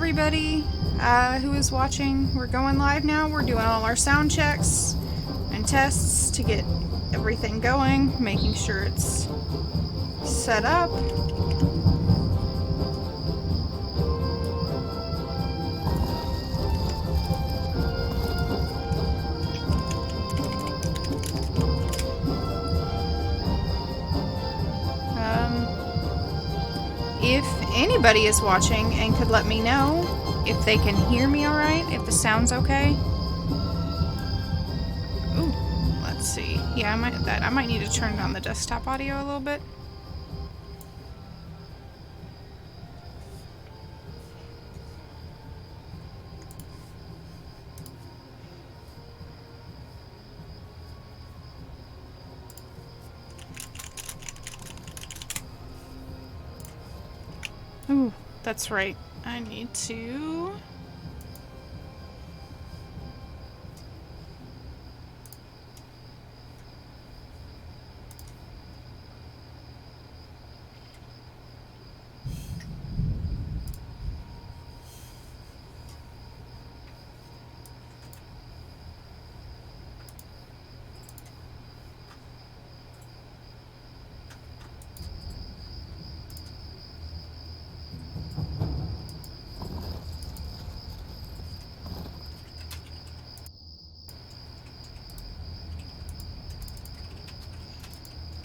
everybody who is watching. We're going live now. We're doing all our sound checks and tests to get everything going, making sure it's set up. If anybody is watching and could let me know if they can hear me all right, if the sound's okay. Ooh, let's see. Yeah, I might need to turn down the desktop audio a little bit. Ooh, that's right. I need to...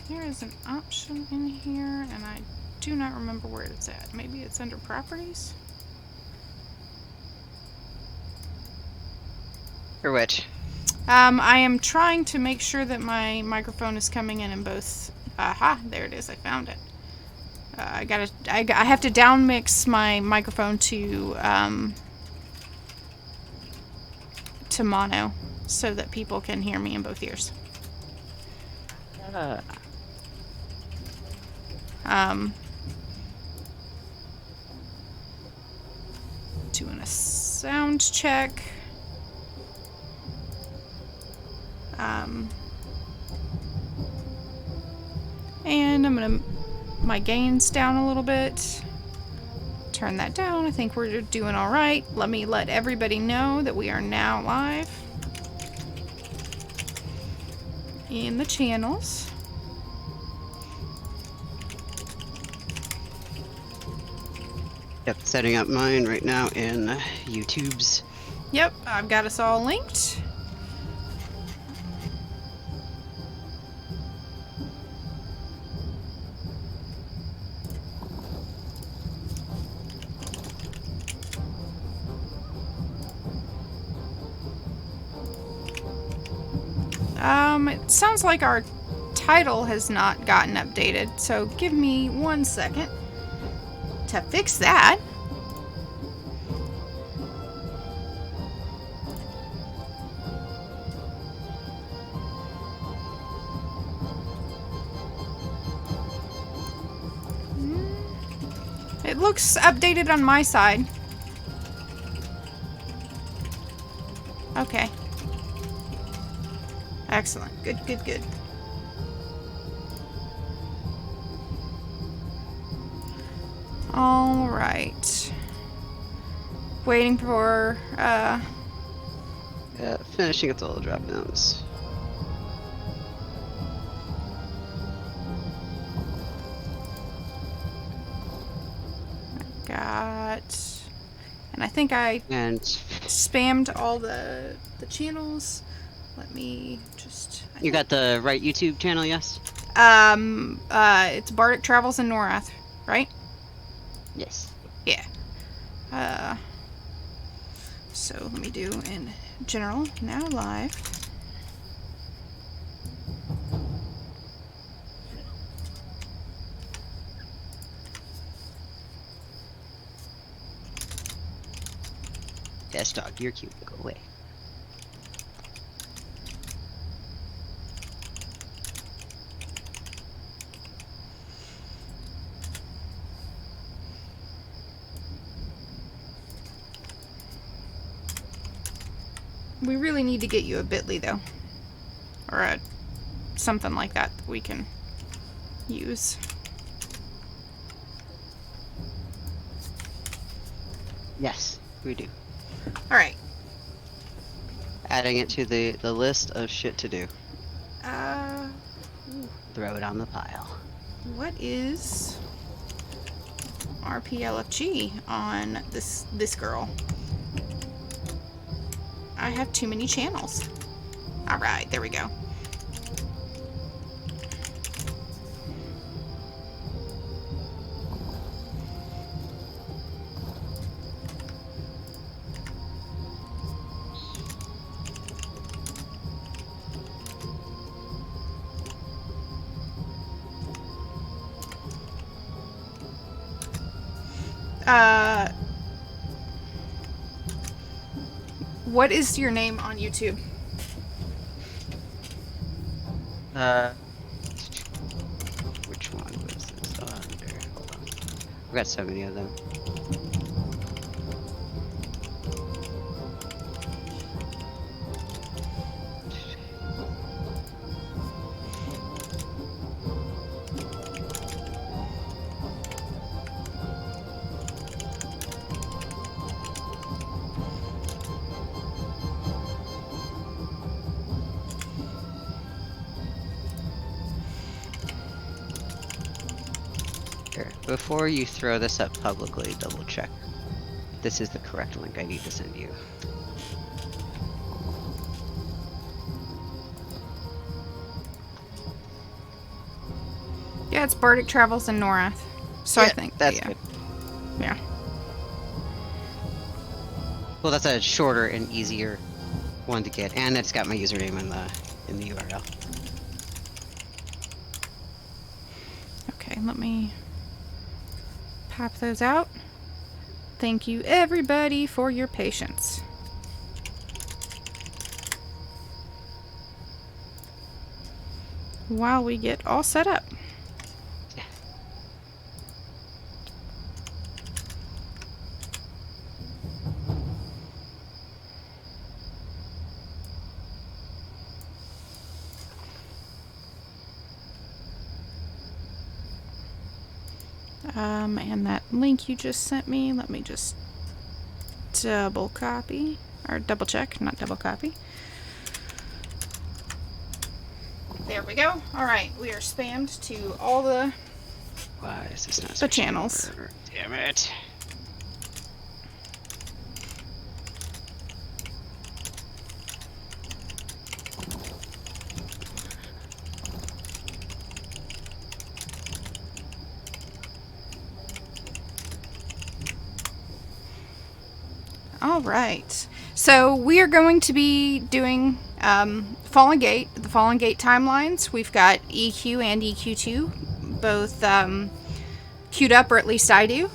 There is an option in here, and I do not remember where it's at. Maybe it's under properties? For which? I am trying to make sure that my microphone is coming in both. Aha, there it is. I found it. I have to down mix my microphone to mono so that people can hear me in both ears. Doing a sound check. And I'm gonna my gains down a little bit. Turn that down. I think we're doing all right. Let me let everybody know that we are now live in the channels. Yep, setting up mine right now in YouTube's. Yep, I've got us all linked. It sounds like our title has not gotten updated, so give me 1 second to fix that. It looks updated on my side. Okay. Excellent. Good, good, good. All right. Waiting for, Yeah, finishing up all the drop downs. And I think I And spammed all the channels. Let me just... you got the right YouTube channel, yes? It's Bardic Travels in Norath, right? Yes. Yeah. So let me do in general, now live. Yes, dog, you're cute. Go away. We really need to get you a bit.ly though. Or something like that we can use. Yes, we do. All right. Adding it to the list of shit to do. Uh, Throw it on the pile. what is RPLFG on this girl? I have too many channels. All right, there we go. What is your name on YouTube? Which one was this under? Hold on. I've got so many of them. Here, before you throw this up publicly, double check. This is the correct link I need to send you. Yeah, it's Bardic Travels in Norath. So Yeah, I think that's yeah. good. Yeah. Well, that's a shorter and easier one to get, and it's got my username in the URL. Okay, let me pop those out. Thank you everybody for your patience. While we get all set up. And that link you just sent me, let me just double copy, or double check, not double copy. There we go. All right, we are spammed to all the Why is this not the channels. over? Damn it. All right. So we are going to be doing Fallen Gate, the Fallen Gate timelines. We've got EQ and EQ2 both queued up, or at least I do,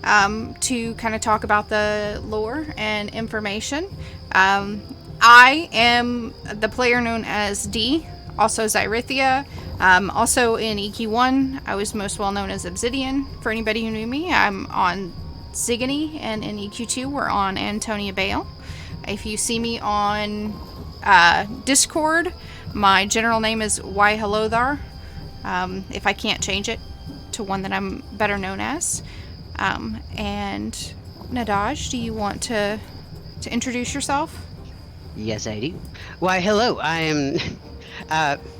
to kind of talk about the lore and information. I am the player known as D, also Zyrithia. Also in EQ1, I was most well known as Obsidian. For anybody who knew me, I'm on Zigany, and in EQ2 we're on Antonia Bale. If you see me on Discord, my general name is Why Hello Thar, if I can't change it to one that I'm better known as. And Nadaj, do you want to introduce yourself? Yes, I do. Why, hello. I am.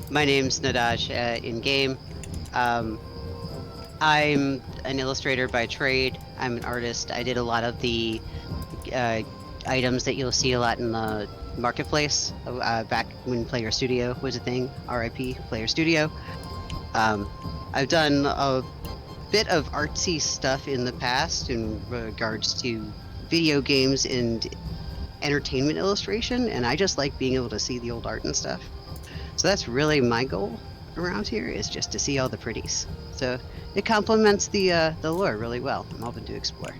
My name's Nadaj in game. I'm an illustrator by trade. I'm an artist. I did a lot of the items that you'll see a lot in the marketplace back when Player Studio was a thing. RIP Player Studio. I've done a bit of artsy stuff in the past in regards to video games and entertainment illustration, and I just like being able to see the old art and stuff. So that's really my goal around here, is just to see all the pretties. So it complements the lore really well. I'm open to explore.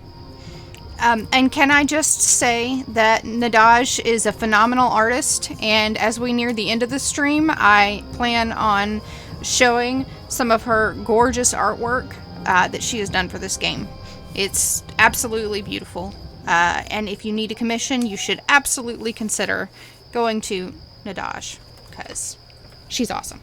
And can I just say that Nadaj is a phenomenal artist, and as we near the end of the stream, I plan on showing some of her gorgeous artwork that she has done for this game. It's absolutely beautiful, and if you need a commission, you should absolutely consider going to Nadaj, because she's awesome.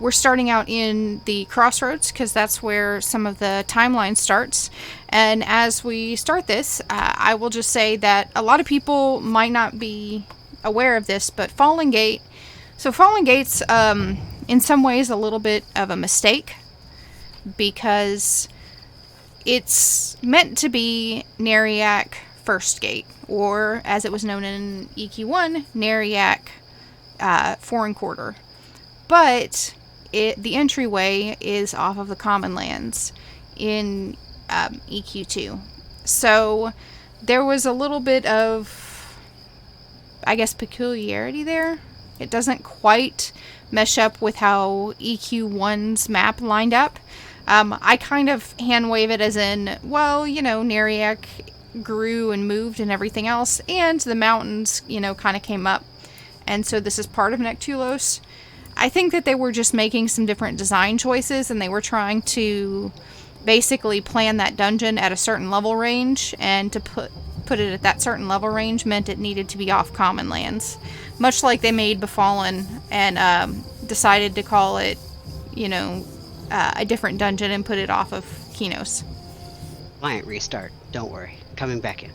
We're starting out in the crossroads because that's where some of the timeline starts. And as we start this, I will just say that a lot of people might not be aware of this, but Fallen Gate. So Fallen Gate's in some ways a little bit of a mistake because it's meant to be Neriak First Gate, or as it was known in EQ1, Neriak Foreign Quarter. But the entryway is off of the common lands in EQ2. So there was a little bit of, I guess, peculiarity there. It doesn't quite mesh up with how EQ1's map lined up. I kind of hand wave it as in, well, Neriak grew and moved and everything else, and the mountains, kind of came up. And so this is part of Nectulos. I think that they were just making some different design choices, and they were trying to basically plan that dungeon at a certain level range, and to put it at that certain level range meant it needed to be off common lands. Much like they made Befallen and decided to call it, a different dungeon and put it off of Kinos. Client restart. Don't worry. Coming back in.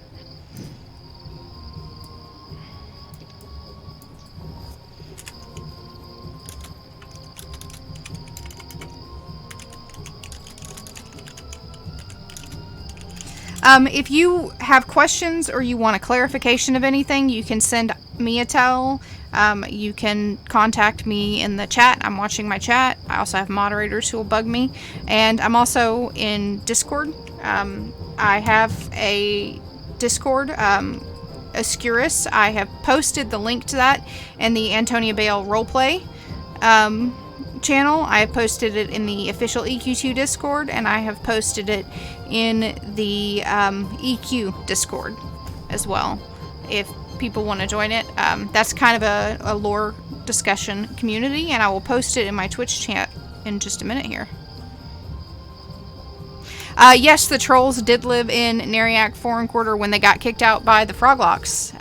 If you have questions or you want a clarification of anything, you can send me a tell. You can contact me in the chat. I'm watching my chat. I also have moderators who will bug me. And I'm also in Discord. I have a Discord, Oscurus. I have posted the link to that in the Antonia Bale roleplay channel. I have posted it in the official EQ2 Discord, and I have posted it in the EQ Discord as well. If people want to join it, that's kind of a lore discussion community, and I will post it in my Twitch chat in just a minute here. Yes, the trolls did live in Neriak Foreign Quarter when they got kicked out by the Froglocks.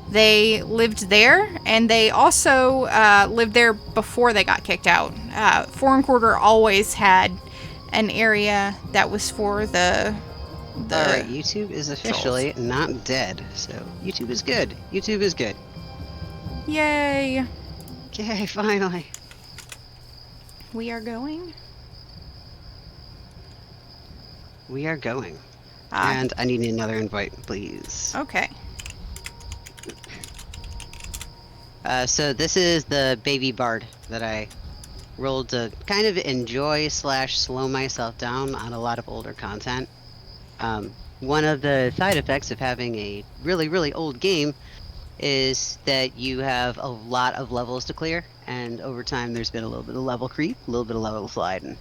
They lived there, and they also lived there before they got kicked out. Foreign Quarter always had an area that was for the Alright, YouTube is officially trolls. not dead, so YouTube is good. YouTube is good. Yay! Okay, finally. We are going. We are going. And I need another invite, please. Okay. So this is the baby bard that I rolled to kind of enjoy / slow myself down on a lot of older content. One of the side effects of having a really, really old game is that you have a lot of levels to clear, and over time there's been a little bit of level creep, a little bit of level sliding.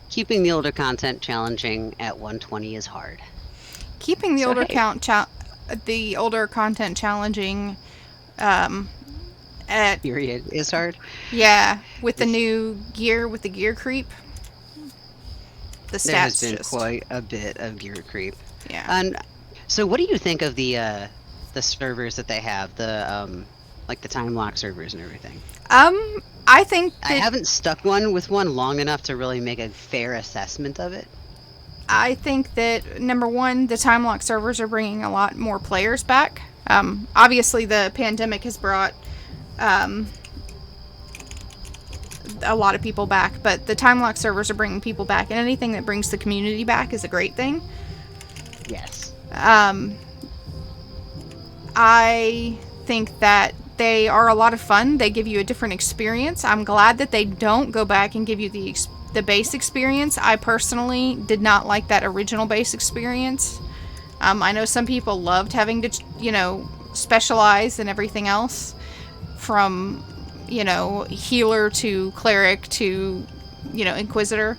Keeping the older content challenging at 120 is hard. Keeping the older content challenging at Period is hard. Yeah, with the new gear, with the gear creep. The stats There has been just quite a bit of gear creep. Yeah. And so what do you think of the servers that they have, the like the time lock servers and everything? I think that, I haven't stuck with one long enough to really make a fair assessment of it. I think that number one, the time lock servers are bringing a lot more players back. Obviously, the pandemic has brought a lot of people back, but the time lock servers are bringing people back, and anything that brings the community back is a great thing. Yes. I think that they are a lot of fun. They give you a different experience. I'm glad that they don't go back and give you the base experience. I personally did not like that original base experience. I know some people loved having to, specialize and everything else, from, healer to cleric to, inquisitor,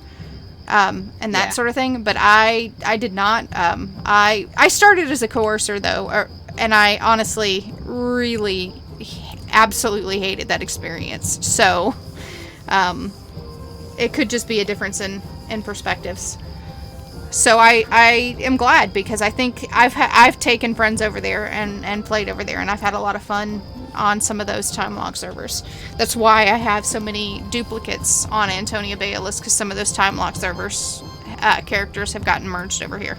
and that sort of thing. But I did not. I started as a coercer, though, and I honestly really absolutely hated that experience. So it could just be a difference in perspectives. So I am glad, because I think I've taken friends over there and played over there, and I've had a lot of fun on some of those time log servers. That's why I have so many duplicates on Antonia Bayless, because some of those time log servers characters have gotten merged over here.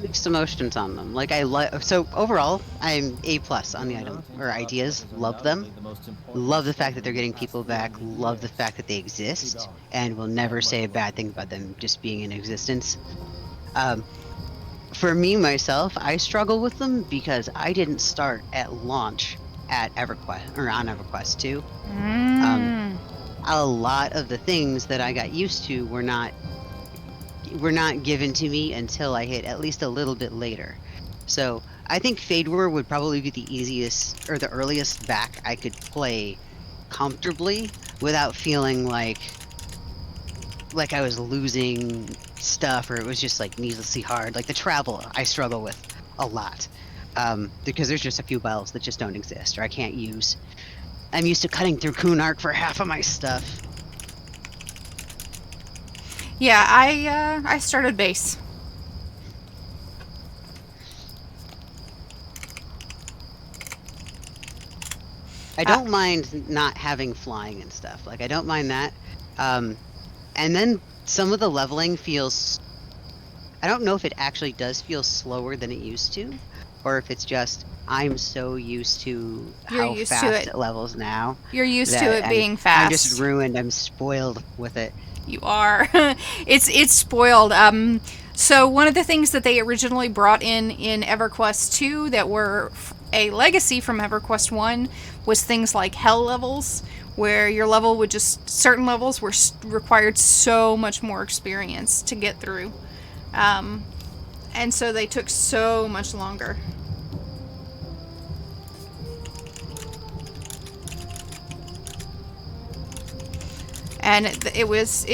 Mixed emotions on them. Like so overall, I'm A+ on the item or ideas. Love them. Love the fact that they're getting people back. Love the fact that they exist, and will never say a bad thing about them just being in existence. For me myself, I struggle with them because I didn't start at launch at EverQuest or on EverQuest 2. A lot of the things that I got used to were not given to me until I hit at least a little bit later. So I think Fade War would probably be the easiest or the earliest back I could play comfortably without feeling like I was losing stuff, or it was just like needlessly hard. Like the travel I struggle with a lot, because there's just a few battles that just don't exist or I can't use. I'm used to cutting through Kunark for half of my stuff. Yeah, I started base. I don't mind not having flying and stuff. Like, I don't mind that. And then some of the leveling feels... I don't know if it actually does feel slower than it used to, or if it's just I'm so used to how fast it levels now. You're used to it being fast. I'm just ruined. I'm spoiled with it. You are. It's spoiled. So one of the things that they originally brought in EverQuest 2 that were a legacy from EverQuest 1 was things like hell levels, where your level would just... certain levels were required so much more experience to get through. And so they took so much longer. And it was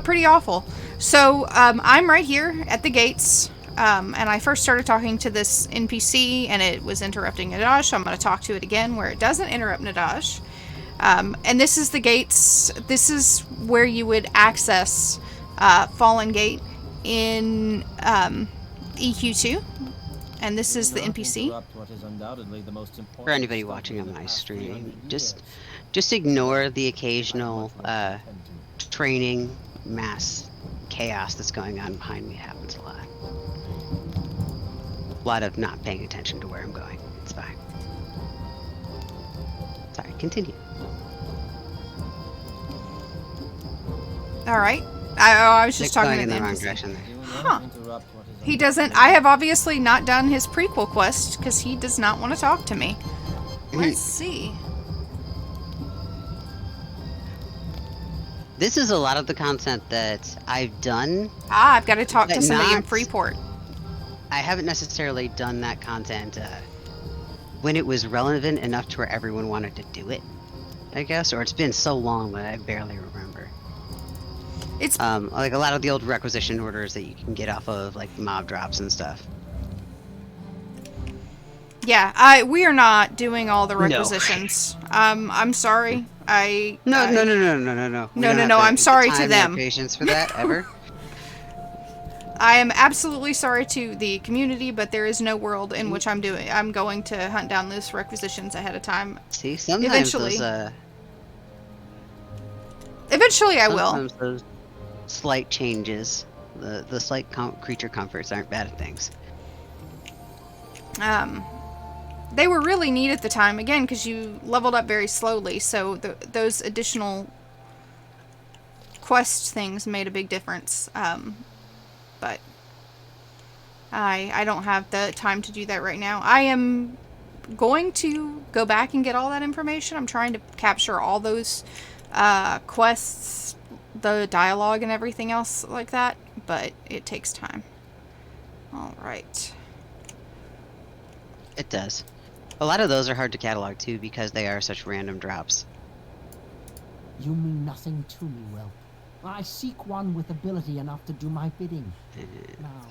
pretty awful. So I'm right here at the gates, and I first started talking to this NPC, and it was interrupting Nadash. So I'm going to talk to it again where it doesn't interrupt Nadash. And this is the gates. This is where you would access Fallen Gate in EQ2, and this is the NPC. For anybody watching on my stream, just ignore the occasional training mass chaos that's going on behind me. It happens a lot. A lot of not paying attention to where I'm going. It's fine. Sorry, continue. Alright. I was just talking in to the the wrong NPC. direction there. Huh. He doesn't... I have obviously not done his prequel quest, because he does not want to talk to me. Let's see. This is a lot of the content that I've done. I've got to talk to somebody in Freeport. I haven't necessarily done that content when it was relevant enough to where everyone wanted to do it, I guess, or it's been so long that I barely remember. It's like a lot of the old requisition orders that you can get off of like mob drops and stuff. Yeah, we are not doing all the requisitions. No. I'm sorry. No. I'm sorry to them. Patience for that ever. I am absolutely sorry to the community, but there is no world in which I'm going to hunt down those requisitions ahead of time. See, sometimes eventually I will. Sometimes those slight changes, the slight creature comforts aren't bad things. They were really neat at the time, again, because you leveled up very slowly, so those additional quest things made a big difference. But I don't have the time to do that right now. I am going to go back and get all that information. I'm trying to capture all those quests, the dialogue and everything else like that, but it takes time. Alright. It does. A lot of those are hard to catalog too because they are such random drops. You mean nothing to me, Will. I seek one with ability enough to do my bidding. Now,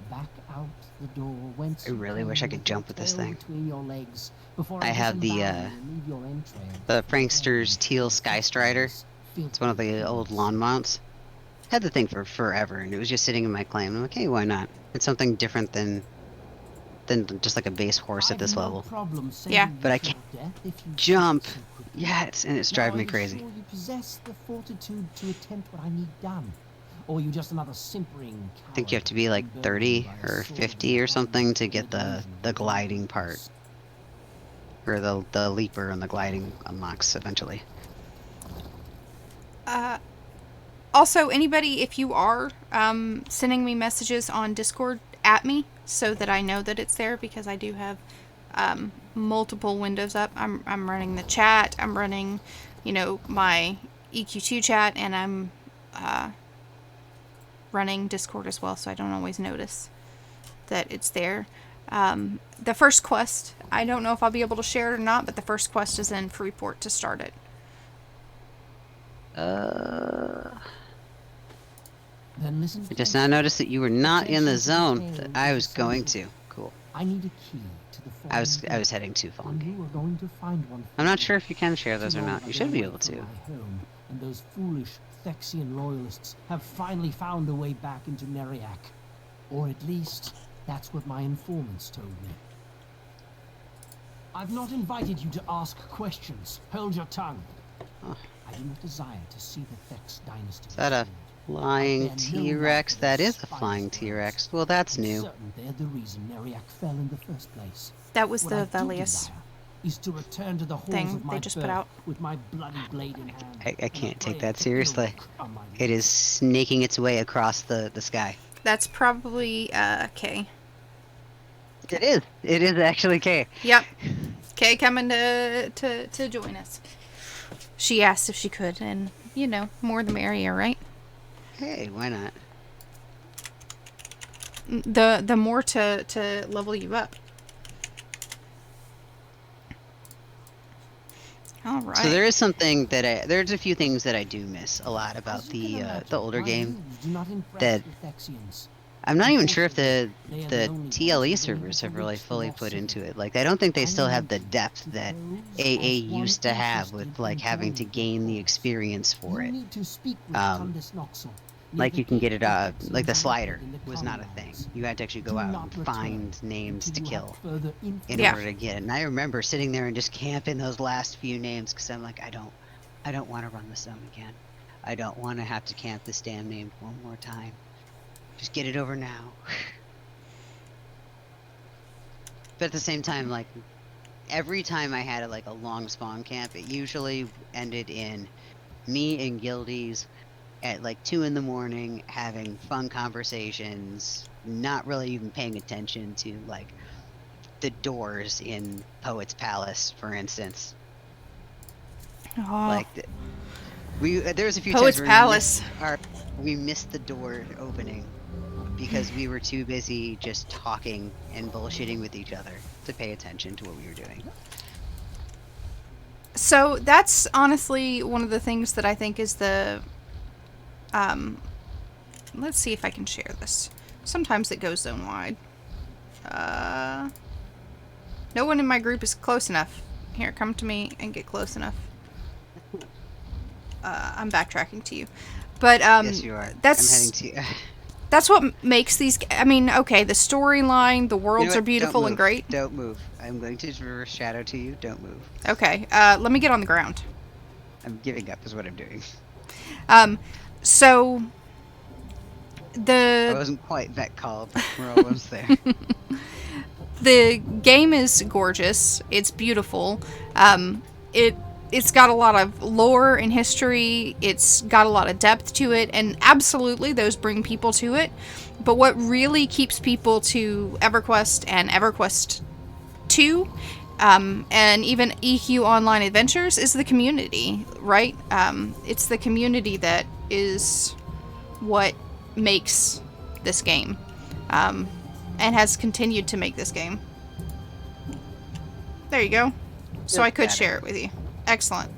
back out the door whence I really wish I could jump with this thing. Your legs I have the Prankster's Teal Sky Strider. It's one of the old lawn mounts. Had the thing for forever, and it was just sitting in my claim. I'm like, hey, why not? It's something different than than just like a base horse at this level. Yeah. But I can't jump. Yeah, it's driving me crazy. Sure you possess the fortitude to attempt what I need done, or are you just another simpering I think you have to be like 30 or 50 or something to get the gliding part, or the leaper and the gliding unlocks eventually. Also, anybody, if you are sending me messages on Discord, at me so that I know that it's there, because I do have multiple windows up. I'm running the chat. I'm running, my EQ2 chat, and I'm running Discord as well, so I don't always notice that it's there. The first quest, I don't know if I'll be able to share it or not, but the first quest is in Freeport to start it. Then listen. I just now noticed that you were not in the zone that I was going to. Cool. I need a key to the I was heading to Fallen Gate. You are going to find one. I'm not sure if you can share those or not. You should be able to. And those foolish Thexian loyalists have finally found a way back into Neriak. Or at least, that's what my informants told me. I've not invited you to ask questions. Hold your tongue. Oh. I do not desire to see the Thex dynasty. Is that a flying T-Rex? That is a flying T-Rex. Well, that's new. They're the reason Neriak fell in the first place. That was the Velius is to return to the halls thing of my they just put out. With my bloody blade in hand. I can't take that seriously. It is snaking its way across the sky. That's probably Kay. It is. It is actually Kay. Yep. Kay coming to join us. She asked if she could, and more the merrier, right? Hey, why not? The more to level you up. All right. So there is something that there's a few things that I do miss a lot about the older game. That I'm not even sure if the TLE servers have really fully put into it. Like, I don't think they still have the depth that AA used to have with like having to gain the experience for it. Like you can get it like the slider was not a thing. You had to actually go out and find names to kill in order to get it. And I remember sitting there and just camping those last few names because I'm like, I don't want to run the zone again. I don't want to have to camp this damn name one more time. Just get it over now. But at the same time, like, every time I had a long spawn camp, it usually ended in me and guildies at like 2 in the morning having fun conversations, not really even paying attention to like the doors in Poet's Palace, for instance. Oh. Like there's a few Poet's times Palace. We missed the door opening because we were too busy just talking and bullshitting with each other to pay attention to what we were doing. So that's honestly one of the things that I think is the let's see if I can share this. Sometimes it goes zone wide. No one in my group is close enough. Here, come to me and get close enough. I'm backtracking to you. But yes, you are. I'm heading to you. That's what makes these. I mean, okay, the storyline, the worlds are beautiful and great. Don't move. I'm going to reverse shadow to you. Don't move. Okay, let me get on the ground. I'm giving up is what I'm doing. So I wasn't quite that called, but we're almost there. The game is gorgeous. It's beautiful. It's got a lot of lore and history. It's got a lot of depth to it, and absolutely those bring people to it. But what really keeps people to EverQuest and EverQuest 2 and even EQ Online Adventures is the community, right? It's the community that is what makes this game, and has continued to make this game. There you go. So I could share it with you. Excellent.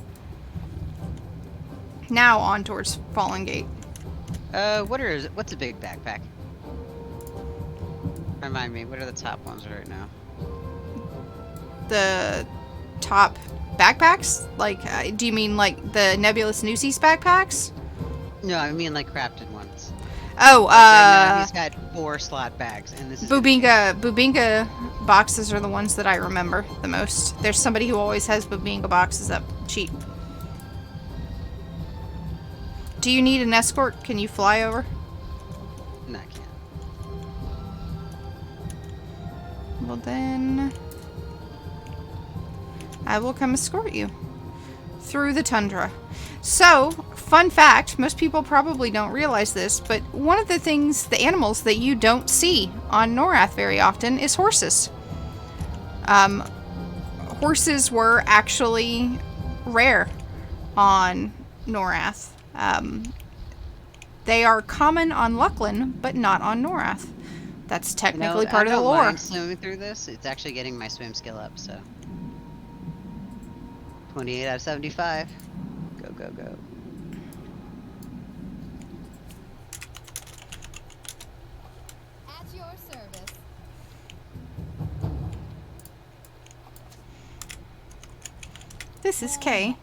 Now on towards Fallen Gate. What's a big backpack? Remind me, what are the top ones right now? The top backpacks? Like, do you mean like the Nebulous Nuces backpacks? No, I mean like crafted ones. Oh, Like right now, he's got 4 slot bags, and this is gonna change. Bubinga boxes are the ones that I remember the most. There's somebody who always has Bubinga boxes up. Cheap. Do you need an escort? Can you fly over? No, I can't. Well then, I will come escort you through the tundra. So, fun fact, most people probably don't realize this, but one of the animals that you don't see on Norath very often is horses. Horses were actually rare on Norath. They are common on Lucklin, but not on Norath. That's technically part of the lore. I don't mind swimming through this. It's actually getting my swim skill up, so. 28 out of 75. Go, go, go. At your service. This is Kay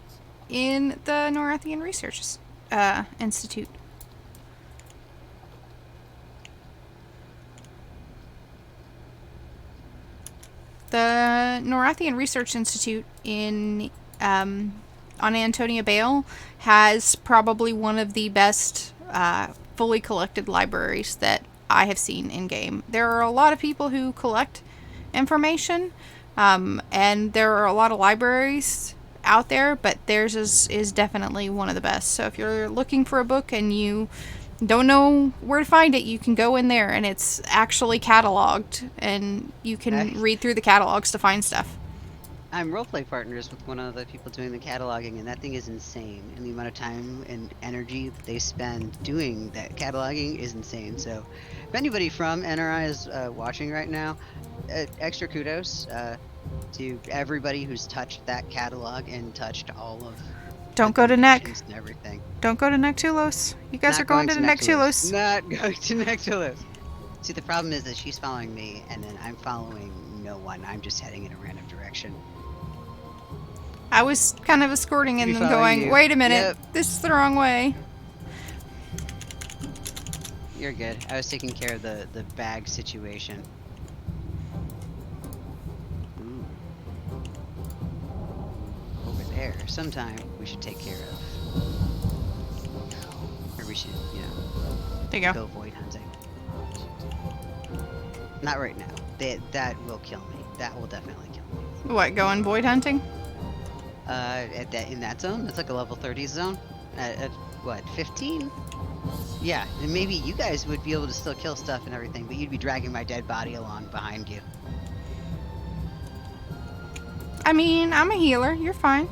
in the Norathian Research Institute. The Norathian Research Institute on Antonia Bale has probably one of the best fully collected libraries that I have seen in game. There are a lot of people who collect information, and there are a lot of libraries out there, but theirs is definitely one of the best. So if you're looking for a book and you don't know where to find it, you can go in there, and it's actually cataloged, and you can read through the catalogs to find stuff. I'm roleplay partners with one of the people doing the cataloging, and that thing is insane. And the amount of time and energy that they spend doing that cataloging is insane. So, if anybody from NRI is watching right now, extra kudos to everybody who's touched that catalog and touched all of. Don't go to Neck. And everything. Don't go to Nectulos. You guys Not are going to Nectulos. Nectulos. Not going to Nectulos. See, the problem is that she's following me, and then I'm following no one. I'm just heading in a random direction. I was kind of escorting and then going, you. wait a minute, Yep. this is the wrong way. You're good. I was taking care of the bag situation. Ooh. Over there, sometime we should take care of. Or we should, There you go. go void hunting. Not right now. That will kill me. That will definitely kill me. What, going void hunting? In that zone, it's like a level 30 zone. At what, 15? Yeah, and maybe you guys would be able to still kill stuff and everything, but you'd be dragging my dead body along behind you. I mean, I'm a healer. You're fine.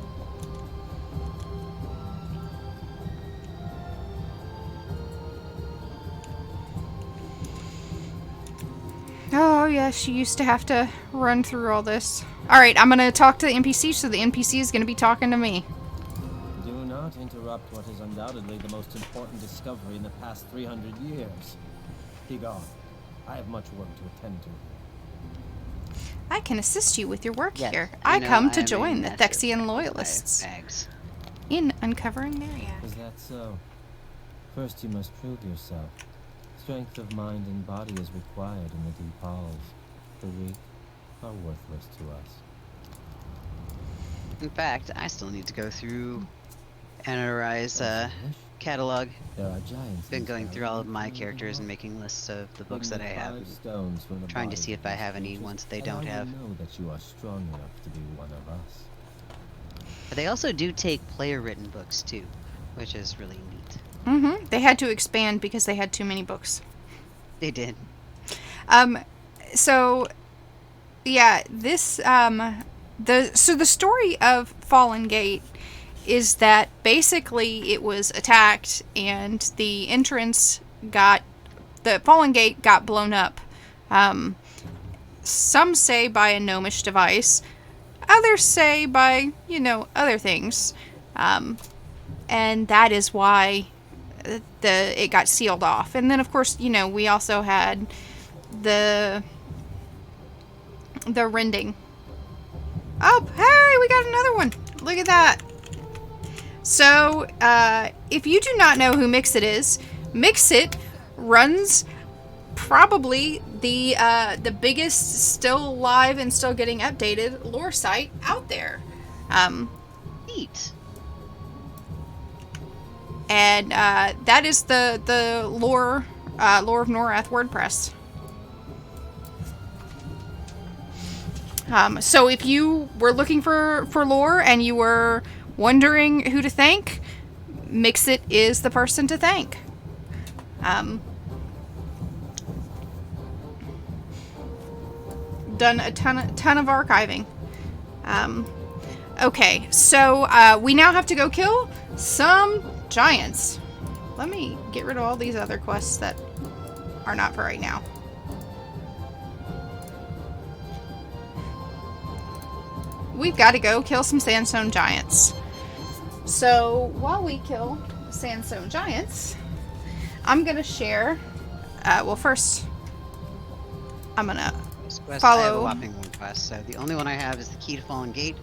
Oh, yes, you used to have to run through all this. Alright, I'm gonna talk to the NPC, so the NPC is gonna be talking to me. Do not interrupt what is undoubtedly the most important discovery in the past 300 years. Be gone. I have much work to attend to. I can assist you with your work Yes, here. you I know, come to I am a join the master Thexian of Loyalists bags. in uncovering Neriak. Is that so? First you must prove yourself. Strength of mind and body is required in the deep halls. The weak are worthless to us. In fact, I still need to go through NRI's catalog. There are giants. Been going through all of my characters and making lists of the books that I have. And trying to see if I have any ones they don't have. I know that you are strong enough to be one of us. But they also do take player-written books too, which is really neat. Mm-hmm. They had to expand because they had too many books. They did. So, yeah, this, the story of Fallen Gate is that basically it was attacked and the Fallen Gate got blown up. Some say by a gnomish device, others say by, other things. And that is why it got sealed off. And then, of course, we also had the rending. Oh, hey, we got another one. Look at that. So, if you do not know who Mixit is, Mixit runs probably the biggest, still live and still getting updated lore site out there. Neat. And that is the lore of Norath WordPress. So if you were looking for lore and you were wondering who to thank, Mixit is the person to thank. Done a ton of archiving. Okay, so we now have to go kill some giants. Let me get rid of all these other quests that are not for right now. We've got to go kill some sandstone giants. So while we kill sandstone giants, I'm gonna share. Well, first I'm gonna Quest, follow. I have a whopping one quest. So the only one I have is the key to Fallen Gate.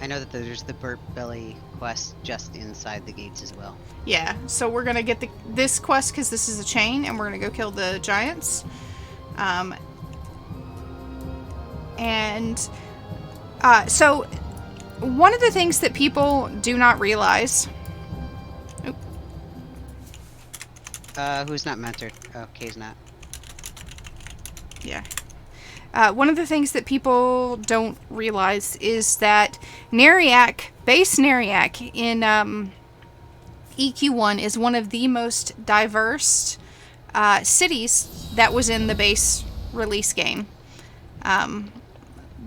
I know that there's the burp belly quest just inside the gates as well. Yeah, so we're gonna get this quest because this is a chain, and we're gonna go kill the giants. So one of the things that people do not realize. Who's not mentored? Oh, Kay's not. Yeah. One of the things that people don't realize is that Neriak, base Neriak in EQ1 is one of the most diverse cities that was in the base release game.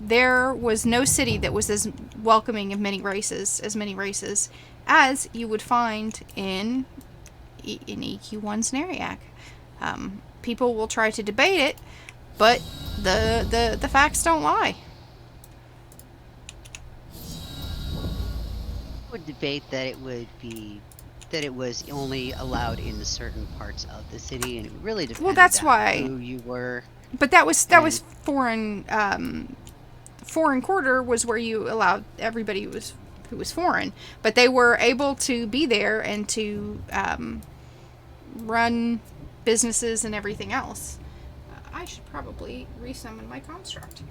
There was no city that was as welcoming of many races as you would find in EQ1's Neriak. People will try to debate it, but the facts don't lie. I would debate that it was only allowed in certain parts of the city, and it really depended Well, that's on why. who you were. But that was foreign. Foreign quarter was where you allowed everybody who was foreign, but they were able to be there and to run businesses and everything else. I should probably resummon my construct.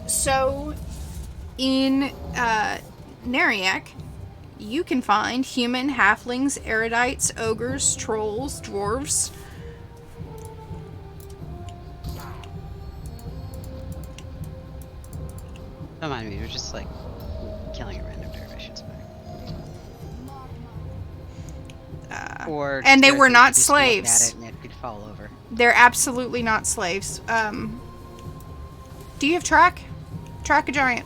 So in Neriak, you can find human, halflings, erudites, ogres, trolls, dwarves. Don't mind me, you're just like killing a random dervishes. Or and they just were like not just look at slaves. it and it could fall over. They're absolutely not slaves. Do you have track? Track a giant.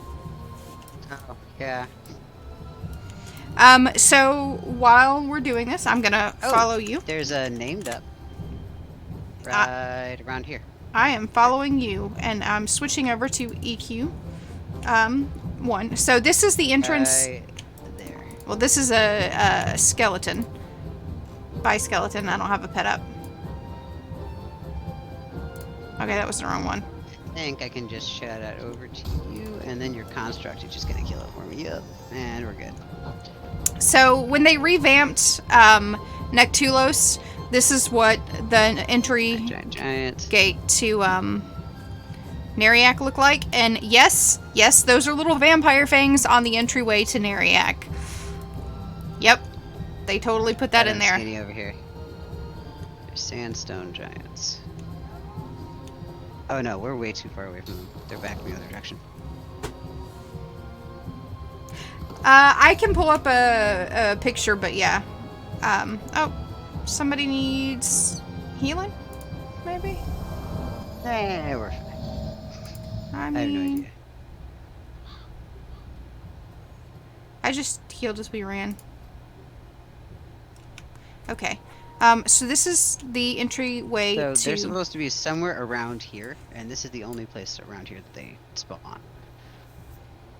Oh, yeah. So while we're doing this, I'm gonna follow you. There's a named up right around here. I am following you, and I'm switching over to EQ. 1. So this is the entrance. There. Well, this is a skeleton. By skeleton, I don't have a pet up. Okay, that was the wrong one. I think I can just shout that over to you, and then your construct is just gonna kill it for me. Yep, and we're good. So when they revamped Nectulos, this is what the entry Giant. gate to Neriak looked like. And yes, those are little vampire fangs on the entryway to Neriak. Yep, they totally put that in there. Over here. There's sandstone giants. Oh no, we're way too far away from them. They're back in the other direction. I can pull up a picture, but yeah. Oh, somebody needs healing, maybe? We're fine. I I have no mean, idea. I just healed as we ran. Okay. So this is the entryway So to... they're supposed to be somewhere around here, and this is the only place around here that they spawn.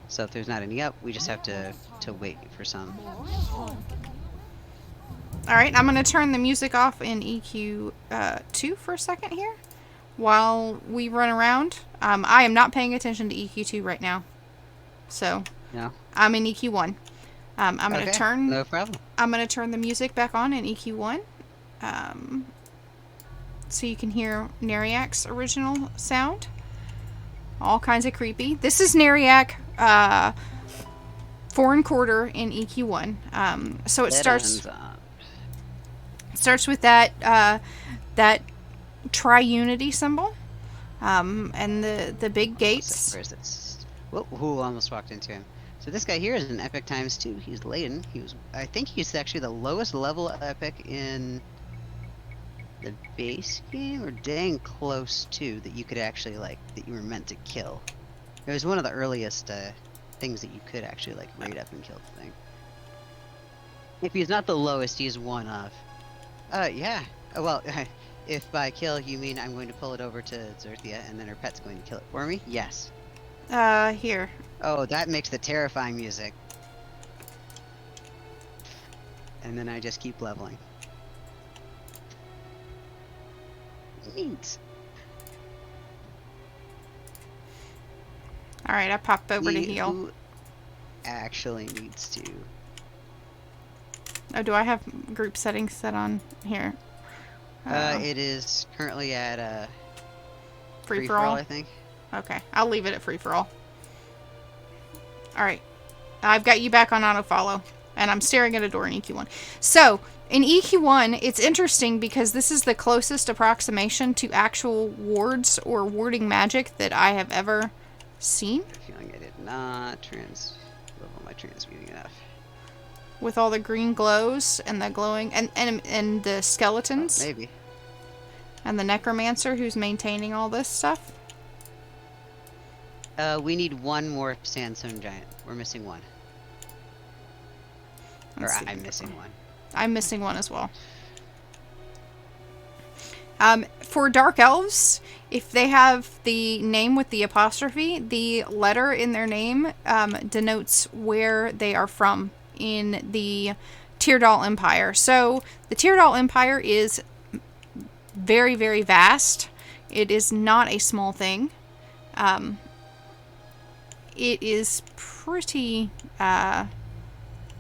So if there's not any up, we just have to wait for some. Alright, I'm going to turn the music off in EQ 2 for a second here while we run around. I am not paying attention to EQ 2 right now. So, No? I'm in EQ 1. I'm gonna Okay, turn. no problem. I'm gonna turn the music back on in EQ1, so you can hear Neriak's original sound. All kinds of creepy. This is Neriak, 4 1/4 in EQ1. So it starts with that triunity symbol, and the big gates. Where's this? Whoa, almost walked into him. So this guy here is an epic times 2. He's Layden. I think he's actually the lowest level epic in the base game, or dang close to, that you could actually, like, that you were meant to kill. It was one of the earliest things that you could actually, like, rate up and kill the thing. If he's not the lowest, he's one of. Yeah. Well, if by kill you mean I'm going to pull it over to Zerthia and then her pet's going to kill it for me, yes. Here. Oh, that makes the terrifying music. And then I just keep leveling. Neat. Alright, I pop over to See heal. who actually needs to. Oh, do I have group settings set on here? It is currently at Free for all? I think. Okay, I'll leave it at free for all. Alright. I've got you back on auto follow, and I'm staring at a door in EQ1. So, in EQ1, it's interesting because this is the closest approximation to actual wards or warding magic that I have ever seen. I have a feeling I did not level my transmuting enough. With all the green glows and the glowing and the skeletons. Oh, maybe. And the necromancer who's maintaining all this stuff. We need one more sandstone giant. We're missing one. I'm missing one. I'm missing one as well. For dark elves, if they have the name with the apostrophe, the letter in their name denotes where they are from in the Teardal Empire. So the Teardal Empire is very, very vast. It is not a small thing. It is pretty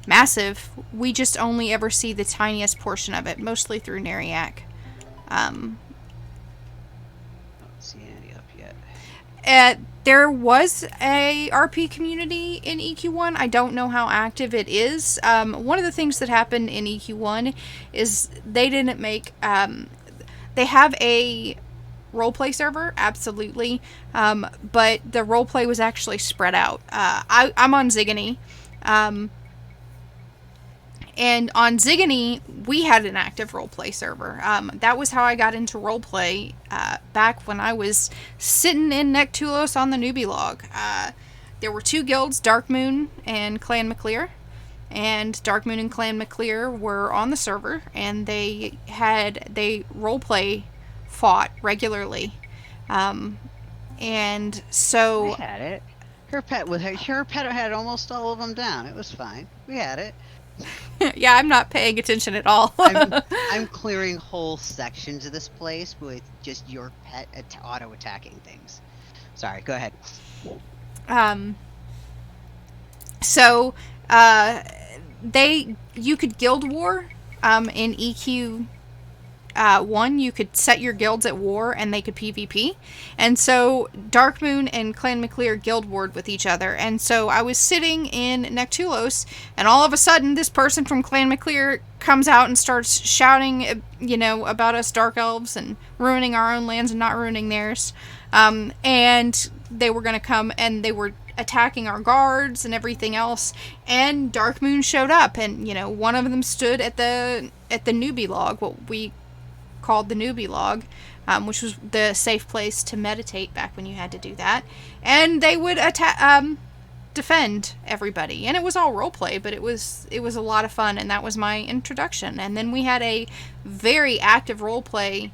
massive. We just only ever see the tiniest portion of it, mostly through Neriak. I don't see any up yet. There was a RP community in EQ1. I don't know how active it is. One of the things that happened in EQ1 is they didn't make... they have a roleplay server, absolutely, but the roleplay was actually spread out. I'm on Zigany, and on Zigany, we had an active roleplay server. That was how I got into roleplay back when I was sitting in Nectulos on the newbie log. There were 2 guilds, Dark Moon and Clan McClear. And Dark Moon and Clan McClear were on the server, and they roleplay fought regularly. And so... We had it. Her pet had almost all of them down. It was fine. We had it. Yeah, I'm not paying attention at all. I'm clearing whole sections of this place with just your pet auto-attacking things. Sorry, go ahead. So, you could guild war, in EQ, 1, you could set your guilds at war and they could PvP. And so Dark Moon and Clan McClear guild warred with each other. And so I was sitting in Nectulos, and all of a sudden this person from Clan McClear comes out and starts shouting, about us dark elves and ruining our own lands and not ruining theirs. And they were going to come and they were attacking our guards and everything else. And Dark Moon showed up, and one of them stood at the newbie log, what we called the newbie log, which was the safe place to meditate back when you had to do that. And they would defend everybody, and it was all roleplay, but it was a lot of fun, and that was my introduction. And then we had a very active roleplay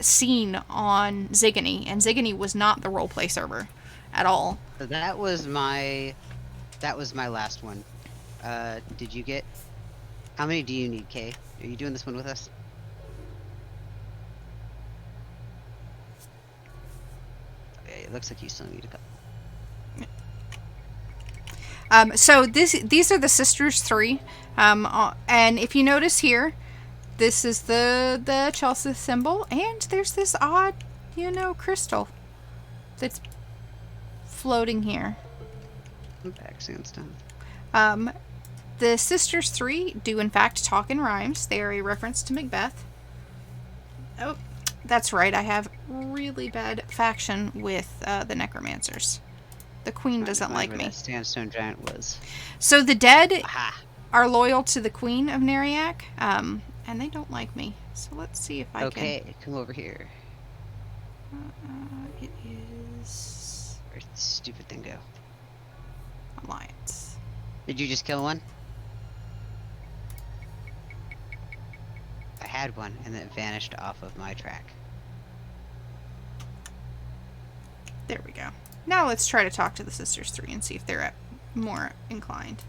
scene on Zigany, and Zigany was not the roleplay server at all. That was my last one. Did you get... How many do you need, Kay? Are you doing this one with us? Okay, it looks like you still need a couple. So these are the Sisters 3. And if you notice here, this is the Chelsea symbol, and there's this odd, crystal that's floating here. Back sandstone. The Sisters 3 do in fact talk in rhymes. They are a reference to Macbeth. Oh, that's right. I have really bad faction with the necromancers. The queen doesn't like me. That sandstone giant was. So the dead Aha! are loyal to the queen of Neriak, and they don't like me. So let's see if I can. Okay, come over here. It is Where'd the stupid thing go? Alliance. Did you just kill one? I had one, and it vanished off of my track. There we go. Now let's try to talk to the Sisters 3 and see if they're more inclined.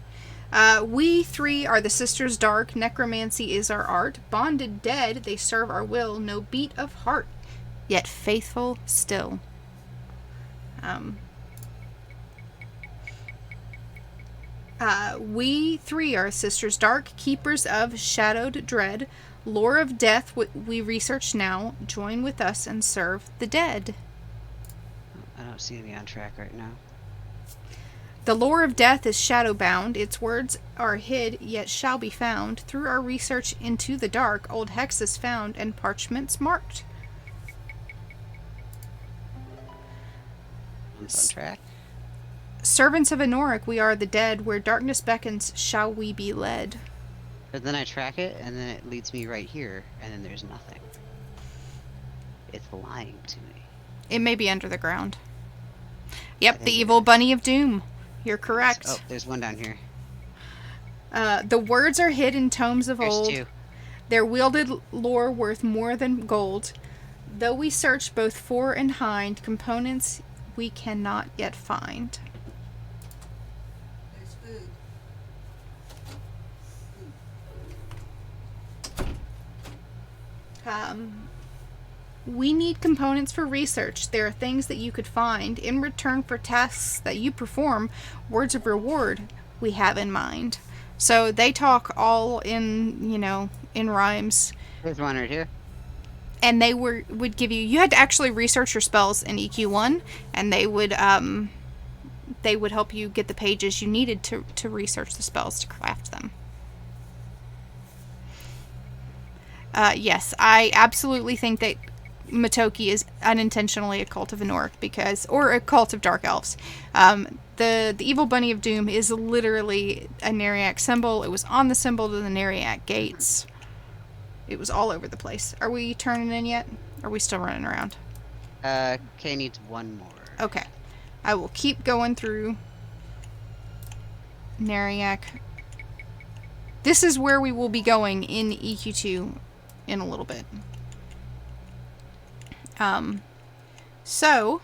We 3 are the Sisters Dark. Necromancy is our art. Bonded dead, they serve our will. No beat of heart, yet faithful still. We 3 are Sisters Dark. Keepers of shadowed dread. Lore of death, we research now. Join with us and serve the dead. I don't see any on track right now. The lore of death is shadow-bound. Its words are hid, yet shall be found. Through our research into the dark, old hexes found and parchments marked. One's on track. Servants of Neriak, we are the dead. Where darkness beckons, shall we be led. But then I track it, and then it leads me right here, and then there's nothing. It's lying to me. It may be under the ground. Yep, think the it evil is. bunny of doom. You're correct. Oh, there's one down here. The words are hid in tomes of There's old. 2. Their wielded lore worth more than gold. Though we search both fore and hind, components we cannot yet find. There's food. We need components for research. There are things that you could find. In return for tasks that you perform, words of reward we have in mind. So they talk all in, in rhymes. There's one right here. And they would give you had to actually research your spells in EQ1, and they would help you get the pages you needed to research the spells to craft them. Yes, I absolutely think that Matoki is unintentionally a cult of Neriak or a cult of dark elves. The evil bunny of doom is literally a Neriak symbol. It was on the symbol to the Neriak gates. It was all over the place. Are we turning in yet? Are we still running around? Kay needs one more. Okay. I will keep going through Neriak. This is where we will be going in EQ2 in a little bit. So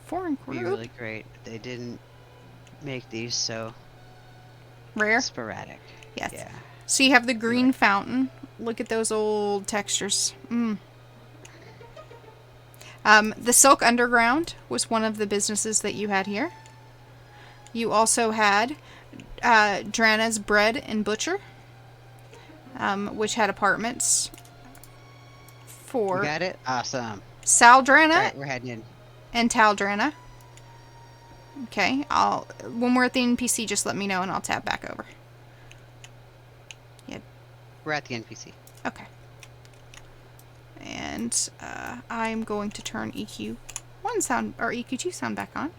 foreign Be group really great. They didn't make these so rare. sporadic. Yes. Yeah. So you have the green fountain. Look at those old textures. The Silk Underground was one of the businesses that you had here. You also had Drana's Bread and Butcher, which had apartments for You got it? Awesome. Sal Drana Alright, we're heading in. and Tal Drana. Okay, when we're at the NPC, just let me know and I'll tab back over. We're at the NPC. Okay. And I'm going to turn EQ1 sound or EQ2 sound back on.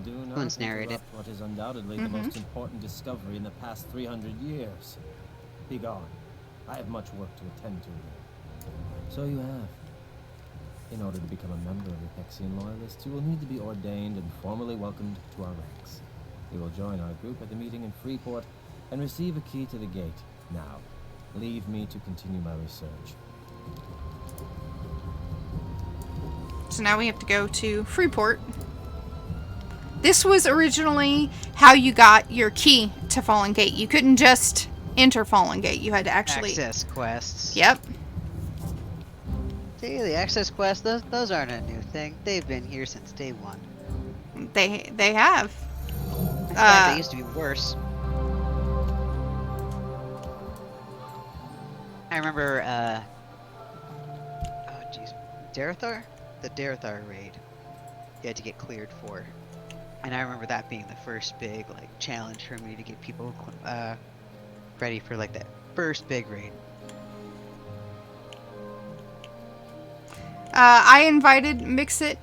Do not One's narrated. interrupt what is undoubtedly the most important discovery in the past 300 years. Be gone. I have much work to attend to here. So you have. In order to become a member of the Hexian Loyalists, you will need to be ordained and formally welcomed to our ranks. You will join our group at the meeting in Freeport and receive a key to the gate. Now, leave me to continue my research. So now we have to go to Freeport. This was originally how you got your key to Fallen Gate. You couldn't just enter Fallen Gate. You had to actually... Access quests. Yep. Daily access quests, those aren't a new thing. They've been here since day one. They have. In fact, they used to be worse. I remember, oh jeez, Darethar? The Darethar raid you had to get cleared for. And I remember that being the first big, like, challenge for me to get people, ready for, like, that first big raid. I invited Mixit,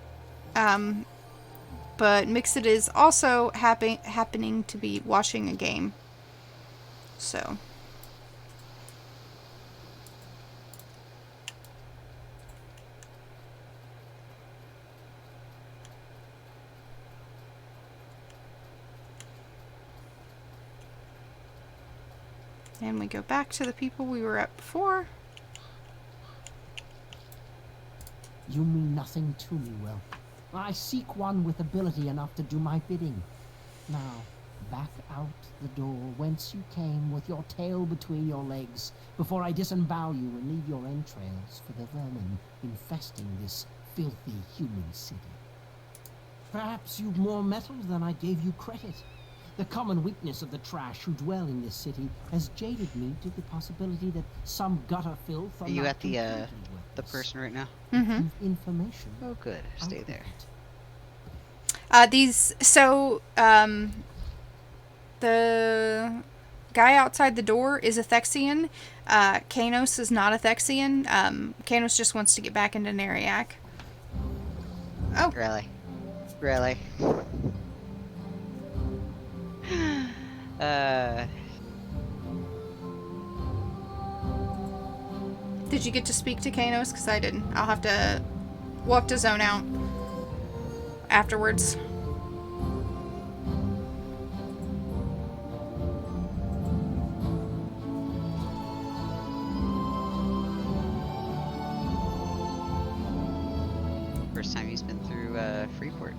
but Mixit is also happening to be watching a game. So. And we go back to the people we were at before. You mean nothing to me, Will. I seek one with ability enough to do my bidding. Now, back out the door whence you came with your tail between your legs, before I disembowel you and leave your entrails for the vermin infesting this filthy human city. Perhaps you've more mettle than I gave you credit. The common weakness of the trash who dwell in this city has jaded me to the possibility that some gutter filth Are are you not at the worthless. person right now? Mm-hmm. Information. Oh good, stay out there. of it. The guy outside the door is a Thexian. Kanos is not a Thexian. Kanos just wants to get back into Neriak. Oh. Really? Did you get to speak to Kanos? Because I didn't. We'll have to zone out afterwards. First time he's been through, Freeport.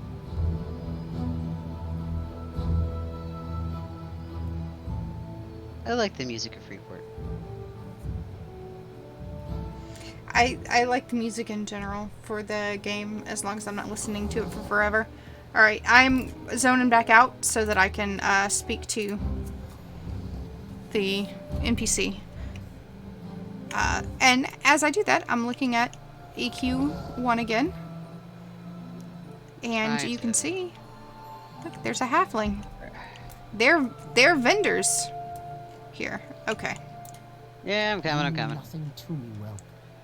I like the music of Freeport. I like the music in general for the game, as long as I'm not listening to it for forever. Alright, I'm zoning back out so that I can speak to the NPC. And as I do that, I'm looking at EQ1 again. And you can see, look, there's a halfling. They're vendors here. Okay. Yeah, I'm coming. Nothing to me, Will.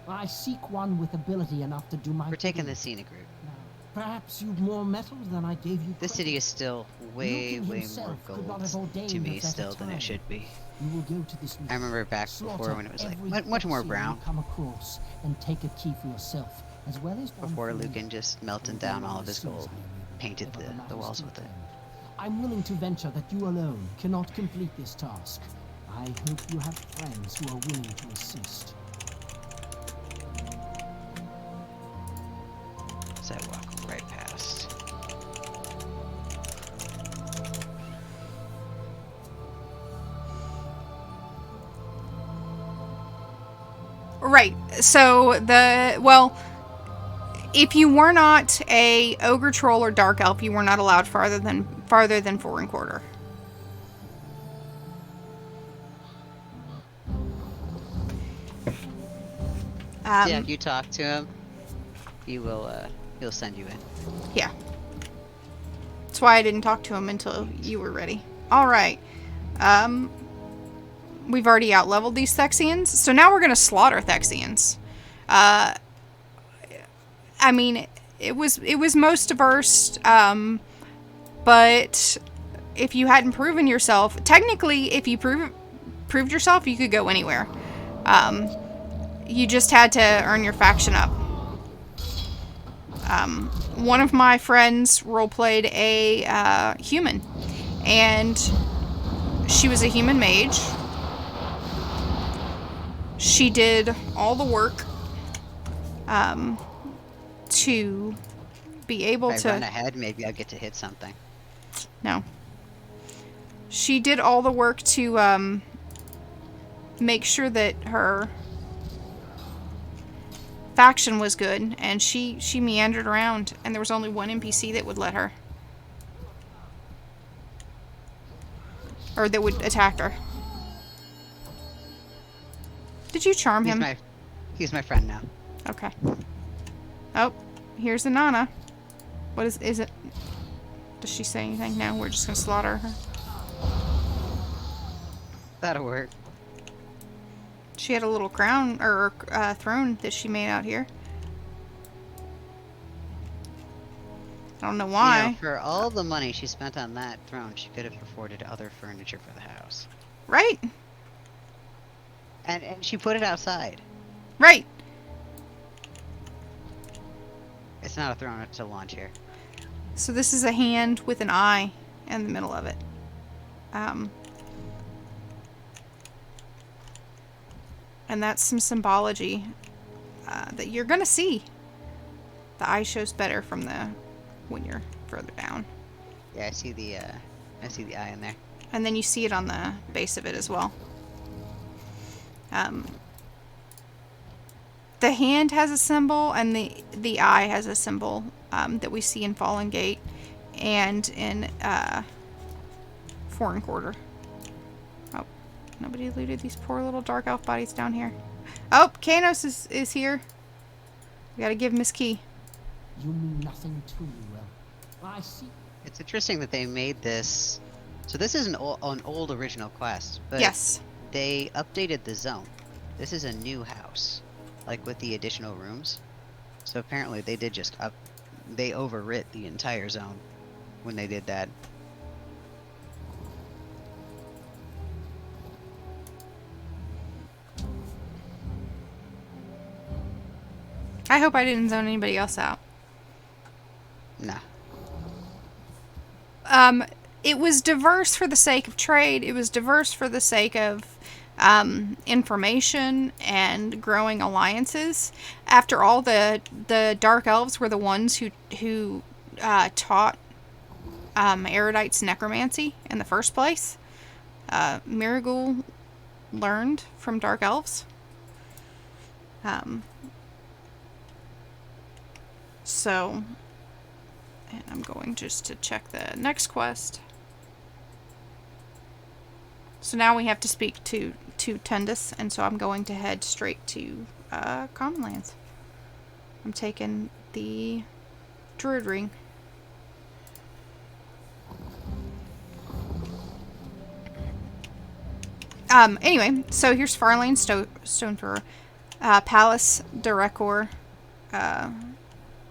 I seek one with ability enough to do my We're taking bidding. the scenic route. Now, perhaps you've more mettle than I gave you This credit. city is still way Lucan more himself could not have gold ordained to a me better still than time. it should be. You will go to this I remember back slaughter before when it was like every much more proxy brown. you come across and take a key for yourself, as well as one Before for me. Lucan just melted down all of his gold, painted the walls with it. I'm willing to venture that you alone cannot complete this task. I hope you have friends who are willing to assist. So I walk right past. Right. So if you were not a ogre, troll, or dark elf, you were not allowed farther than 4¼ Yeah, if you talk to him, he will, he'll send you in. Yeah. That's why I didn't talk to him until you were ready. Alright. We've already outleveled these Thexians, so now we're gonna slaughter Thexians. I mean, it was most diverse, but if you hadn't proven yourself, technically, if you proved yourself, you could go anywhere. You just had to earn your faction up. One of my friends roleplayed a human, and she was a human mage. She did all the work to be able If to... I run ahead, maybe I'll get to hit something. No. She did all the work to make sure that her faction was good, and she meandered around, and there was only one NPC that would let her. Or that would attack her. Did you charm him? He's my friend now. Okay. Oh, here's the Nana. What is it? Does she say anything? No, we're just gonna slaughter her. That'll work. She had a little crown, or throne that she made out here. I don't know why. You know, for all the money she spent on that throne, she could have afforded other furniture for the house. Right? And she put it outside. Right. It's not a throne, it's a lawn chair. So this is a hand with an eye in the middle of it. And that's some symbology that you're gonna see. The eye shows better from when you're further down. Yeah, I see the eye in there. And then you see it on the base of it as well. The hand has a symbol, and the eye has a symbol that we see in Fallen Gate and in Foreign Quarter. Oh, nobody looted these poor little dark elf bodies down here. Oh, Kanos is here. We gotta give him his key. You mean nothing to me, Will. I see. It's interesting that they made this. So this is an old original quest, but Yes. they updated the zone. This is a new house, like with the additional rooms. So apparently they did they overwrit the entire zone when they did that. I hope I didn't zone anybody else out. Nah. It was diverse for the sake of trade. It was diverse for the sake of information and growing alliances. After all, the Dark Elves were the ones who taught Erudites necromancy in the first place. Miragul learned from Dark Elves. So, and I'm going just to check the next quest. So now we have to speak to Tundus, and so I'm going to head straight to Commonlands. I'm taking the Druid Ring. Anyway, so here's Farlane Stone Thrower, Palace de Recor.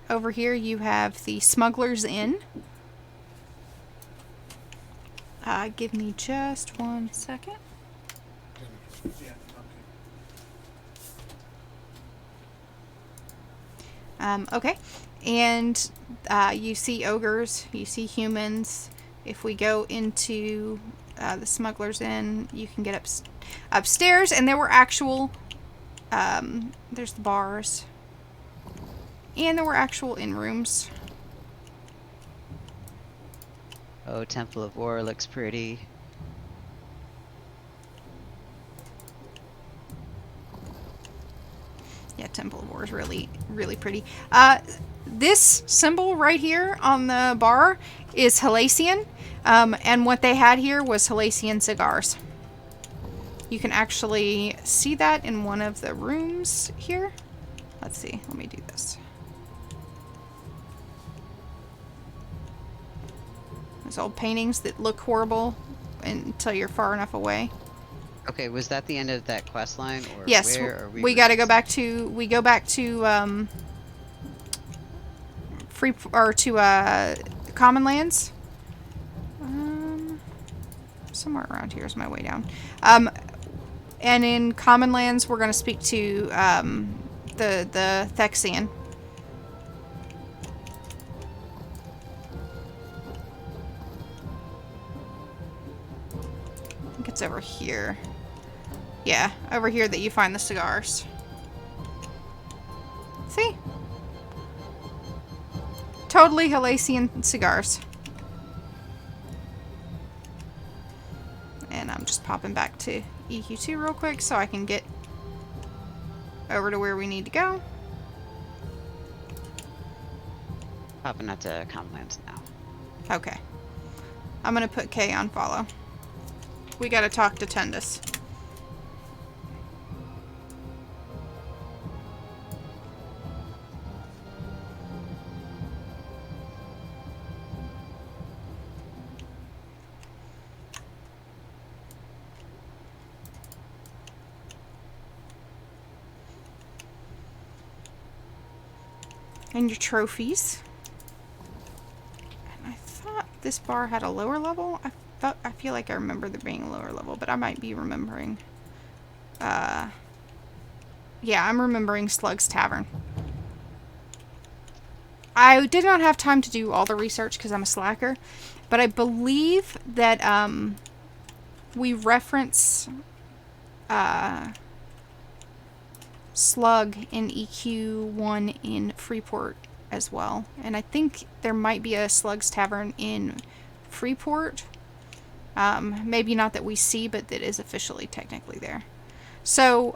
Over here you have the Smuggler's Inn. Give me just 1 second. Okay, and you see ogres, you see humans. If we go into the Smuggler's Inn, you can get upstairs, and there were actual, there's the bars, and there were actual inn rooms. Oh, Temple of War looks pretty. Yeah, Temple of War is really, really pretty. This symbol right here on the bar is Halasian, and what they had here was Halasian cigars. You can actually see that in one of the rooms here. Let's see, let me do this. There's old paintings that look horrible until you're far enough away. Okay, was that the end of that quest line, or Yes, where are we got to go back to Commonlands. Somewhere around here is my way down. And in Commonlands, we're going to speak to the Thexian. I think it's over here. Yeah, over here that you find the cigars. See? Totally Halasian cigars. And I'm just popping back to EQ2 real quick so I can get over to where we need to go. Popping out to Commonlands now. Okay. I'm gonna put K on follow. We gotta talk to Tendus. And your trophies. And I thought this bar had a lower level. I feel like I remember there being a lower level, but I might be remembering. Yeah, I'm remembering Slug's Tavern. I did not have time to do all the research because I'm a slacker, but I believe that we reference Slug in EQ1 in Freeport as well. And I think there might be a Slug's Tavern in Freeport. Maybe not that we see, but that is officially technically there. So,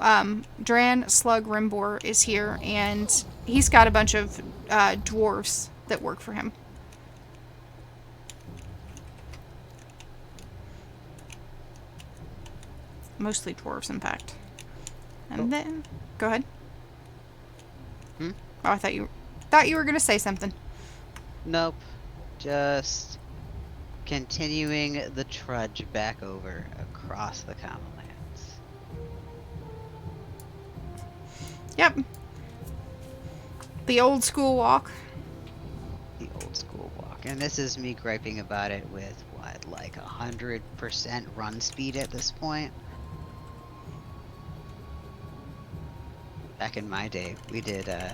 Dran Slug Rimbor is here, and he's got a bunch of dwarves that work for him. Mostly dwarves, in fact. And then, go ahead. Hmm? Oh, I thought you were gonna say something. Nope. Just continuing the trudge back over across the Commonlands. Yep. The old school walk. The old school walk. And this is me griping about it with, what, like 100% run speed at this point? Back in my day, we did, of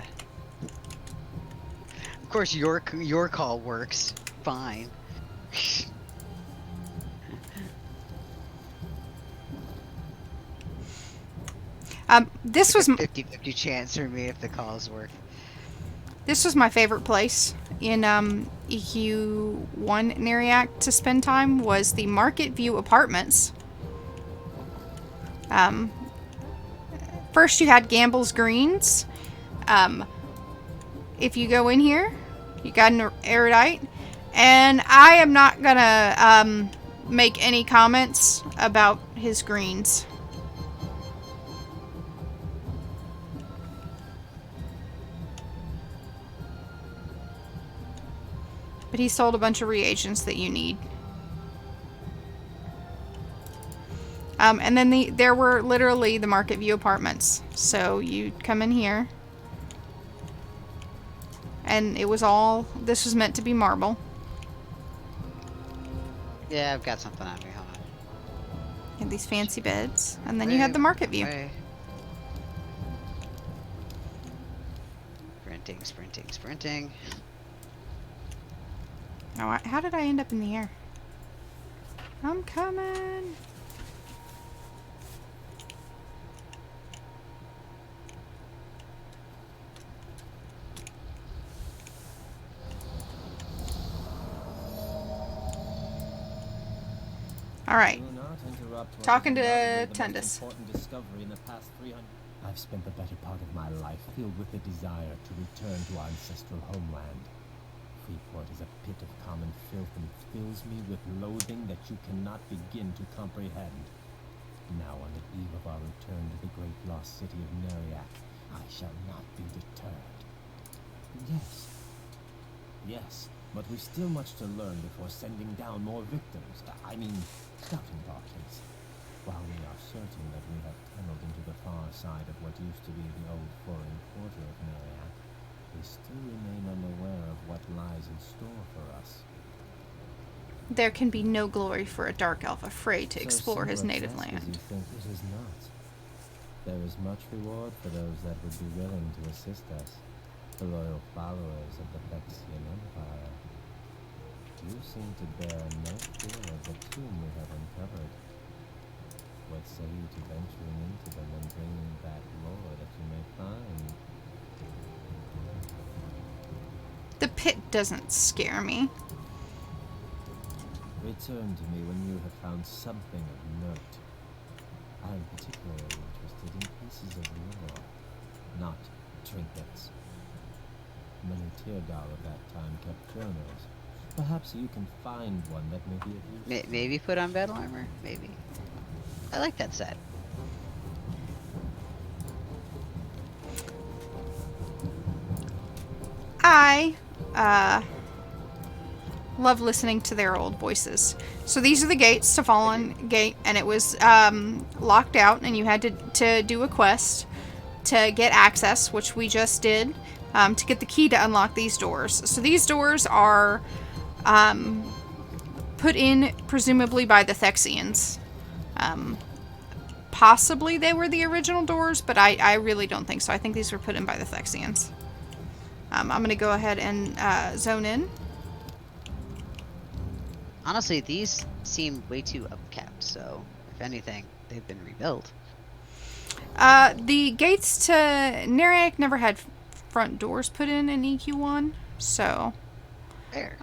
course your call works fine. This It's was a 50-50 chance for me if the calls work. This was my favorite place in EQ1 Neriak to spend time, was the Market View Apartments. First you had Gamble's Greens. If you go in here, you got an erudite. And I am not gonna make any comments about his greens. But he sold a bunch of reagents that you need. And then there were literally the Market View Apartments. So you'd come in here. And it was all, this was meant to be marble. Yeah, I've got something on me, hold on. You had these fancy beds. And then you had the Market View. Sprinting. Now, how did I end up in the air? I'm coming. All right. Talking to Tendus. I've spent the better part of my life filled with the desire to return to our ancestral homeland. Freeport is a pit of common filth and fills me with loathing that you cannot begin to comprehend. Now, on the eve of our return to the great lost city of Neriak, I shall not be deterred. Yes, but we've still much to learn before sending down more victims. I mean, scouting parties. While we are certain that we have tunneled into the far side of what used to be the old foreign quarter of Neriak, we still remain unaware of what lies in store for us. There can be no glory for a dark elf afraid to explore his native land. You think it is not. There is much reward for those that would be willing to assist us, the loyal followers of the Phyrexian Empire. You seem to bear no fear of the tomb we have uncovered. What say you to venturing into them and bringing back lore that you may find? The pit doesn't scare me. Return to me when you have found something of note. I am particularly interested in pieces of lore, not trinkets. Many Teargal of that time kept journals. Perhaps you can find one that may be of use. Maybe put on battle armor? Maybe. I like that set. I love listening to their old voices. So these are the gates to Fallen Gate, and it was locked out, and you had to do a quest to get access, which we just did, to get the key to unlock these doors. So these doors are put in presumably by the Thexians. Possibly they were the original doors, but I really don't think so. I think these were put in by the Thexians. I'm going to go ahead and zone in. Honestly, these seem way too upkept, so if anything, they've been rebuilt. The gates to Neriak never had front doors put in EQ1, so There.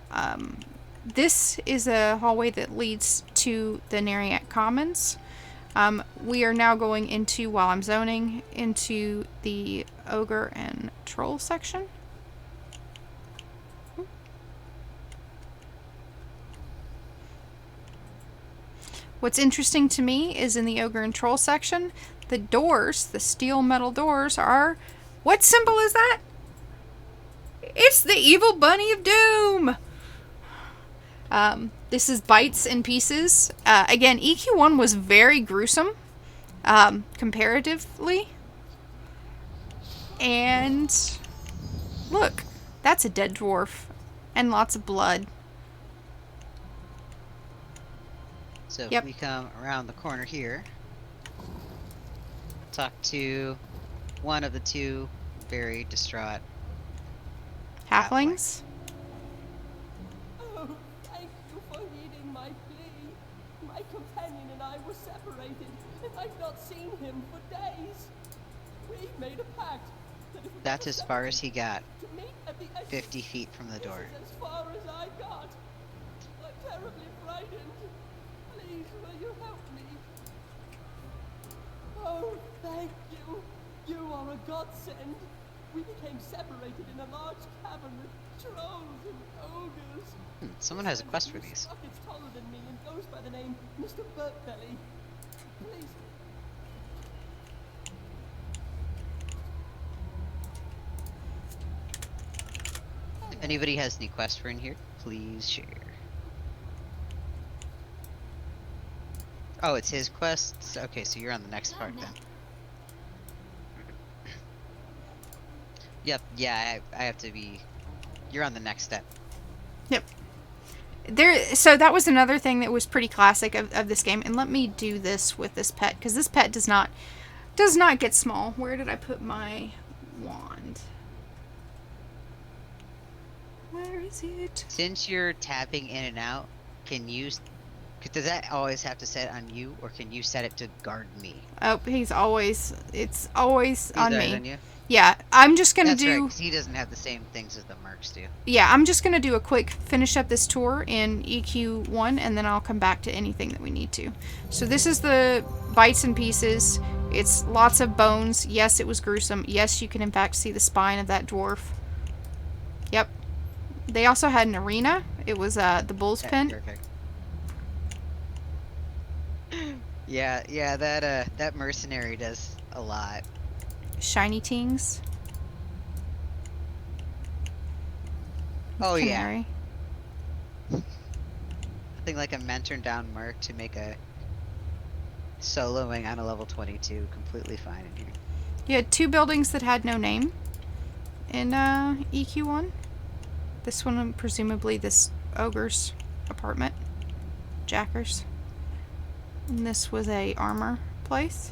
this is a hallway that leads to the Neriak Commons. We are now going into, while I'm zoning, into the Ogre and Troll section. What's interesting to me is in the Ogre and Troll section, the doors, the steel metal doors, are... What symbol is that? It's the evil bunny of doom! This is Bites and Pieces. Again, EQ1 was very gruesome, comparatively. And look, that's a dead dwarf. And lots of blood. So Yep. if we come around the corner here, talk to one of the two very distraught Halflings. Oh, thank you for heeding my plea. My companion and I were separated, and I've not seen him for days. We made a pact that if we That's were as far as he got, to meet at the edge 50 feet from the door. This is as far as I got. I'm terribly frightened. Please, will you help me? Oh, thank you. You are a godsend. We became separated in a large cavern with trolls and ogres. Someone has a quest for these. Stuck is taller than me and goes by the name Mr. Burtbelly. Please. If anybody has any quests for in here, please share. Oh, it's his quests? Okay, so you're on the next part then. Yep, yeah, I have to be... You're on the next step. Yep. So that was another thing that was pretty classic of this game. And let me do this with this pet, because this pet does not get small. Where did I put my wand? Where is it? Since you're tapping in and out, can you... Does that always have to set on you, or can you set it to guard me? Oh, it's always He's on always me. on you? Yeah, I'm just gonna That's do... right, 'cause he doesn't have the same things as the mercs do. Yeah, I'm just gonna do a quick finish up this tour in EQ1, and then I'll come back to anything that we need to. So this is the Bites and Pieces. It's lots of bones. Yes, it was gruesome. Yes, you can in fact see the spine of that dwarf. Yep. They also had an arena. It was the Bull's Pen. Perfect. Yeah, that mercenary does a lot. Shiny Tings. Oh Canary. yeah. Nothing like a mentor down merc to make a soloing on a level 22 completely fine in here. You had two buildings that had no name in EQ1. This one, presumably this ogre's apartment. Jackers. And this was a armor place.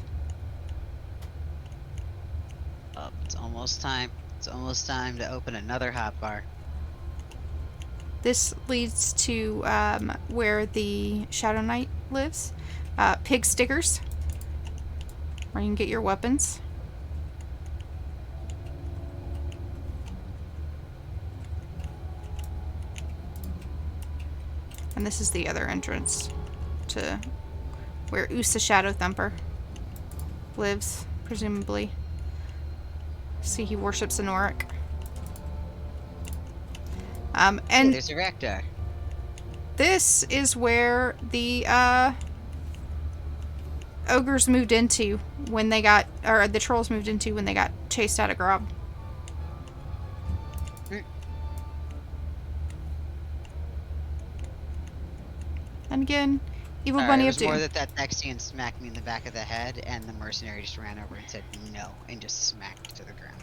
Oh, it's almost time. It's almost time to open another hot bar. This leads to where the Shadow Knight lives. Pig stickers, where you can get your weapons. And this is the other entrance to where Usa Shadow Thumper lives, presumably. See, he worships a Neriak. Hey, And there's a Raktar. this is where the ogres moved into when they got, or the trolls moved into when they got chased out of Grob. Mm. And again, Evil Sorry, Bunny it of was more Doom. that Nexian smacked me in the back of the head, and the mercenary just ran over and said no, and just smacked to the ground.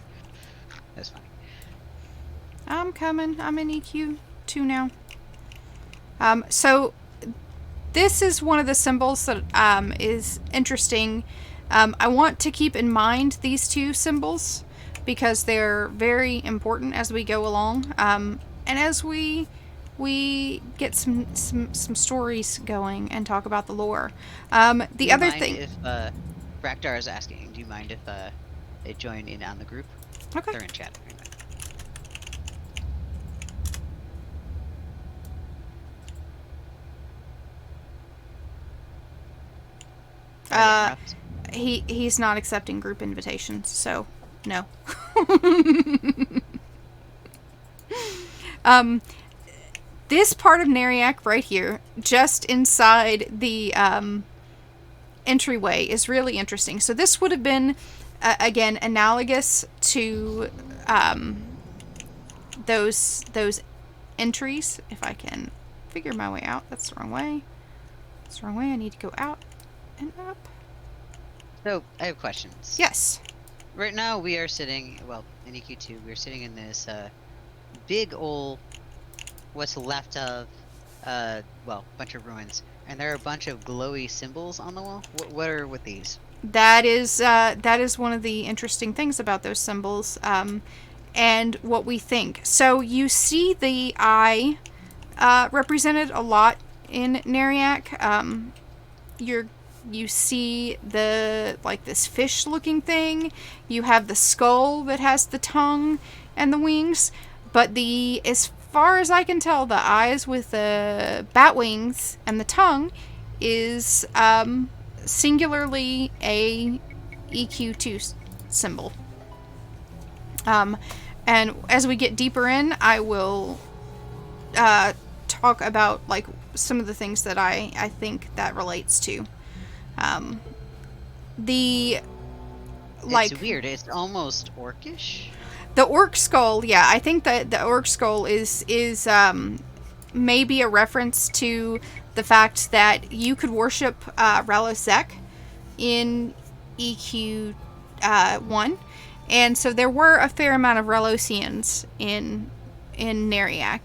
That's funny. I'm coming. I'm in EQ 2 now. So this is one of the symbols that is interesting. I want to keep in mind these two symbols because they're very important as we go along, and as we get some stories going and talk about the lore. The other thing, If Raktar is asking, do you mind if they join in on the group? okay, They're in chat. Anyway. Sorry to interrupt. he's not accepting group invitations, so no. This part of Neriak right here, just inside the entryway, is really interesting. So this would have been, again, analogous to those entries. If I can figure my way out. That's the wrong way. That's the wrong way. I need to go out and up. So, I have questions. Yes. Right now, we are sitting, well, in EQ2, we're sitting in this big old, what's left of, well, bunch of ruins. And there are a bunch of glowy symbols on the wall. What are with these? That is one of the interesting things about those symbols, and what we think. So you see the eye represented a lot in Neriak. You see the, like, this fish looking thing. You have the skull that has the tongue and the wings. But as far as I can tell, the eyes with the bat wings and the tongue is singularly a EQ2 symbol. And as we get deeper in, I will talk about, like, some of the things that I think that relates to. It's weird. It's almost orcish. The orc skull, yeah, I think that the orc skull is maybe a reference to the fact that you could worship Relosek in EQ 1, and so there were a fair amount of Relosians in Neriak.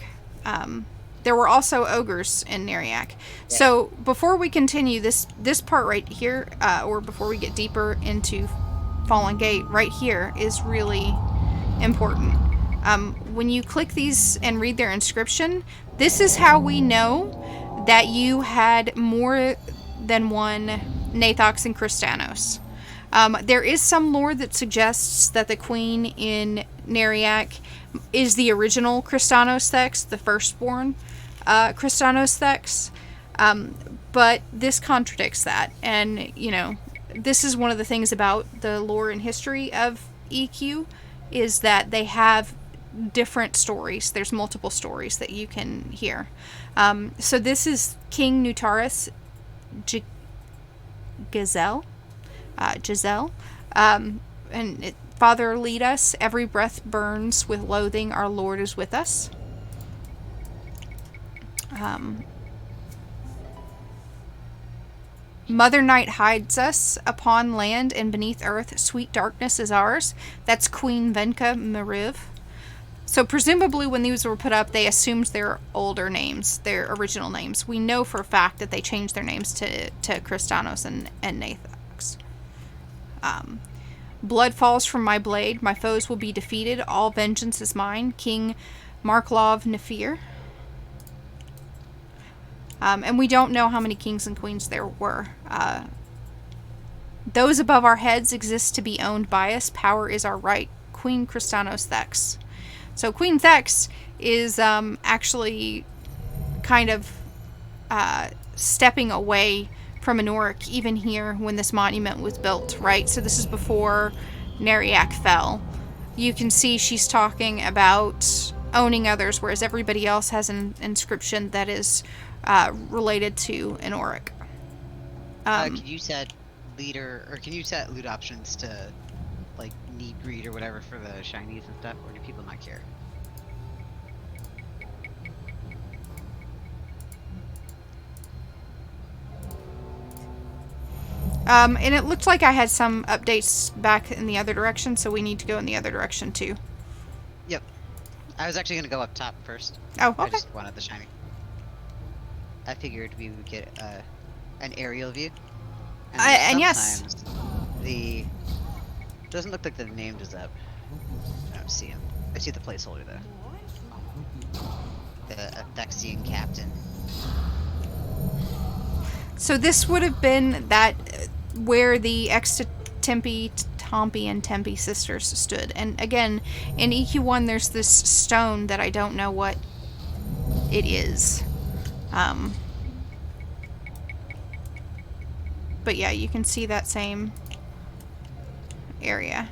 There were also ogres in Neriak. Yeah. So before we continue this part right here, or before we get deeper into Fallen Gate, right here is really important. When you click these and read their inscription, this is how we know that you had more than one Nathox and Kristanos. There is some lore that suggests that the queen in Neriak is the original Kristanos Thex, the firstborn Kristanos Thex, but this contradicts that. And, you know, this is one of the things about the lore and history of EQ, is that they have different stories. There's multiple stories that you can hear. So this is King Nutaris Giselle. And Father, lead us. Every breath burns with loathing. Our Lord is with us. Mother Night hides us upon land and beneath earth. Sweet darkness is ours. That's Queen Venka Mariv. So presumably when these were put up, they assumed their older names, their original names. We know for a fact that they changed their names to Kristanos and Nathox. Blood falls from my blade. My foes will be defeated. All vengeance is mine. King Marklov Nefir. And we don't know how many kings and queens there were. Those above our heads exist to be owned by us. Power is our right. Queen Kristanos Thex. So Queen Thex is actually kind of stepping away from Neriak even here when this monument was built, right? So this is before Neriak fell. You can see she's talking about owning others, whereas everybody else has an inscription that is related to an Auric. Can you set leader, or can you set loot options to, like, need greed or whatever for the shinies and stuff, or do people not care? And it looked like I had some updates back in the other direction, so we need to go in the other direction too. Yep. I was actually gonna go up top first. Oh, I okay. just wanted the shiny. I figured we would get an aerial view. And yes. The doesn't look like the name is up. I don't see him. I see the placeholder though. The Aphexian captain. So this would have been that where the Tempe, Tompi, and Tempe sisters stood. And again, in EQ1, there's this stone that I don't know what it is. But yeah, you can see that same area.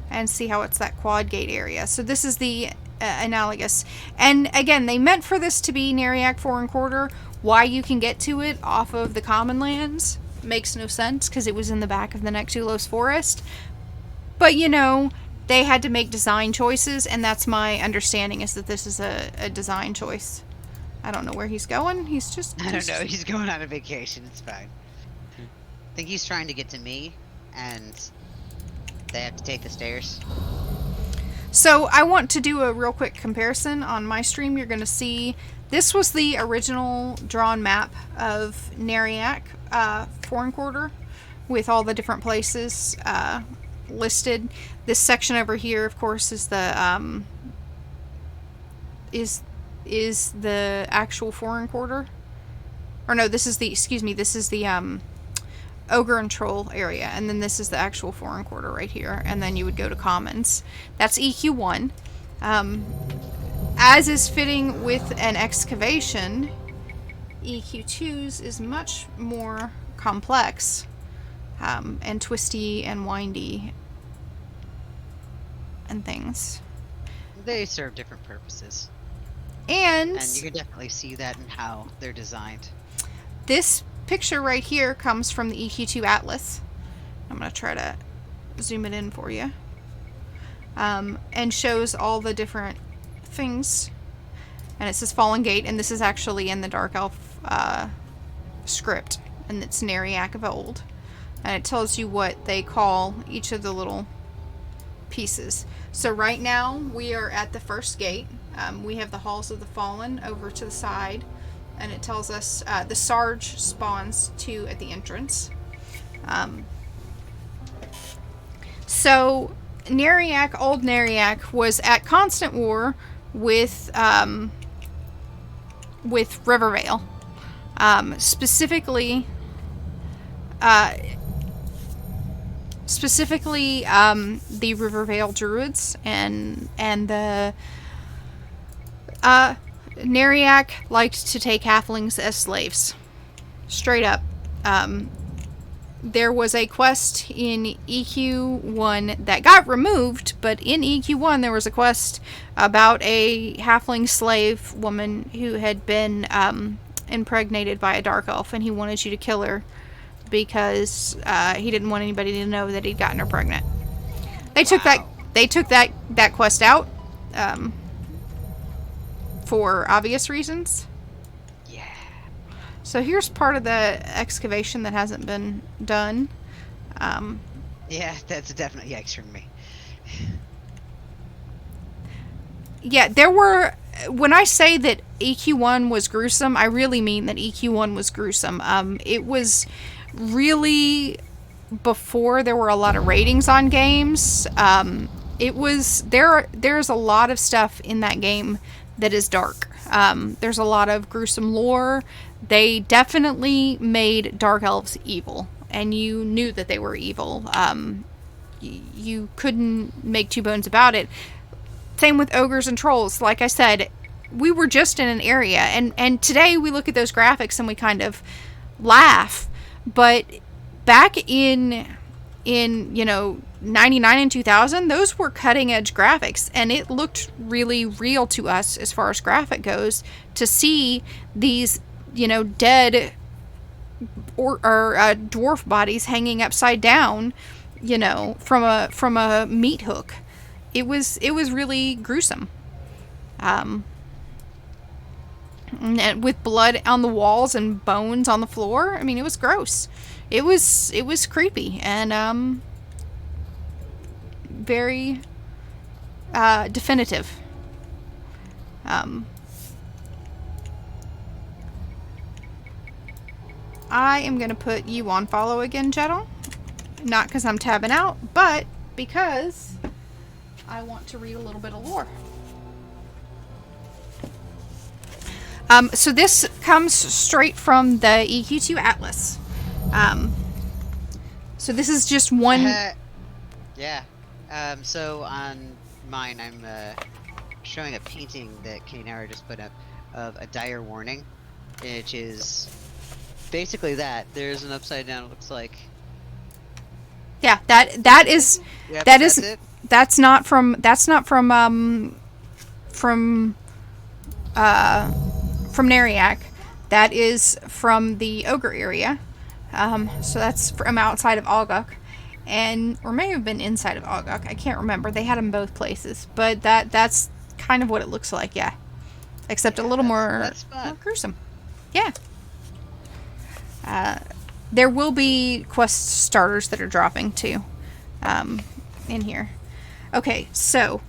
And see how it's that quad gate area. So this is the analogous. And again, they meant for this to be Neriak Foreign Quarter. Why you can get to it off of the common lands makes no sense, because it was in the back of the Nexulos Forest. But, you know, they had to make design choices, and that's my understanding, is that this is a design choice. I don't know where he's going. He's just... I don't know. He's going on a vacation. It's fine. I think he's trying to get to me, and they have to take the stairs. So I want to do a real quick comparison. On my stream, you're going to see this was the original drawn map of Neriak Foreign Quarter, with all the different places listed. This section over here, of course, is the is the actual Foreign Quarter. Or no, this is the, excuse me, this is the Ogre and Troll area, and then this is the actual Foreign Quarter right here, and then you would go to Commons. That's EQ1. As is fitting with an excavation, EQ2's is much more complex and twisty and windy and things. They serve different purposes. And you can definitely see that in how they're designed. This picture right here comes from the EQ2 Atlas. I'm going to try to zoom it in for you. And shows all the different things. And it says Fallen Gate, and this is actually in the Dark Elf script. And it's Neriak of old. And it tells you what they call each of the little pieces. So right now, we are at the first gate. We have the Halls of the Fallen over to the side. And it tells us the Sarge spawns 2 at the entrance. So Neriak, old Neriak, was at constant war with Rivervale. Specifically the Rivervale Druids and the Neriak liked to take halflings as slaves. Straight up. There was a quest in EQ1 that got removed, but in EQ1 there was a quest about a halfling slave woman who had been impregnated by a dark elf, and he wanted you to kill her because he didn't want anybody to know that he'd gotten her pregnant. They took that quest out. For obvious reasons. Yeah. So here's part of the excavation that hasn't been done. Yeah, that's a definite yikes from me. Yeah, there were... When I say that EQ1 was gruesome, I really mean that EQ1 was gruesome. It was really before there were a lot of ratings on games. It was... There's a lot of stuff in that game that is dark. There's a lot of gruesome lore. They definitely made dark elves evil, and you knew that they were evil. You couldn't make two bones about it. Same with ogres and trolls. Like I said, we were just in an area, and today we look at those graphics and we kind of laugh. But back in 99 and 2000, those were cutting edge graphics, and it looked really real to us as far as graphic goes to see these, dead or dwarf bodies hanging upside down, from a meat hook. It was really gruesome. And with blood on the walls and bones on the floor. I mean, it was gross. It was creepy and very definitive. I am going to put you on follow again, Jettle. Not because I'm tabbing out, but because I want to read a little bit of lore. So this comes straight from the EQ2 Atlas. So this is just one... Yeah. So on mine, I'm showing a painting that Kainara just put up of a dire warning, which is basically that. There's an upside down, it looks like. Yeah, that is... Yep, that that's is... it. That's not from Neriak. That is from the Ogre area. So that's from outside of Algok. Or may have been inside of Algok. I can't remember. They had them both places. But that's kind of what it looks like, yeah. Except a little more gruesome. Yeah. There will be quest starters that are dropping, too. In here. Okay, so...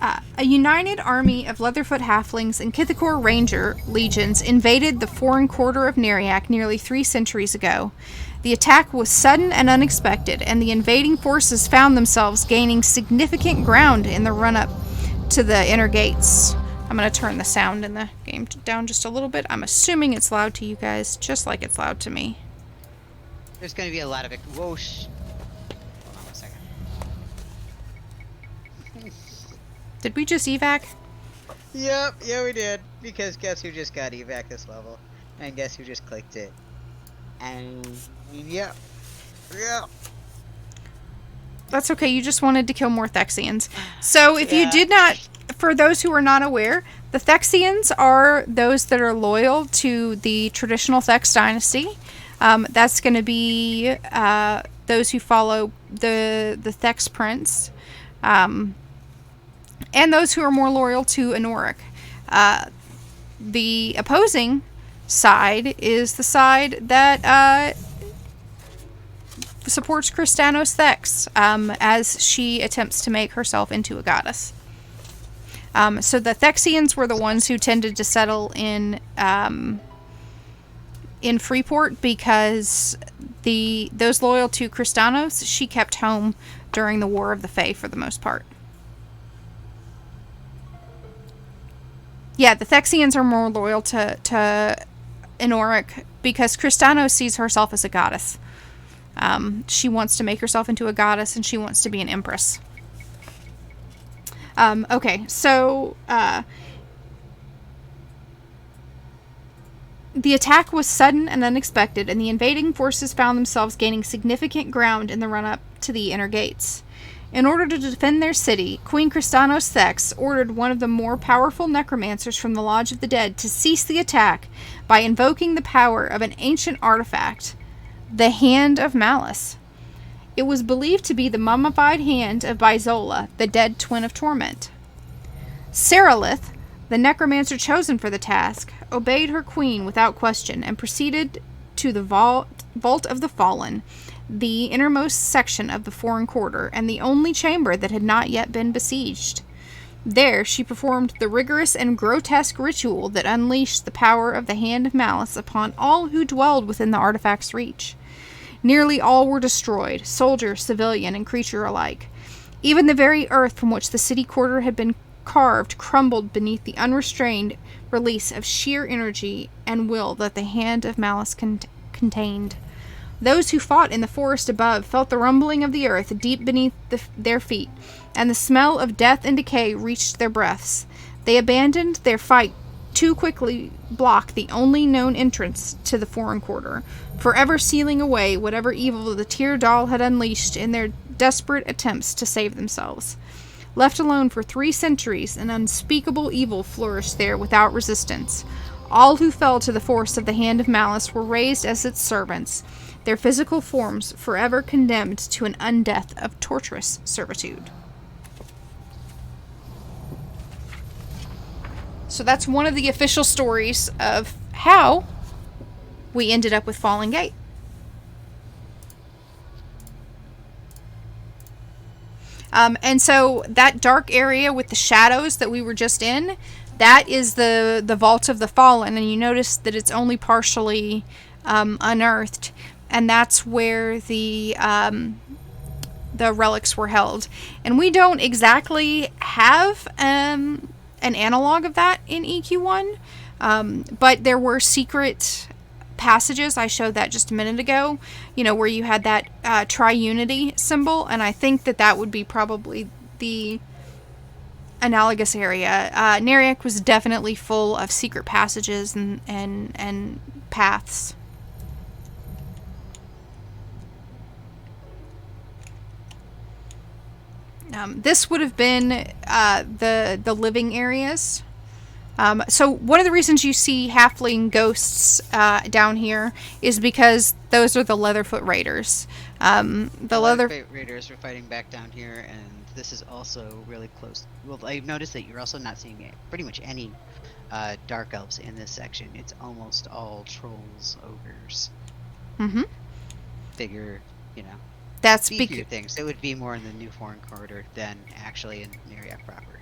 a united army of Leatherfoot Halflings and Kithakor Ranger legions invaded the foreign quarter of Neriak nearly 3 centuries ago. The attack was sudden and unexpected, and the invading forces found themselves gaining significant ground in the run-up to the inner gates. I'm going to turn the sound in the game down just a little bit. I'm assuming it's loud to you guys, just like it's loud to me. There's going to be a lot of it. Whoa, hold on 1 second. Did we just evac? Yep, yeah we did. Because guess who just got evac this level? And guess who just clicked it? And yeah. That's okay, you just wanted to kill more Thexians. So if you did not, for those who are not aware, the Thexians are those that are loyal to the traditional Thex dynasty. That's going to be those who follow the Thex prince. And those who are more loyal to Neriak. The opposing side is the side that supports Kristanos Thex as she attempts to make herself into a goddess. So the Thexians were the ones who tended to settle in Freeport because those loyal to Kristanos, she kept home during the War of the Fae for the most part. Yeah, the Thexians are more loyal to Neriak because Kristanos sees herself as a goddess. She wants to make herself into a goddess and she wants to be an empress. Okay, so the attack was sudden and unexpected, and the invading forces found themselves gaining significant ground in the run-up to the inner gates. In order to defend their city, Queen Kristanos Thex ordered one of the more powerful necromancers from the Lodge of the Dead to cease the attack by invoking the power of an ancient artifact, the Hand of Malice. It was believed to be the mummified hand of Bizola, the dead twin of Torment. Seralith, the necromancer chosen for the task, obeyed her queen without question and proceeded to the Vault of the Fallen, the innermost section of the foreign quarter, and the only chamber that had not yet been besieged. There, she performed the rigorous and grotesque ritual that unleashed the power of the Hand of Malice upon all who dwelled within the artifact's reach. Nearly all were destroyed, soldier, civilian, and creature alike. Even the very earth from which the city quarter had been carved crumbled beneath the unrestrained release of sheer energy and will that the Hand of Malice contained. Those who fought in the forest above felt the rumbling of the earth deep beneath their feet, and the smell of death and decay reached their breaths. They abandoned their fight too quickly block the only known entrance to the foreign quarter, forever sealing away whatever evil the Tear Doll had unleashed in their desperate attempts to save themselves. Left alone for 3 centuries, an unspeakable evil flourished there without resistance. All who fell to the force of the hand of malice were raised as its servants, their physical forms forever condemned to an undeath of torturous servitude. So that's one of the official stories of how we ended up with Fallen Gate. And so that dark area with the shadows that we were just in, that is the Vault of the Fallen. And you notice that it's only partially unearthed. And that's where the relics were held. And we don't exactly have an analog of that in EQ1. But there were secret passages. I showed that just a minute ago, where you had that tri-unity symbol, and I think that would be probably the analogous area. Neriak was definitely full of secret passages and paths. This would have been the living areas. So one of the reasons you see halfling ghosts down here is because those are the Leatherfoot Raiders. The Leatherfoot Raiders are fighting back down here, and this is also really close. Well, I've noticed that you're also not seeing pretty much any dark elves in this section. It's almost all trolls, ogres. Mm-hmm. Bigger, that's beefier things. It would be more in the New Foreign Corridor than actually in Neriak proper.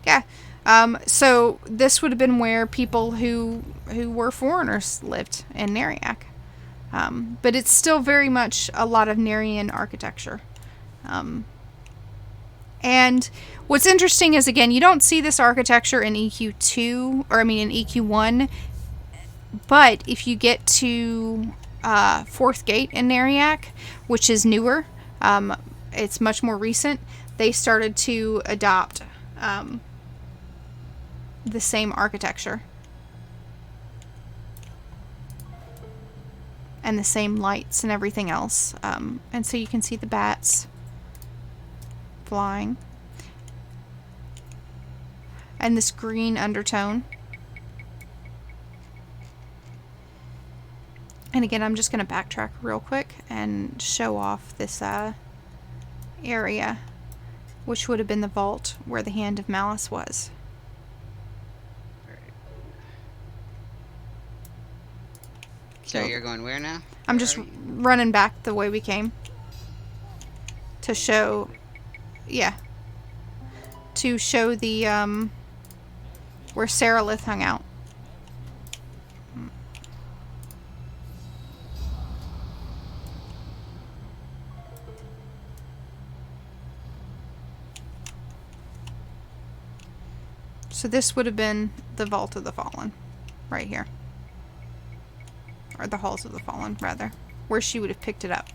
Yeah. So this would have been where people who were foreigners lived in Neriak. But it's still very much a lot of Nerian architecture. And what's interesting is, again, you don't see this architecture in EQ2, in EQ1. But if you get to Fourth Gate in Neriak, which is newer, it's much more recent, they started to adopt the same architecture and the same lights and everything else, and so you can see the bats flying and this green undertone. And again, I'm just going to backtrack real quick and show off this area, which would have been the vault where the Hand of Malice was. So you're going where now? I'm just running back the way we came to show, to show the where Saralith hung out. So this would have been the Vault of the Fallen, right here. Or the Halls of the Fallen, rather. Where she would have picked it up.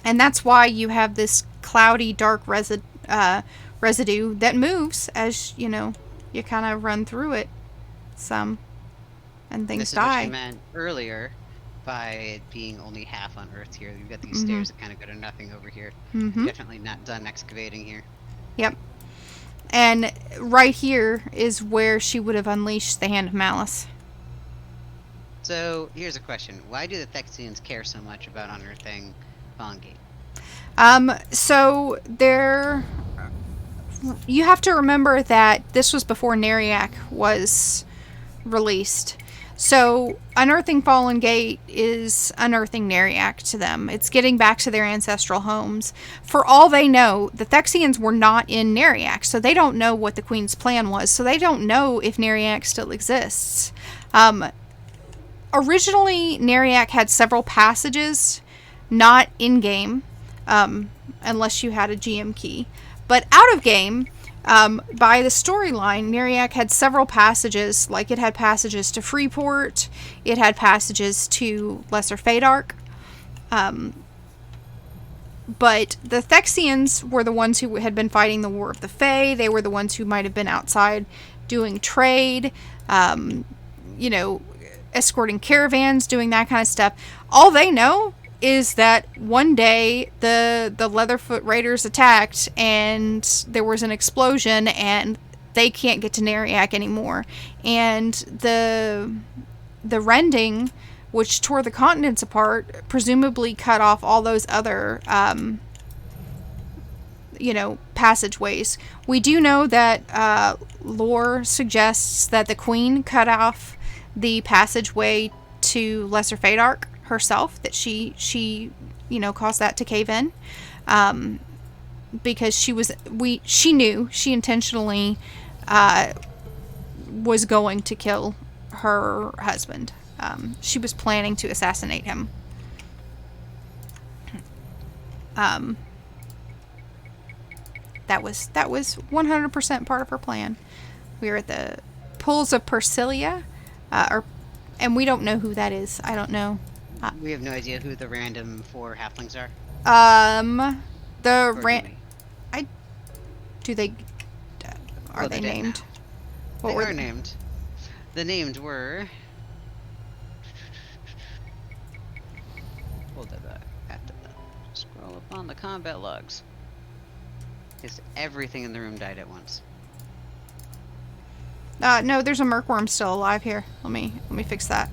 And that's why you have this cloudy, dark residue that moves as, you kind of run through it some. And things die. This is what you meant earlier by it being only half unearthed here. You've got these stairs that kind of go to nothing over here. Definitely not done excavating here. Yep. And right here is where she would have unleashed the Hand of Malice. So, here's a question. Why do the Thexians care so much about unearthing Fallen Gate? So you have to remember that this was before Neriak was released. So, unearthing Fallen Gate is unearthing Neriak to them. It's getting back to their ancestral homes. For all they know, the Thexians were not in Neriak, so they don't know what the Queen's plan was. So they don't know if Neriak still exists. Originally, Neriak had several passages, not in-game, unless you had a GM key. But out of game, by the storyline, Neriak had several passages. Like, it had passages to Freeport, it had passages to Lesser Fadark. But the Thexians were the ones who had been fighting the War of the Fae. They were the ones who might have been outside doing trade. escorting caravans, doing that kind of stuff. All they know is that one day the Leatherfoot Raiders attacked and there was an explosion and they can't get to Neriak anymore. And the rending, which tore the continents apart, presumably cut off all those other passageways. We do know that lore suggests that the queen cut off the passageway to Lesser Fadark herself, that she caused that to cave in, because she knew she intentionally was going to kill her husband. She was planning to assassinate him. That was 100% part of her plan. We are at the Pools of Persilia, and we don't know who that is. I don't know. We have no idea who the random 4 halflings are. Are they named? They are named. The named were. Hold that back. I have to scroll up on the combat logs. Because everything in the room died at once. No, there's a Mercworm still alive here. Let me fix that.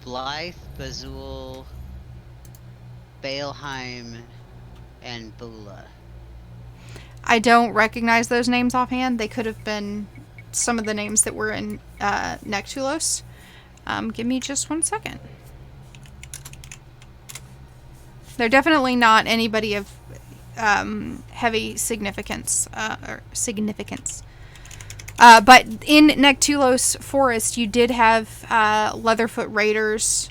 Blythe, Bazul, Baleheim, and Bula. I don't recognize those names offhand. They could have been some of the names that were in Nectulos. Give me just 1 second. They're definitely not anybody of heavy significance. But in Nectulos Forest, you did have Leatherfoot Raiders.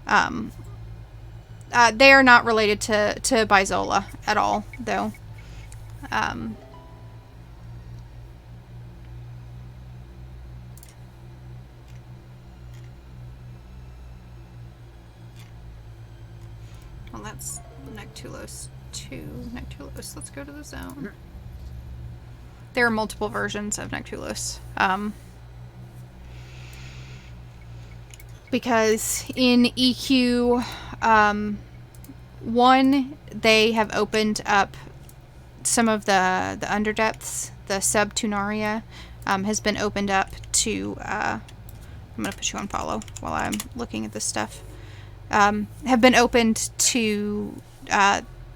They are not related to Bizola at all, though. Well, that's Nectulos 2. Nectulos, let's go to the zone. There are multiple versions of Nectulos. Because in EQ 1, they have opened up some of the underdepths. The sub-Tunaria has been opened up to... I'm going to put you on follow while I'm looking at this stuff. Have been opened to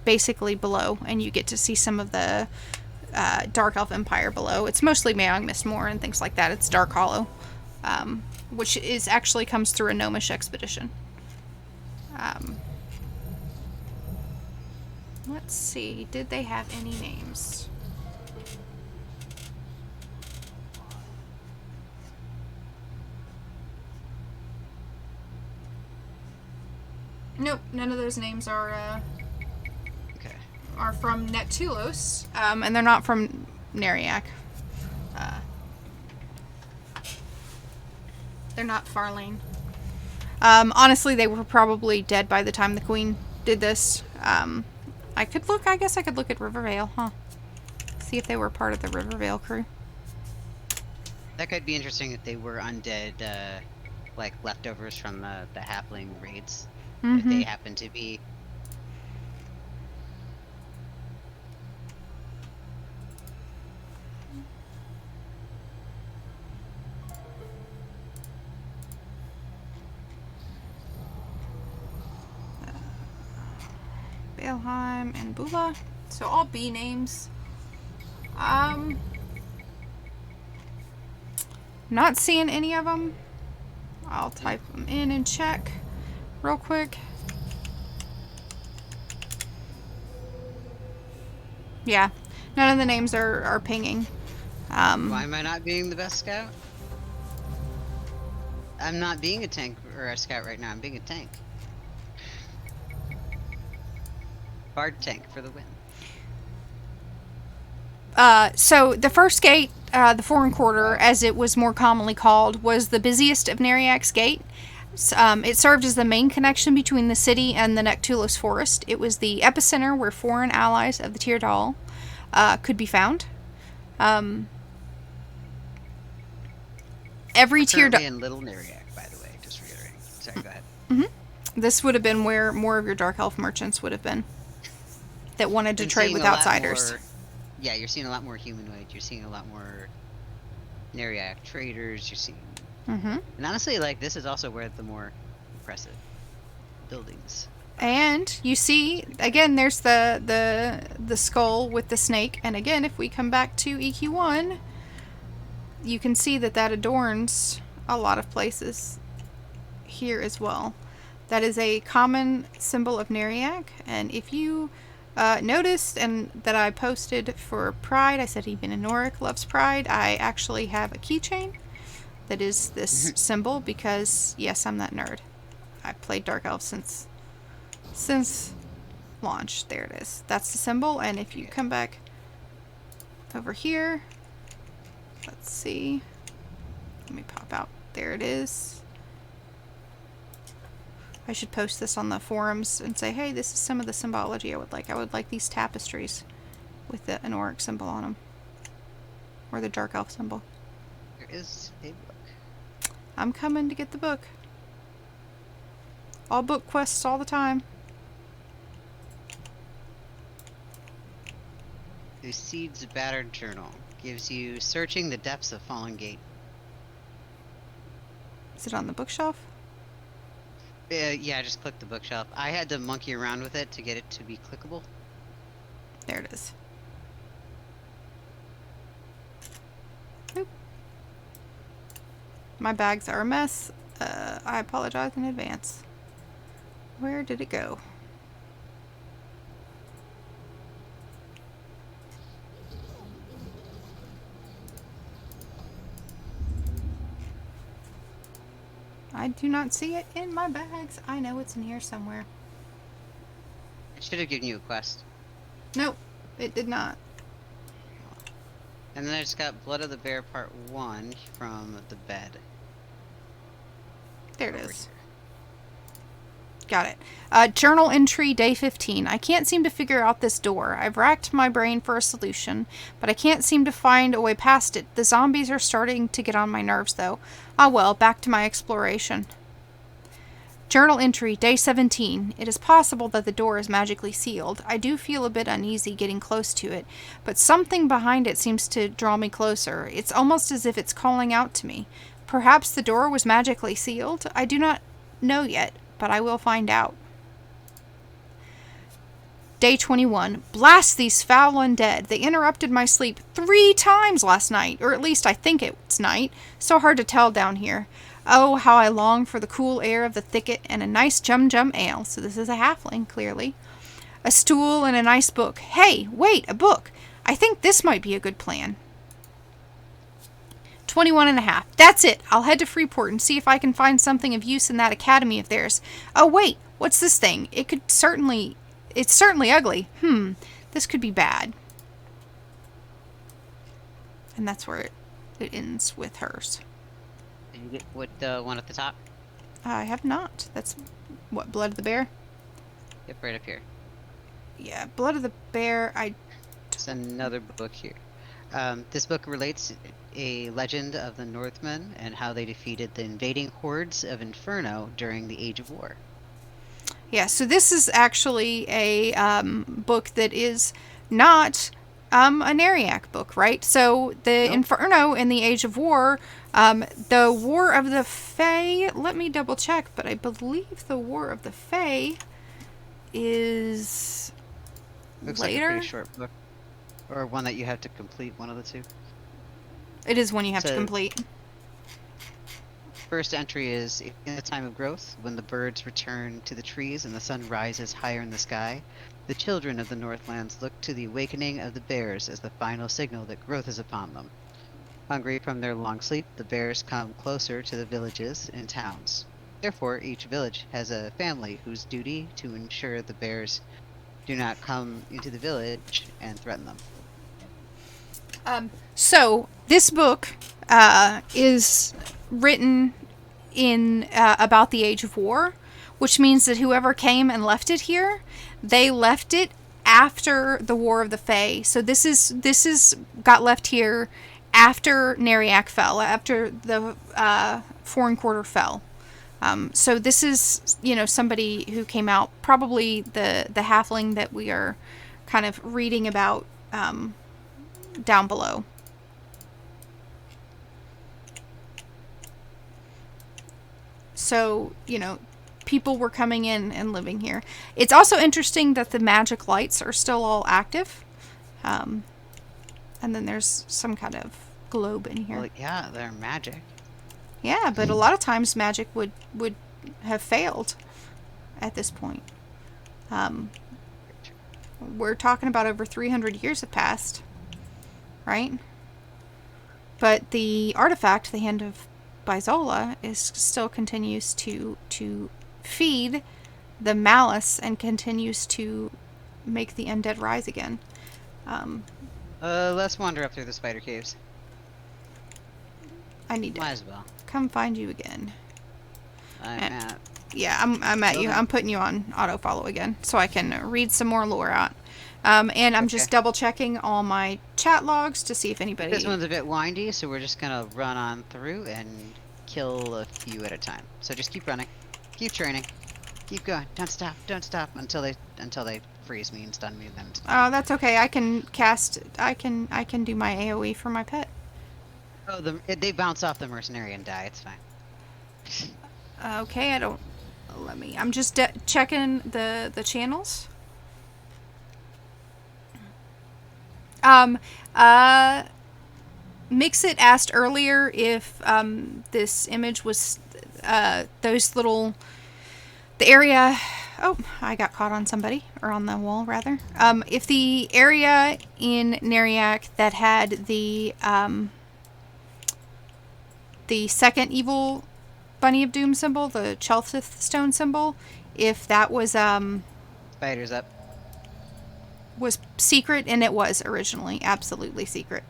basically below, and you get to see some of the Dark Elf Empire below. It's mostly Maong Mistmoor and things like that. It's Dark Hollow, which is actually comes through a Gnomish expedition. Let's see. Did they have any names? Nope, none of those names are from Nectulos, and they're not from Neriak. They're not Farlane. Honestly, they were probably dead by the time the Queen did this. I guess I could look at Rivervale, huh? See if they were part of the Rivervale crew. That could be interesting if they were undead, like leftovers from the halfling raids. If they happen to be. Baleheim and Bula. So all B names. Not seeing any of them. I'll type them in and check real quick. Yeah, none of the names are pinging. Why am I not being the best scout? I'm not being a tank or a scout right now. I'm being a tank. Bard tank for the win. So the first gate, the Foreign Quarter, as it was more commonly called, was the busiest of Neriak's gate. It served as the main connection between the city and the Nectulos Forest. It was the epicenter where foreign allies of the Tyrdal could be found. Every Tyrdal Tyrdal in Little Neriak, by the way, just for sorry, go ahead. This would have been where more of your dark elf merchants would have been that wanted to Been trade seeing with a lot outsiders. more- yeah, you're seeing a lot more humanoid. You're seeing a lot more Neriak traders. You're seeing, Mm-hmm. and honestly, like this is also where the more impressive buildings. And you see, again, there's the skull with the snake. And again, if we come back to EQ1, you can see that adorns a lot of places here as well. That is a common symbol of Neriak. And if you noticed and that I posted for Pride, I said even Neriak loves Pride, I actually have a keychain that is this symbol because, yes, I'm that nerd. I played Dark Elf since launch. There it is. That's the symbol. And if you come back over here, let's see. Let me pop out. There it is. I should post this on the forums and say, hey, this is some of the symbology I would like. I would like these tapestries with the Anoric symbol on them. Or the Dark Elf symbol. There is a book. I'm coming to get the book. All book quests all the time. The Seeds Battered Journal gives you searching the depths of Fallen Gate. Is it on the bookshelf? Yeah, just click the bookshelf. I had to monkey around with it to get it to be clickable. There it is. Oop. My bags are a mess. I apologize in advance. Where did it go? I do not see it in my bags. I know it's in here somewhere. It should have given you a quest. Nope, it did not. And then I just got Blood of the Bear Part 1 from the bed. There it Over is. here. Got it. Journal entry day 15. I can't seem to figure out this door. I've racked my brain for a solution, but I can't seem to find a way past it. The zombies are starting to get on my nerves, though. Ah well, back to my exploration. Journal entry day 17. It is possible that the door is magically sealed. I do feel a bit uneasy getting close to it, but something behind it seems to draw me closer. It's almost as if it's calling out to me. Perhaps the door was magically sealed? I do not know yet, but I will find out. Day 21. Blast these foul undead. They interrupted my sleep 3 times last night, or at least I think it's night. So hard to tell down here. Oh, how I long for the cool air of the thicket and a nice jum-jum ale. So this is a halfling, clearly. A stool and a nice book. Hey, wait, a book. I think this might be a good plan. 21 and a half. That's it. I'll head to Freeport and see if I can find something of use in that academy of theirs. Oh, wait. What's this thing? It's certainly ugly. This could be bad. And that's where it ends with hers. Did you get what the one at the top? I have not. That's what, Blood of the Bear? Yep, right up here. Yeah, Blood of the Bear. It's another book here. This book relates a legend of the Northmen and how they defeated the invading hordes of Inferno during the Age of War. Yeah, so this is actually a book that is not a Neriak book, right? So the Nope. Inferno in the Age of War, the War of the Fae, let me double check, but I believe the War of the Fae is Looks later. like a pretty short book. Or one that you have to complete, one of the two. It is one you have to So- complete. First entry is in the time of growth, when the birds return to the trees and the sun rises higher in the sky. The children of the Northlands look to the awakening of the bears as the final signal that growth is upon them. Hungry from their long sleep, the bears come closer to the villages and towns. Therefore, each village has a family whose duty to ensure the bears do not come into the village and threaten them. So this book is written in about the Age of War, which means that whoever came and left it here, they left it after the War of the Fae. So this is got left here after Neriak fell, after the Foreign Quarter fell. So this is, somebody who came out, probably the halfling that we are kind of reading about down below. So, people were coming in and living here. It's also interesting that the magic lights are still all active. And then there's some kind of globe in here. Well, yeah, they're magic. Yeah, but a lot of times magic would have failed at this point. We're talking about over 300 years have passed, right? But the artifact, the Hand of Bizola, still continues to feed the malice and continues to make the undead rise again. Let's wander up through the spider caves. I need to Might as well. come find you again. I'm I'm at you. I'm putting you on auto follow again so I can read some more lore out. And I'm just double checking all my chat logs to see if anybody. This one's a bit windy, so we're just gonna run on through and kill a few at a time. So just keep running, keep training, keep going. Don't stop until they freeze me and stun me. Then. Oh, that's okay. I can cast. I can do my AOE for my pet. Oh, they bounce off the mercenary and die. It's fine. Okay, I don't. Let me. I'm just checking the channels. Mixit asked earlier if this image was those little the area. Oh, I got caught on somebody or on the wall rather. If the area in Neriak that had the second evil Bunny of Doom symbol, the Chelfith stone symbol, if that was Spiders up. was secret, and it was originally absolutely secret.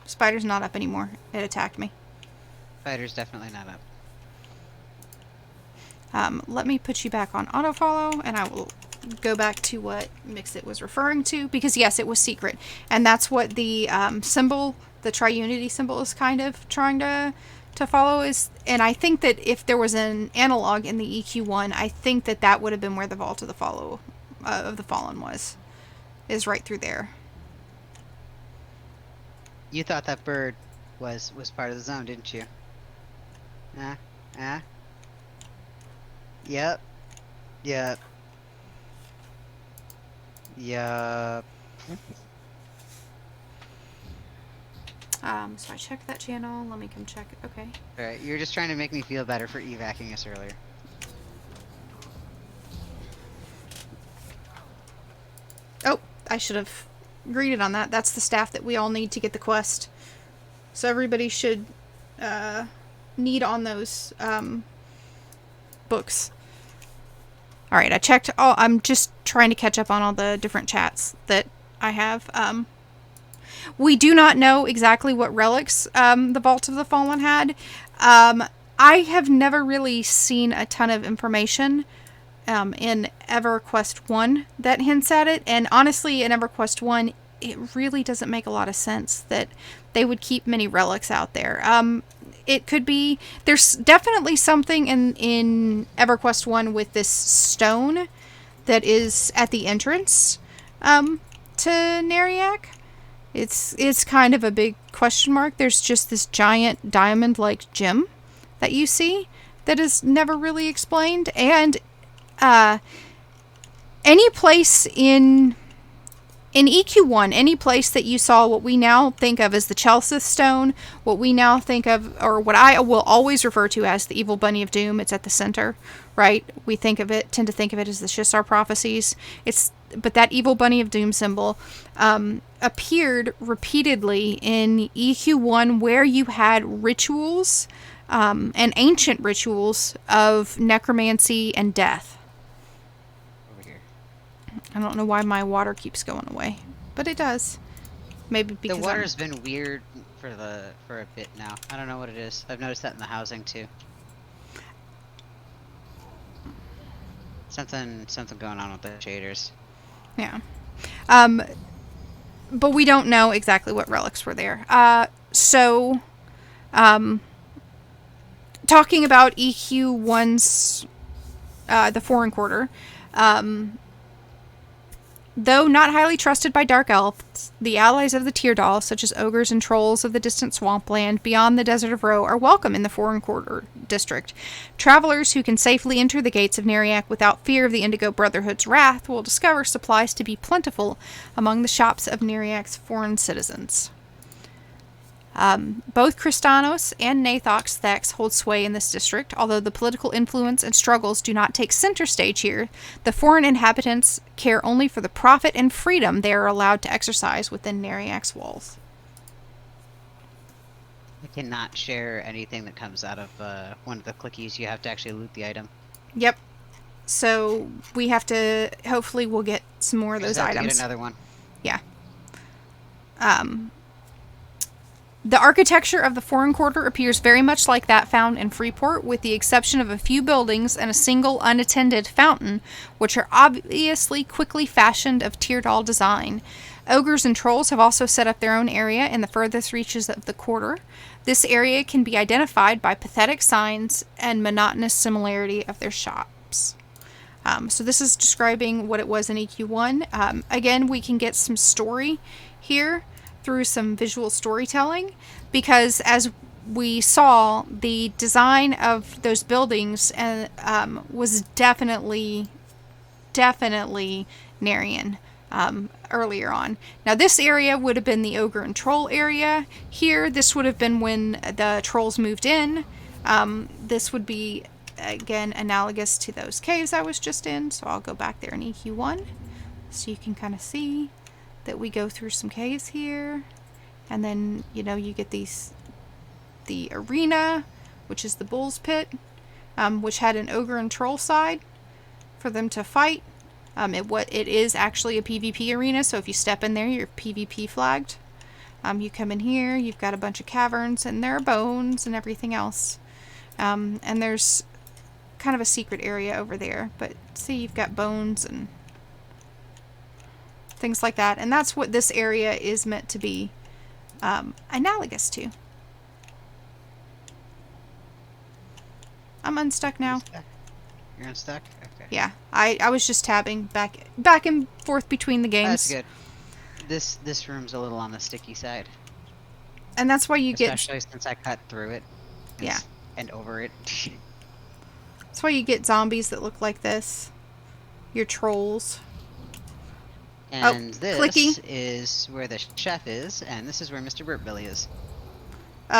Spider's not up anymore. It attacked me. Spider's definitely not up. Let me put you back on autofollow, and I will go back to what Mixit was referring to, because yes, it was secret, and that's what the symbol, the triunity symbol, is kind of trying to follow. Is, and I think that if there was an analog in the EQ1, I think that would have been where the Vault of the Fallen was, is right through there. You thought that bird was part of the zone, didn't you? Yep. So I checked that channel. Let me come check it. Okay. Alright, you're just trying to make me feel better for evacing us earlier. Oh, I should have greeted on that. That's the staff that we all need to get the quest. So everybody should need on those books. Alright, I checked. I'm just trying to catch up on all the different chats that I have. We do not know exactly what relics the Vault of the Fallen had. I have never really seen a ton of information in EverQuest 1 that hints at it. And honestly, in EverQuest 1, it really doesn't make a lot of sense that they would keep many relics out there. It could be... There's definitely something in EverQuest 1 with this stone that is at the entrance to Neriak. It's kind of a big question mark. There's just this giant diamond-like gem that you see that is never really explained. And any place in EQ1, any place that you saw what we now think of as the Chelfith Stone, what we now think of, or what I will always refer to as the Evil Bunny of Doom, it's at the center, right? We tend to think of it as the Shissar Prophecies. But that Evil Bunny of Doom symbol appeared repeatedly in EQ1, where you had rituals and ancient rituals of necromancy and death. Over here. I don't know why my water keeps going away, but it does. Maybe because the water's been weird for a bit now. I don't know what it is. I've noticed that in the housing too. Something going on with the shaders. Yeah. But we don't know exactly what relics were there. So Talking about EQ1's, the Foreign Quarter, though not highly trusted by dark elves, the allies of the Teardal, such as ogres and trolls of the distant swampland beyond the Desert of Ro, are welcome in the Foreign Quarter district. Travelers who can safely enter the gates of Neriak without fear of the Indigo Brotherhood's wrath will discover supplies to be plentiful among the shops of Neriak's foreign citizens. Both Kristanos and Nathok's thecks hold sway in this district. Although the political influence and struggles do not take center stage here, the foreign inhabitants care only for the profit and freedom they are allowed to exercise within Neriak's walls. I cannot share anything that comes out of one of the clickies. You have to actually loot the item. Yep. So we have to, hopefully we'll get some more of those Just have to items. get another one. Yeah. The architecture of the Foreign Quarter appears very much like that found in Freeport, with the exception of a few buildings and a single unattended fountain, which are obviously quickly fashioned of Teardal design. Ogres and trolls have also set up their own area in the furthest reaches of the quarter. This area can be identified by pathetic signs and monotonous similarity of their shops. So this is describing what it was in EQ1. Again, we can get some story here through some visual storytelling, because as we saw, the design of those buildings was definitely Nerian earlier on. Now this area would have been the ogre and troll area. Here, this would have been when the trolls moved in. This would be, again, analogous to those caves I was just in, so I'll go back there in EQ1 so you can kind of see that we go through some caves here, and then, you know, you get the arena, which is the bull's pit, which had an ogre and troll side for them to fight. It is actually a PvP arena, so if you step in there, you're PvP flagged. You come in here, you've got a bunch of caverns, and there are bones and everything else. And there's kind of a secret area over there, but see, you've got bones and things like that, and that's what this area is meant to be analogous to. I'm unstuck now. You're unstuck? Okay. Yeah, I was just tabbing back and forth between the games. That's good. This room's a little on the sticky side. And that's why you Especially since I cut through it. Yeah. And over it. That's why you get zombies that look like this. Your trolls. And this clicky. is where the chef is, and this is where Mr. Burtbelly is.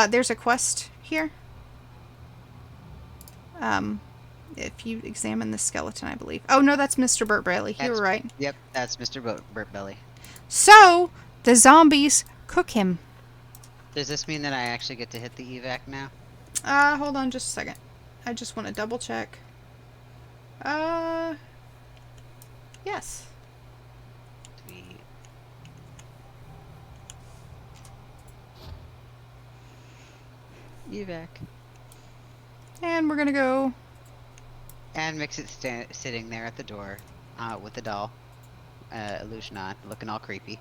There's a quest here. If you examine the skeleton, I believe. Oh, no, that's Mr. Burtbelly. You were right. Yep, that's Mr. Burtbelly. So, the zombies cook him. Does this mean that I actually get to hit the evac now? Hold on just a second. I just want to double check. Yes. Sweet. Evac. And we're gonna go. And Mix it sitting there at the door with the doll illusion on, looking all creepy.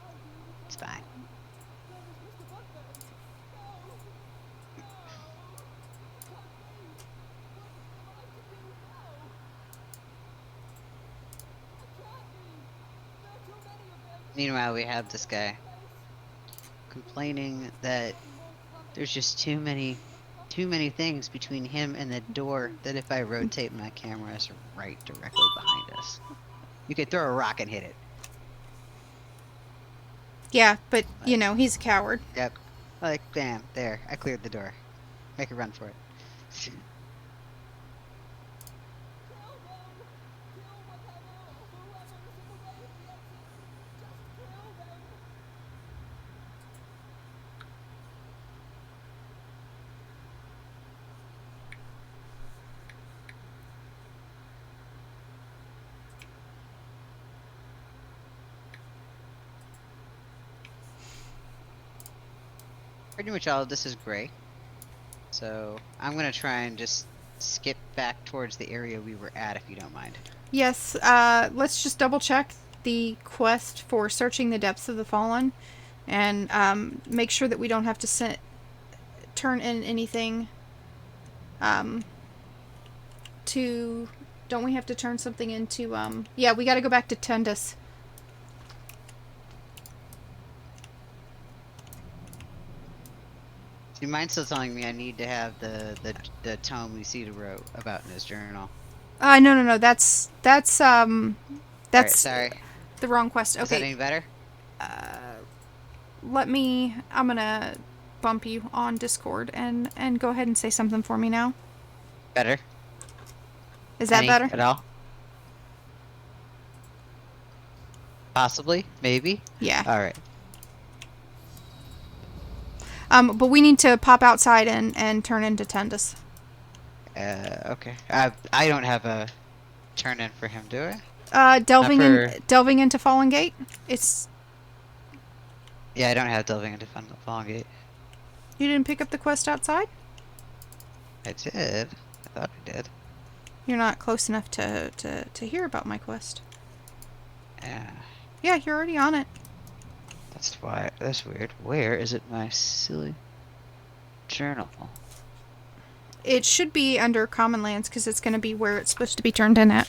It's fine. Meanwhile, we have this guy complaining that there's just too many things between him and the door, that if I rotate my cameras right directly behind us, you could throw a rock and hit it. Yeah, but, you know, he's a coward. Yep. Like, bam, there. I cleared the door. Make a run for it. Pretty much all of this is gray. So I'm gonna try and just skip back towards the area we were at, if you don't mind. Yes, let's just double check the quest for searching the depths of the fallen, and make sure that we don't have to turn in anything to... Don't we have to turn something into... Yeah, we got to go back to Tundus. Do you mind still telling me I need to have the tome Lucida wrote about in his journal? No. That's Alright, sorry. the wrong quest. Is that Okay, any better? I'm gonna bump you on Discord and go ahead and say something for me now. Better? Is that Any better? at all? Possibly? Maybe? Yeah. Alright. But we need to pop outside and turn into Tundus. Okay. I don't have a turn in for him, do I? Delving into Fallen Gate. It's... Yeah, I don't have delving into Fallen Gate. You didn't pick up the quest outside? I did. I thought I did. You're not close enough to hear about my quest. Yeah. Yeah, you're already on it. That's why. That's weird. Where is it my silly journal? It should be under Common Lands because it's going to be where it's supposed to be turned in at.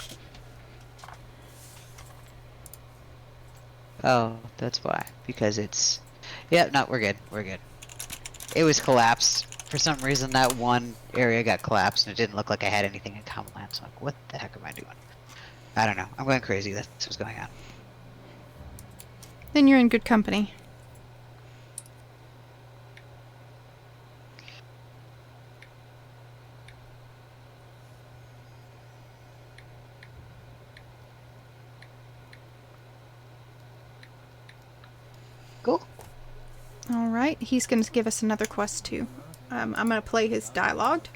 Oh, that's why. Because it's... Yeah, no, we're good. We're good. It was collapsed. For some reason, that one area got collapsed, and it didn't look like I had anything in Common Lands. I'm like, what the heck am I doing? I don't know. I'm going crazy. That's what's going on. Then you're in good company. Cool. All right, he's going to give us another quest too. I'm going to play his dialogue.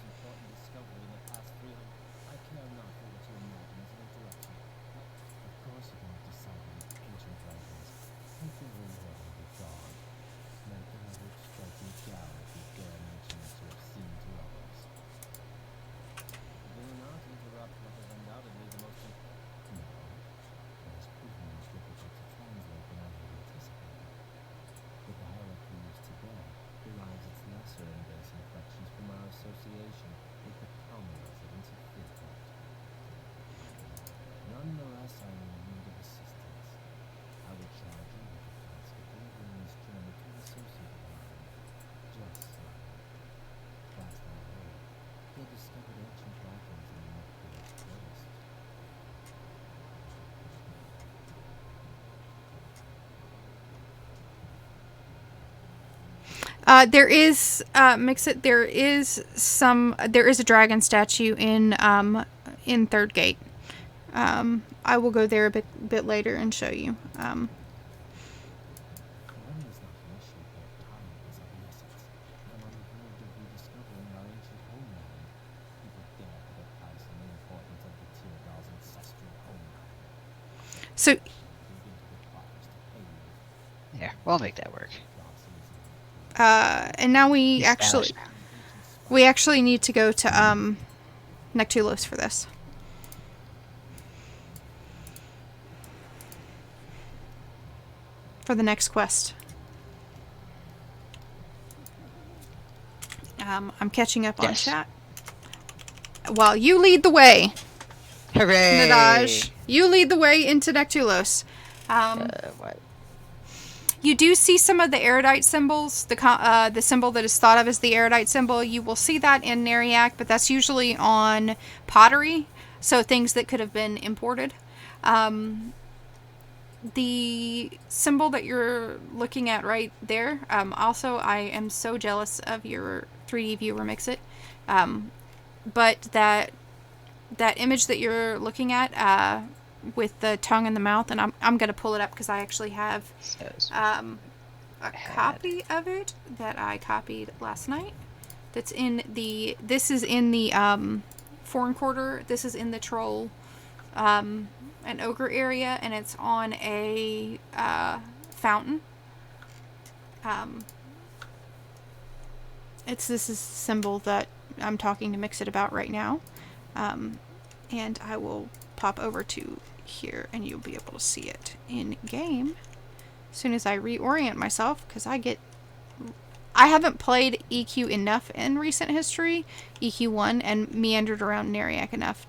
Nonetheless, I am in need of assistance. I will charge you with the task of delivering this journey to the associated line. Just so. Last I heard, they discovered ancient writings in the North Forest. There is Mix-It. There is a dragon statue in Third Gate. I will go there a bit later and show you. Money is not an issue, but time is of the essence. I am on the verge of rediscovering our ancient homeland. People dare put a price on the importance of the Tyrgal's ancestral homeland. So, Dig into the coffers to pay you. Yeah, we'll make that work. and now we Establish actually need to go to Nectulos for this. For the next quest. I'm catching up on Yes. chat. While you lead the way, Hooray! Nadaj, you lead the way into Nectulos. What? You do see some of the erudite symbols, the symbol that is thought of as the erudite symbol. You will see that in Neriak, but that's usually on pottery, so things that could have been imported. The symbol that you're looking at right there, also I am so jealous of your 3D viewer Mix-It. But that image that you're looking at with the tongue in the mouth, and I'm going to pull it up because I actually have a copy of it that I copied last night. This is in the foreign quarter. This is in the troll an ogre area, and it's on a fountain. This is the symbol that I'm talking to Mix-It about right now, and I will pop over to here, and you'll be able to see it in game as soon as I reorient myself, because I get I haven't played EQ enough in recent history, EQ1, and meandered around Neriak enough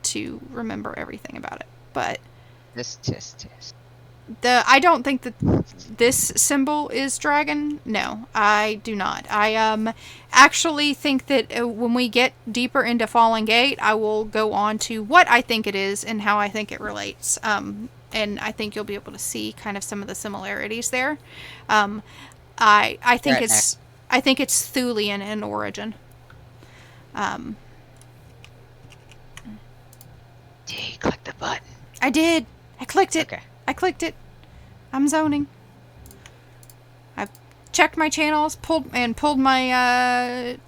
to remember everything about it. But Tisk. I don't think that this symbol is dragon. No, I do not. I actually think that when we get deeper into Fallen Gate, I will go on to what I think it is and how I think it relates. And I think you'll be able to see kind of some of the similarities there. I think it's Thulian in origin. Did you click the button? I did. I clicked it. Okay. I clicked it. I'm zoning. I've checked my channels, pulled my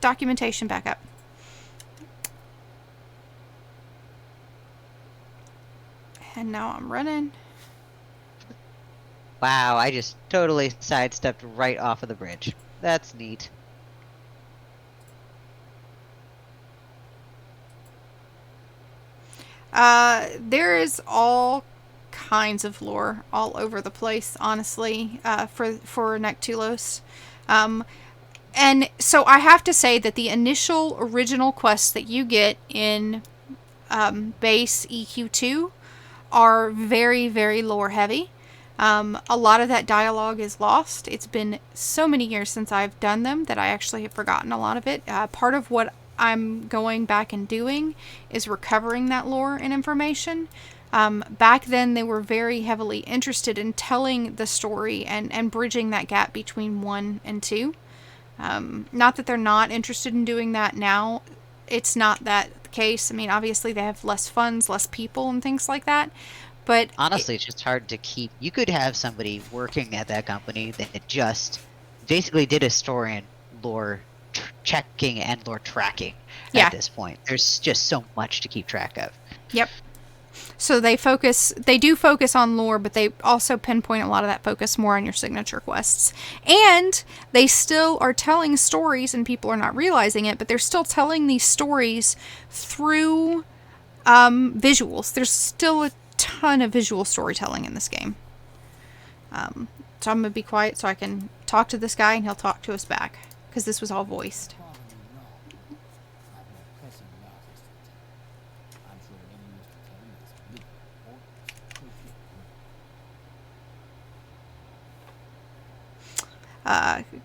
documentation back up. And now I'm running. Wow, I just totally sidestepped right off of the bridge. That's neat. There is all kinds of lore all over the place, honestly, for Nectulos. And so I have to say that the initial original quests that you get in base EQ2 are very, very lore heavy. A lot of that dialogue is lost. It's been so many years since I've done them that I actually have forgotten a lot of it. Part of what I'm going back and doing is recovering that lore and information. Back then, they were very heavily interested in telling the story and bridging that gap between 1 and 2. Not that they're not interested in doing that now. It's not that the case. I mean, obviously, they have less funds, less people, and things like that. But honestly, it's just hard to keep. You could have somebody working at that company that just basically did a story and lore checking and lore tracking at this point. There's just so much to keep track of. Yep. So they do focus on lore, but they also pinpoint a lot of that focus more on your signature quests. And they still are telling stories, and people are not realizing it, but they're still telling these stories through visuals. There's still a ton of visual storytelling in this game. So I'm going to be quiet so I can talk to this guy and he'll talk to us back, because this was all voiced.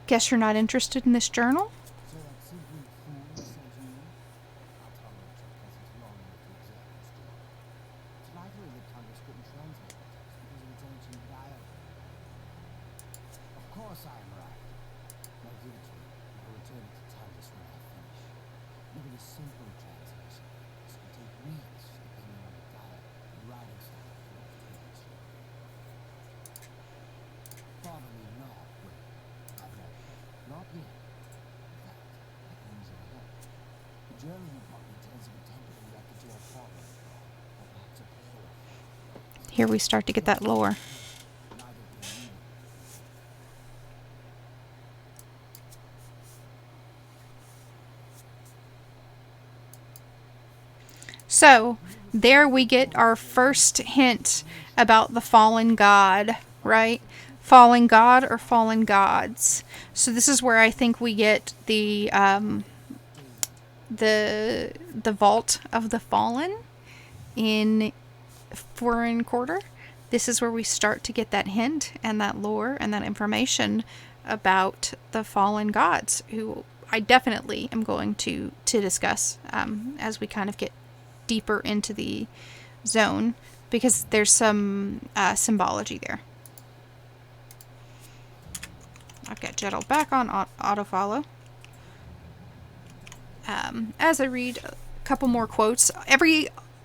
Guess you're not interested in this journal? Here we start to get that lore. So, there we get our first hint about the fallen god, right? Fallen god or fallen gods. So this is where I think we get the Vault of the Fallen in Foreign Quarter. This is where we start to get that hint and that lore and that information about the fallen gods, who I definitely am going to discuss as we kind of get deeper into the zone, because there's some symbology there. I've got Jettle back on autofollow. As I read a couple more quotes,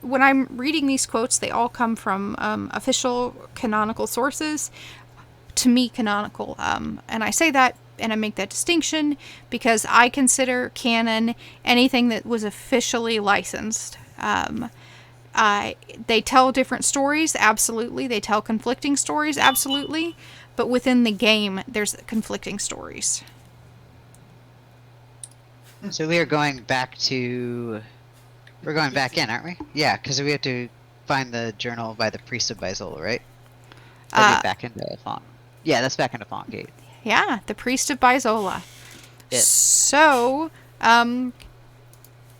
when I'm reading these quotes, they all come from official canonical sources. To me, canonical. And I say that and I make that distinction because I consider canon anything that was officially licensed. They tell different stories, absolutely. They tell conflicting stories, absolutely. But within the game, there's conflicting stories. So we are going back to... We're going back in, aren't we? Yeah, because we have to find the journal by the priest of Bizola, right? Or get back into Font. Yeah, that's back into Font Gate. Yeah, the priest of Bizola. Yes. So,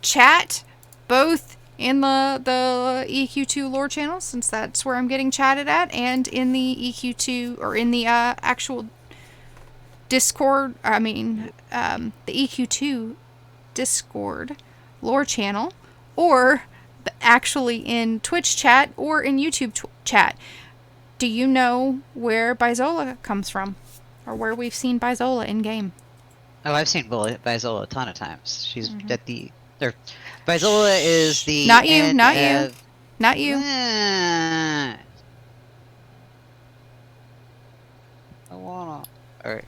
chat both in the EQ2 lore channel, since that's where I'm getting chatted at, and in the EQ2, or in the actual Discord, the EQ2 Discord lore channel, or actually in Twitch chat or in YouTube chat. Do you know where Bizola comes from? Or where we've seen Bizola in game? Oh, I've seen Bizola a ton of times. She's at the... Bizola is the... Not you, not you. Not you. I wanna... Alright.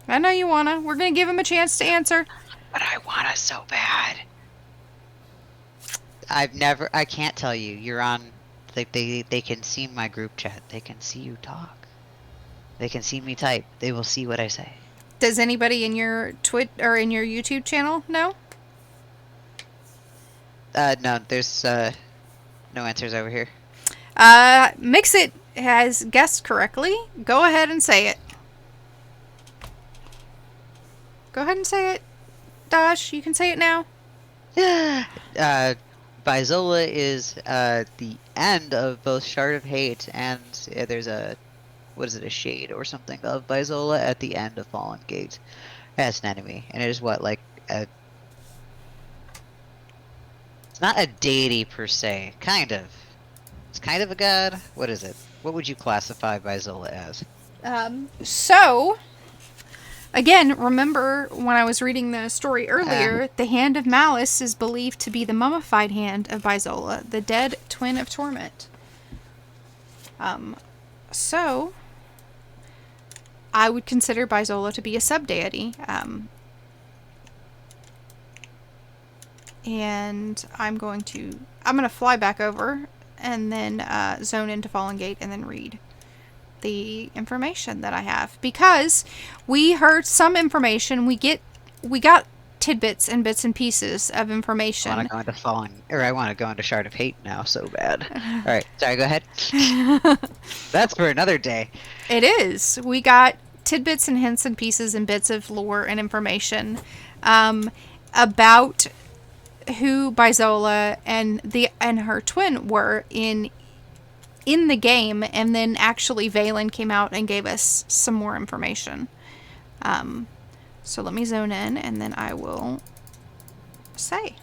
I know you wanna. We're gonna give him a chance to answer. But I wanna so bad. I can't tell you. You're on... They can see my group chat. They can see you talk. They can see me type. They will see what I say. Does anybody in your or in your YouTube channel know? No, there's no answers over here. Mixit has guessed correctly. Go ahead and say it. Go ahead and say it. Dash, you can say it now. Bizola is the end of both Shard of Hate and there's a... What is it, a shade or something of Bizola at the end of Fallen Gate as an enemy. And it is what, like a... It's not a deity per se. Kind of. It's kind of a god. What is it? What would you classify Bizola as? So, again, remember when I was reading the story earlier, the Hand of Malice is believed to be the mummified hand of Bizola, the dead twin of Torment. So, I would consider Bizola to be a sub-deity. And I'm going to fly back over and then zone into Fallen Gate and then read the information that I have, because we heard some information. We got tidbits and bits and pieces of information. I want to go into Shard of Hate now so bad. All right, sorry, go ahead. That's for another day. It is. We got tidbits and hints and pieces and bits of lore and information about who Bizola and her twin were in the game, and then actually Valen came out and gave us some more information. So let me zone in, and then I will say.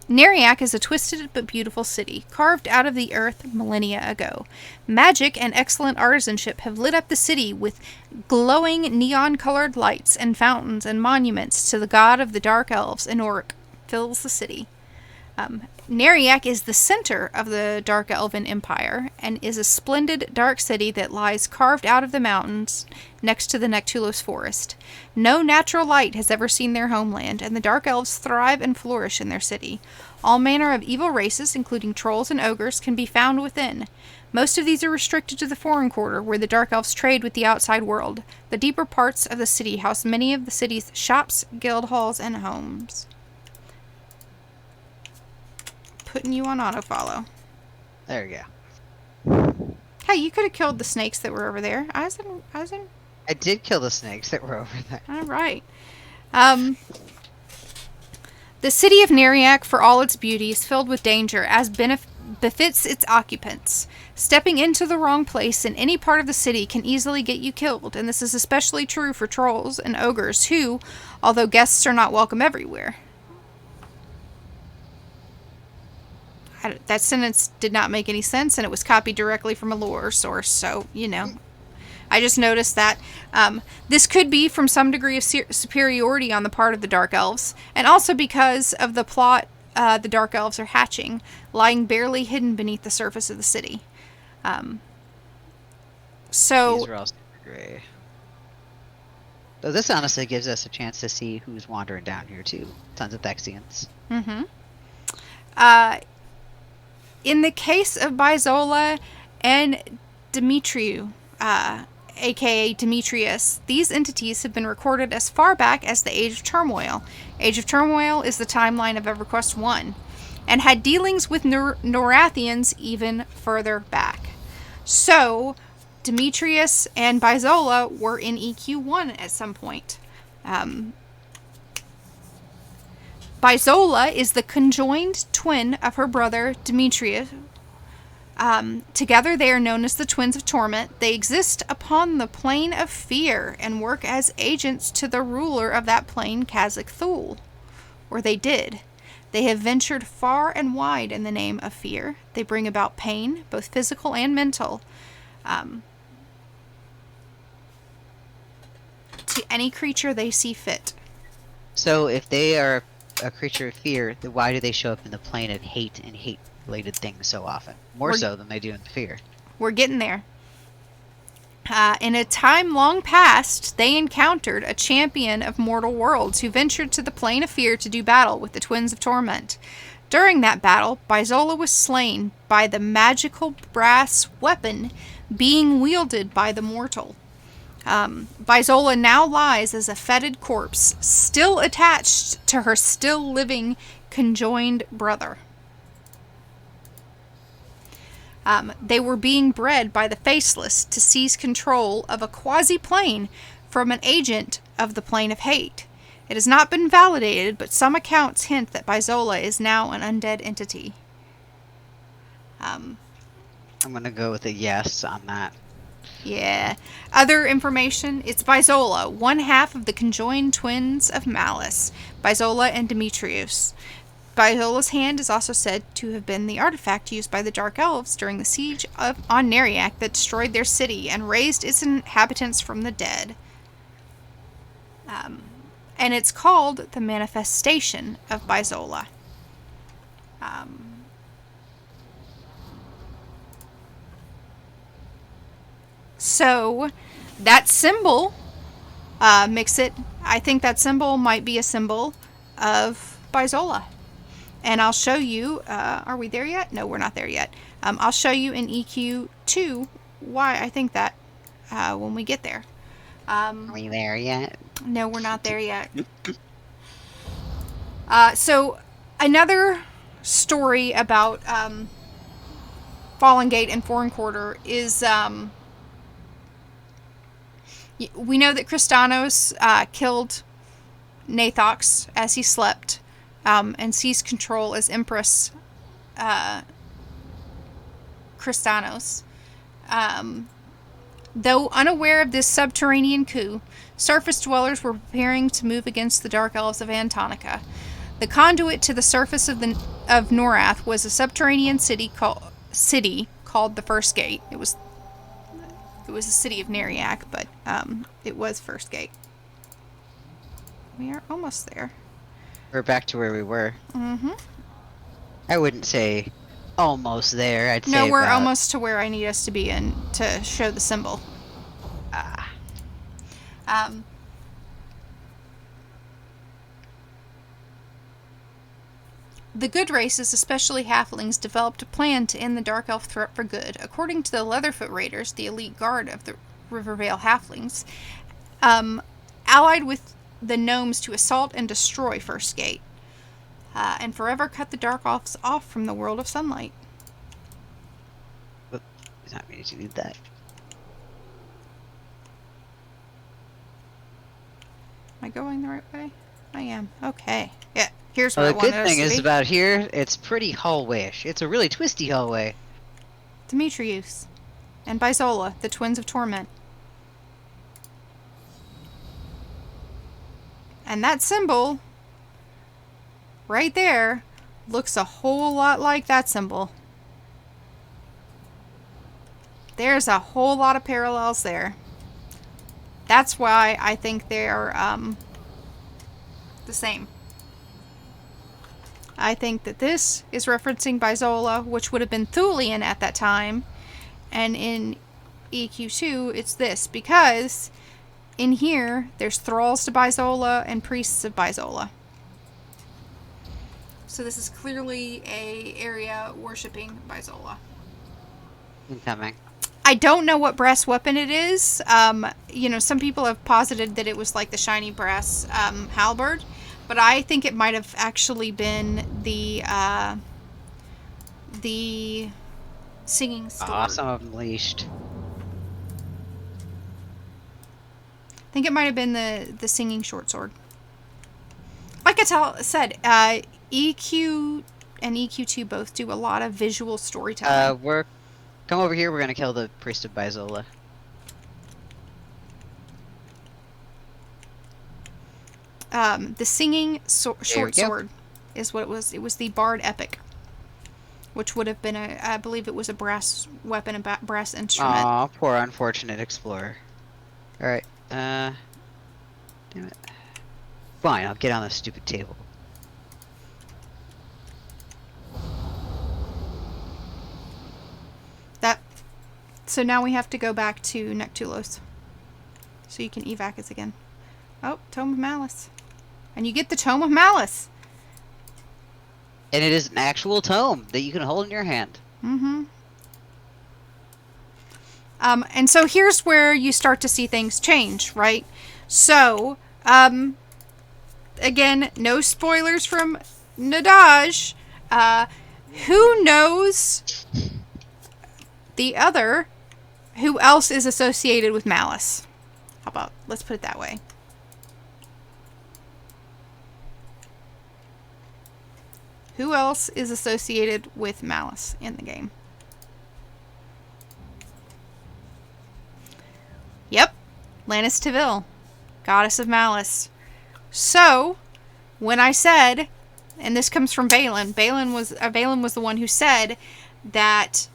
Neriak is a twisted but beautiful city, carved out of the earth millennia ago. Magic and excellent artisanship have lit up the city with glowing neon-colored lights and fountains, and monuments to the god of the Dark Elves, Neriak, fills the city. Neriak is the center of the Dark Elven Empire, and is a splendid dark city that lies carved out of the mountains next to the Nectulos Forest. No natural light has ever seen their homeland, and the Dark Elves thrive and flourish in their city. All manner of evil races, including trolls and ogres, can be found within. Most of these are restricted to the Foreign Quarter, where the Dark Elves trade with the outside world. The deeper parts of the city house many of the city's shops, guild halls, and homes. Putting you on autofollow. There we go. Hey, you could have killed the snakes that were over there. Eisen. I did kill the snakes that were over there. All right. The city of Neriak, for all its beauty, is filled with danger, as befits its occupants. Stepping into the wrong place in any part of the city can easily get you killed, and this is especially true for trolls and ogres who, although guests are not welcome everywhere. That sentence did not make any sense, and it was copied directly from a lore source, so, you know. I just noticed that this could be from some degree of superiority on the part of the Dark Elves, and also because of the plot the Dark Elves are hatching, lying barely hidden beneath the surface of the city. So... These are all super gray. So this honestly gives us a chance to see who's wandering down here, too. Tons of Thexians. Mm-hmm. In the case of Bizola and Demetriou, aka Demetrius, these entities have been recorded as far back as the Age of Turmoil. Age of Turmoil is the timeline of EverQuest 1. and had dealings with Norathians even further back. So, Demetrius and Bizola were in EQ1 at some point. Bizola is the conjoined twin of her brother Demetrius. Together they are known as the Twins of Torment. They exist upon the plane of fear and work as agents to the ruler of that plane, Kazakh Thul. Or they did. They have ventured far and wide in the name of fear. They bring about pain, both physical and mental, to any creature they see fit. So if they are a creature of fear, then why do they show up in the plane of hate and hate-related things so often? More so than they do in the fear. We're getting there. In a time long past, they encountered a champion of mortal worlds who ventured to the plane of fear to do battle with the Twins of Torment. During that battle, Bizola was slain by the magical brass weapon being wielded by the mortal. Bizola now lies as a fetid corpse, still attached to her still living conjoined brother. They were being bred by the Faceless to seize control of a quasi-plane from an agent of the Plane of Hate. It has not been validated, but some accounts hint that Bizola is now an undead entity. I'm gonna go with a yes on that. Yeah. Other information, it's Bizola, one half of the conjoined twins of Malice, Bizola and Demetrius. Bizola's hand is also said to have been the artifact used by the Dark Elves during the siege on Neriak that destroyed their city and raised its inhabitants from the dead. And it's called the Manifestation of Bizola. So, that symbol, Mix-It, I think that symbol might be a symbol of Bizola. And I'll show you, are we there yet? No, we're not there yet. I'll show you in EQ2 why I think that when we get there. Are we there yet? No, we're not there yet. So, another story about Fallen Gate and Foreign Quarter is... we know that Kristanos killed Nathox as he slept. And seized control as Empress Kristanos. Though unaware of this subterranean coup, surface dwellers were preparing to move against the Dark Elves of Antonica. The conduit to the surface of Norath was a subterranean city called the First Gate. It was the city of Neriak, but it was First Gate. We are almost there. We're back to where we were. Mm-hmm. I wouldn't say almost there. I'd say no, we're about... almost to where I need us to be in to show the symbol. The good races, especially halflings, developed a plan to end the Dark Elf threat for good. According to the Leatherfoot Raiders, the elite guard of the Rivervale halflings, allied with the gnomes to assault and destroy First Gate, and forever cut the Dark Elves off from the world of sunlight. Does not mean to do that. Am I going the right way? I am. Okay. Yeah. Here's where Well, I the wanted good us thing to is be. about here, it's pretty hallway-ish. It's a really twisty hallway. Demetrius and Bizola, the Twins of Torment. And that symbol right there looks a whole lot like that symbol. There's a whole lot of parallels there. That's why I think they're the same. I think that this is referencing Bizola, which would have been Thulian at that time. And in EQ2, it's this. Because in here, there's thralls to Bizola and priests of Bizola. So this is clearly a area worshipping Bizola. Incoming. I don't know what brass weapon it is. Some people have posited that it was like the shiny brass halberd. But I think it might have actually been the the singing sword. Awesome Unleashed. I think it might have been the singing short sword. Like I said, EQ and EQ2 both do a lot of visual storytelling. Come over here. We're gonna kill the priest of Bizola. The singing short go. sword is what it was. It was the Bard Epic, which would have been I believe it was a brass weapon, a brass instrument. Aw, poor unfortunate explorer. Alright, damn it. Fine, I'll get on this stupid table. So now we have to go back to Nectulos. So you can evac us again. Oh, Tome of Malice. And you get the Tome of Malice. And it is an actual tome that you can hold in your hand. Mm-hmm. And so here's where you start to see things change, right? So, again, no spoilers from Nadaj. Who knows who else is associated with Malice? How about, let's put it that way. Who else is associated with Malice in the game? Yep, Lannis Teville, Goddess of Malice. So, when I said, and this comes from Balin, Balin was the one who said that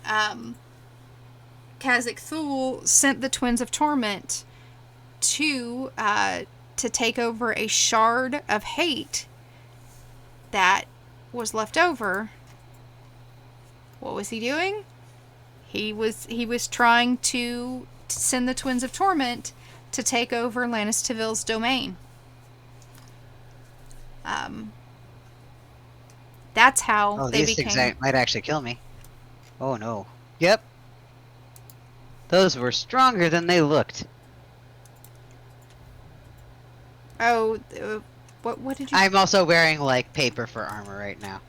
Khazak Thul sent the Twins of Torment to take over a shard of hate that was left over. What was he doing? He was trying to send the Twins of Torment to take over Lannis Teville's domain. That's how they these became. things might actually kill me. Oh no. Yep. Those were stronger than they looked. Oh, what did you? I'm also wearing like paper for armor right now.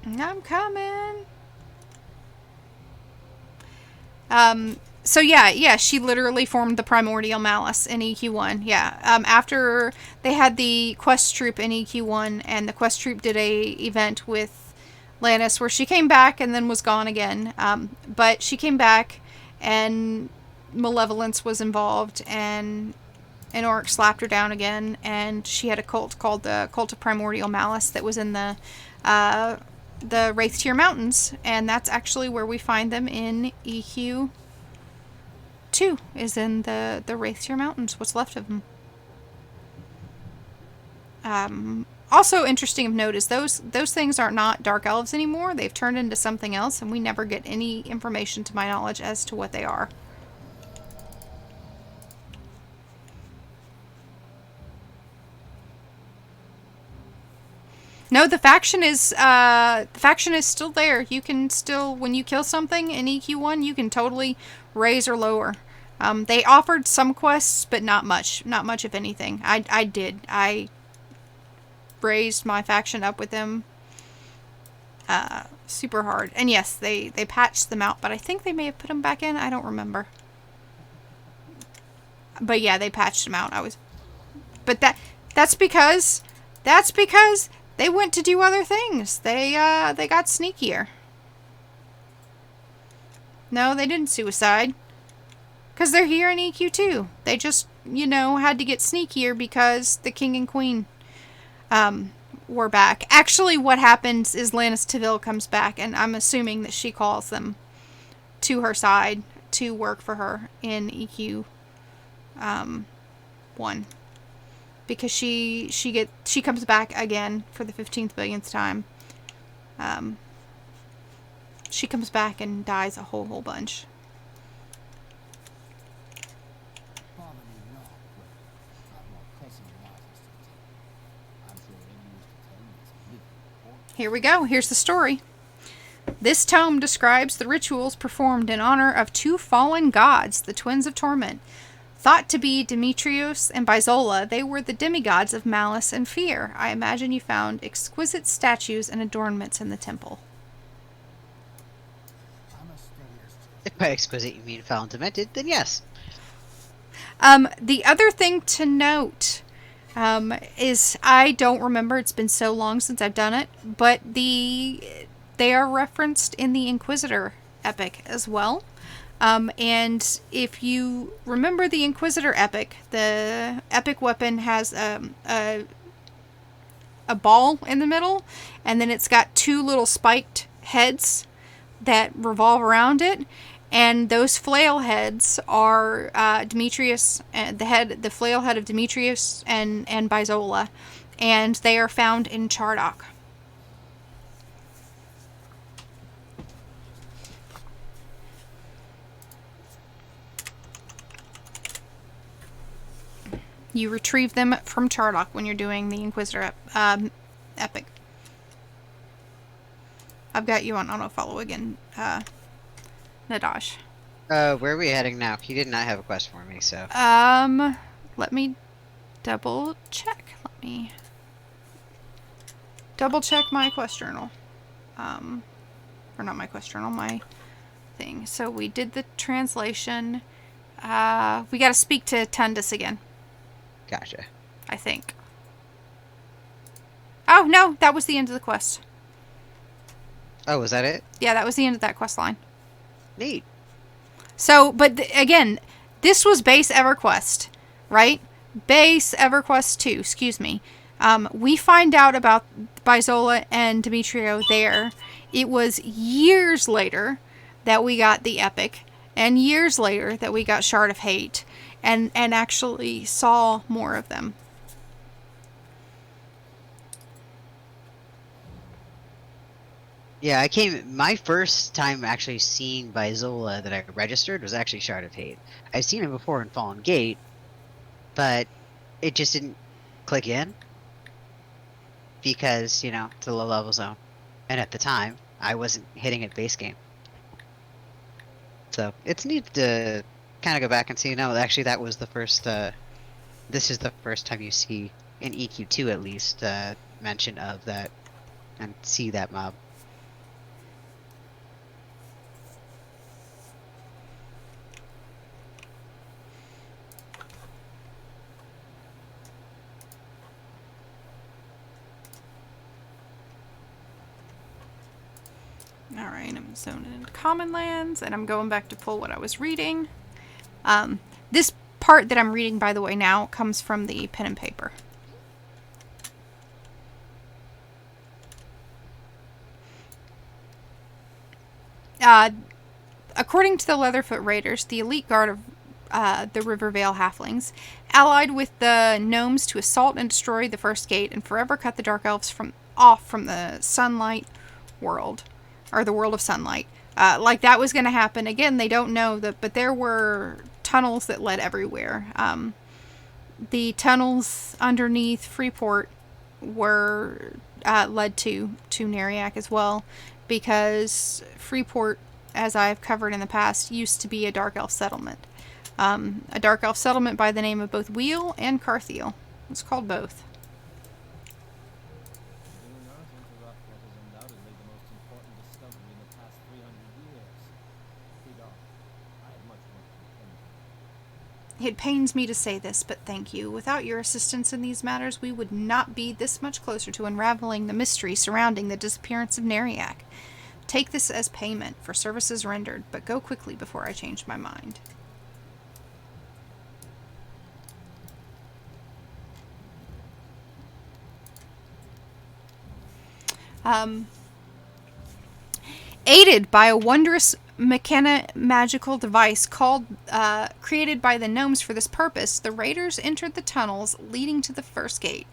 I'm coming. So yeah, she literally formed the Primordial Malice in EQ1. Yeah. After they had the quest troop in EQ1, and the quest troop did a event with Lannis where she came back and then was gone again. But she came back, and Malevolence was involved, and an orc slapped her down again, and she had a cult called the Cult of Primordial Malice that was in the Wraith Tier Mountains, and that's actually where we find them in EQ2, is in the Wraith Tier Mountains, what's left of them. Also interesting of note is those things are not Dark Elves anymore. They've turned into something else, and we never get any information to my knowledge as to what they are. No, the faction is still there. You can still, when you kill something in EQ1, you can totally raise or lower. They offered some quests, but not much if anything. I raised my faction up with them super hard. And yes, they patched them out, but I think they may have put them back in. I don't remember. But yeah, they patched them out. But that's because they went to do other things. They got sneakier. No, they didn't suicide. Because they're here in EQ2. They just, had to get sneakier because the king and queen were back. Actually, what happens is Lannis Teville comes back, and I'm assuming that she calls them to her side to work for her in EQ 1. Because she comes back again for the 15th billionth time. She comes back and dies a whole bunch. Here we go. Here's the story. This tome describes the rituals performed in honor of two fallen gods, the Twins of Torment. Thought to be Demetrios and Bizola, they were the demigods of malice and fear. I imagine you found exquisite statues and adornments in the temple. If by exquisite you mean foul and demented, then yes. The other thing to note is I don't remember. It's been so long since I've done it, but they are referenced in the Inquisitor epic as well. And if you remember the Inquisitor epic, the epic weapon has a ball in the middle, and then it's got two little spiked heads that revolve around it. And those flail heads are Demetrius, the flail head of Demetrius and Bizola, and they are found in Chardock. You retrieve them from Chardock when you're doing the Inquisitor epic. I've got you on auto-follow again, Nadash. Where are we heading now? He did not have a quest for me, so. Let me double check. Let me double check my quest journal. Or not my quest journal, my thing. So we did the translation. We got to speak to Tundus again. Gotcha. I think. Oh, no, that was the end of the quest. Oh, was that it? Yeah, that was the end of that quest line. Neat. So, but again, this was base EverQuest, right? Base EverQuest 2, excuse me. We find out about Bizola and Demetrio there. It was years later that we got the epic, and years later that we got Shard of Hate, and actually saw more of them. Yeah, my first time actually seeing Bizola that I registered was actually Shard of Hate. I've seen him before in Fallen Gate, but it just didn't click in. Because, it's a low level zone. And at the time, I wasn't hitting it base game. So, it's neat to kind of go back and see, no, actually that was the first, this is the first time you see, in EQ2 at least, mention of that, and see that mob. Alright, I'm zoning into Common Lands, and I'm going back to pull what I was reading. This part that I'm reading, by the way, now comes from the pen and paper. According to the Leatherfoot Raiders, the elite guard of the Rivervale Halflings, allied with the gnomes to assault and destroy the First Gate and forever cut the Dark Elves off from the Sunlight world. Or the world of sunlight. Like that was going to happen. Again, they don't know that, but there were tunnels that led everywhere. The tunnels underneath Freeport were led to Neriak as well, because Freeport, as I've covered in the past, used to be a Dark Elf settlement. A Dark Elf settlement by the name of both Wheel and Carthiel. It's called both. It pains me to say this, but thank you. Without your assistance in these matters, we would not be this much closer to unraveling the mystery surrounding the disappearance of Neriak. Take this as payment for services rendered, but go quickly before I change my mind. Aided by a wondrous magical device created by the gnomes for this purpose, the raiders entered the tunnels leading to the First Gate.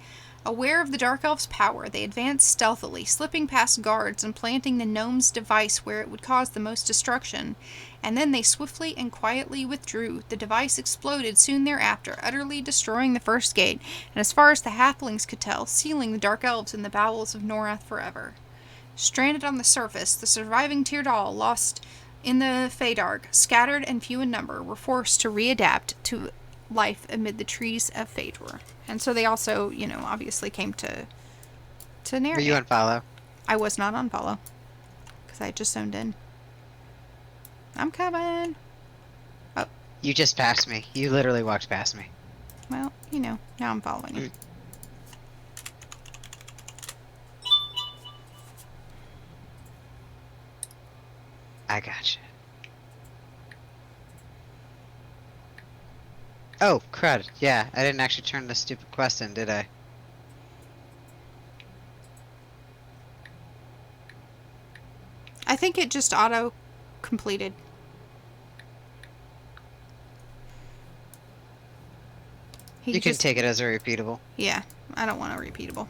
Aware of the Dark Elf's power, they advanced stealthily, slipping past guards and planting the gnome's device where it would cause the most destruction, and then they swiftly and quietly withdrew. The device exploded soon thereafter, utterly destroying the First Gate, and as far as the halflings could tell, sealing the Dark Elves in the bowels of Norath forever. Stranded on the surface, the surviving Tyrdal, lost in the Feydark, scattered and few in number, were forced to readapt to life amid the trees of Phaedor. And so they also, obviously came to Neriak. Were you on follow? I was not on follow, because I just zoned in. I'm coming. Oh, You just passed me. You literally walked past me. well, you know, now I'm following you. I gotcha. Oh, crud. Yeah, I didn't actually turn the stupid quest in, did I? I think it just auto completed. You can take it as a repeatable. Yeah, I don't want a repeatable.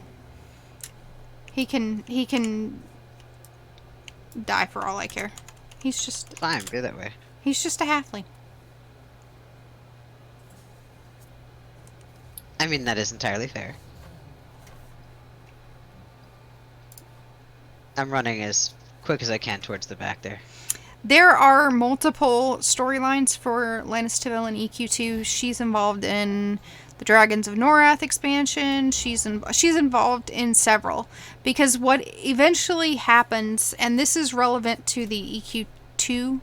He can die for all I care. He's just Fine, be that way. he's just a halfling. I mean, that is entirely fair. I'm running as quick as I can towards the back there. There are multiple storylines for Lannis Tyrell in EQ2. She's involved in the Dragons of Norath expansion. She's involved in several. Because what eventually happens, and this is relevant to the EQ2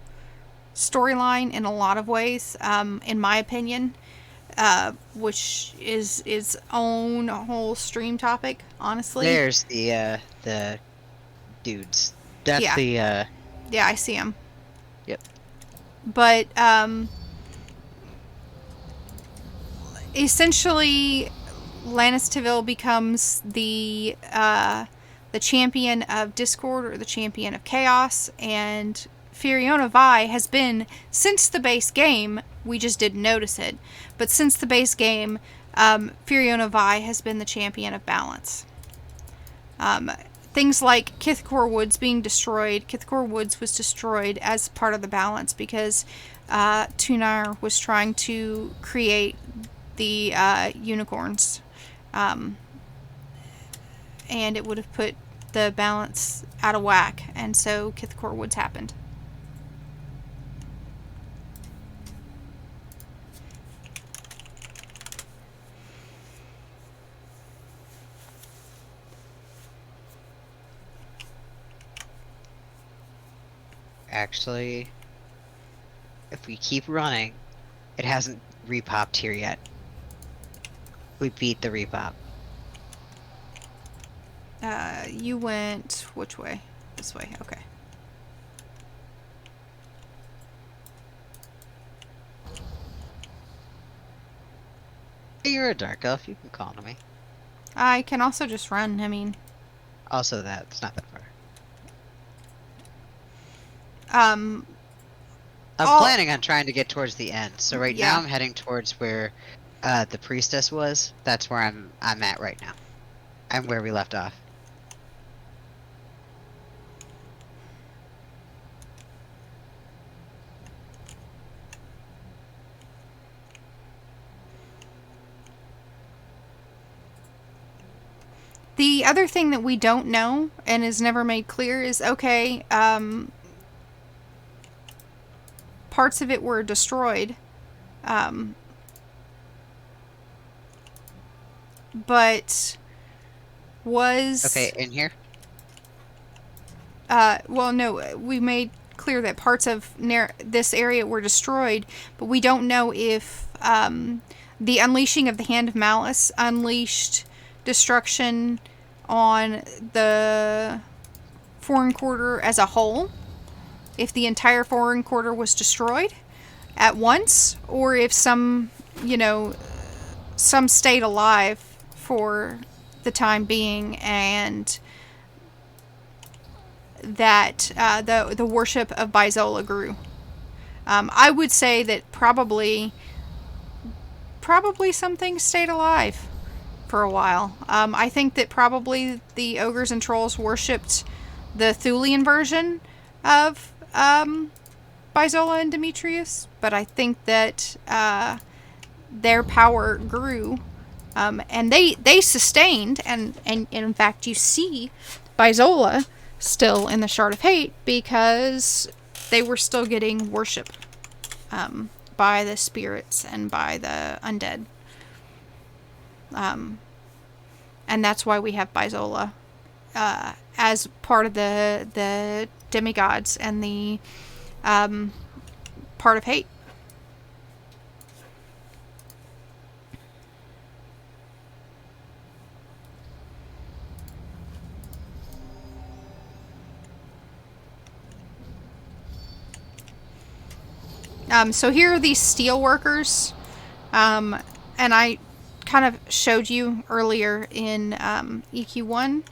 storyline in a lot of ways, in my opinion, which is its own whole stream topic, honestly. There's the dudes. That's Yeah. the, Yeah, I see them. Yep. But, essentially, Lannis Tyrell becomes the champion of Discord, or the champion of Chaos, and Firiona Vi has been, since the base game, we just didn't notice it, but since the base game, Firiona Vi has been the champion of Balance. Things like Kithkor Woods being destroyed. Kithkor Woods was destroyed as part of the Balance because Tunar was trying to create the unicorns. And it would have put the balance out of whack. And so Kithkor Woods happened. Actually, if we keep running, it hasn't repopped here yet. We beat the repop. You went which way? This way, okay. You're a dark elf, you can call to me. I can also just run, I mean. Also that, it's not that far. Um, I'm All- planning on trying to get towards the end. So right Yeah. now I'm heading towards where the priestess was. That's where I'm at right now. I'm where we left off. the other thing that we don't know and is never made clear is, okay, parts of it were destroyed. But was... Okay, in here? well, no, we made clear that parts of this area were destroyed, but we don't know if the unleashing of the Hand of Malice unleashed destruction on the Foreign Quarter as a whole, if the entire Foreign Quarter was destroyed at once, or if some stayed alive for the time being, and that the worship of Bizola grew. I would say that probably some things stayed alive for a while. I think that probably the ogres and trolls worshipped the Thulian version of Bizola and Demetrius, but I think that their power grew, and they sustained, and in fact you see Bizola still in the Shard of Hate because they were still getting worship by the spirits and by the undead. And that's why we have Bizola as part of the demigods and the part of hate. So here are these steel workers, and I kind of showed you earlier in EQ1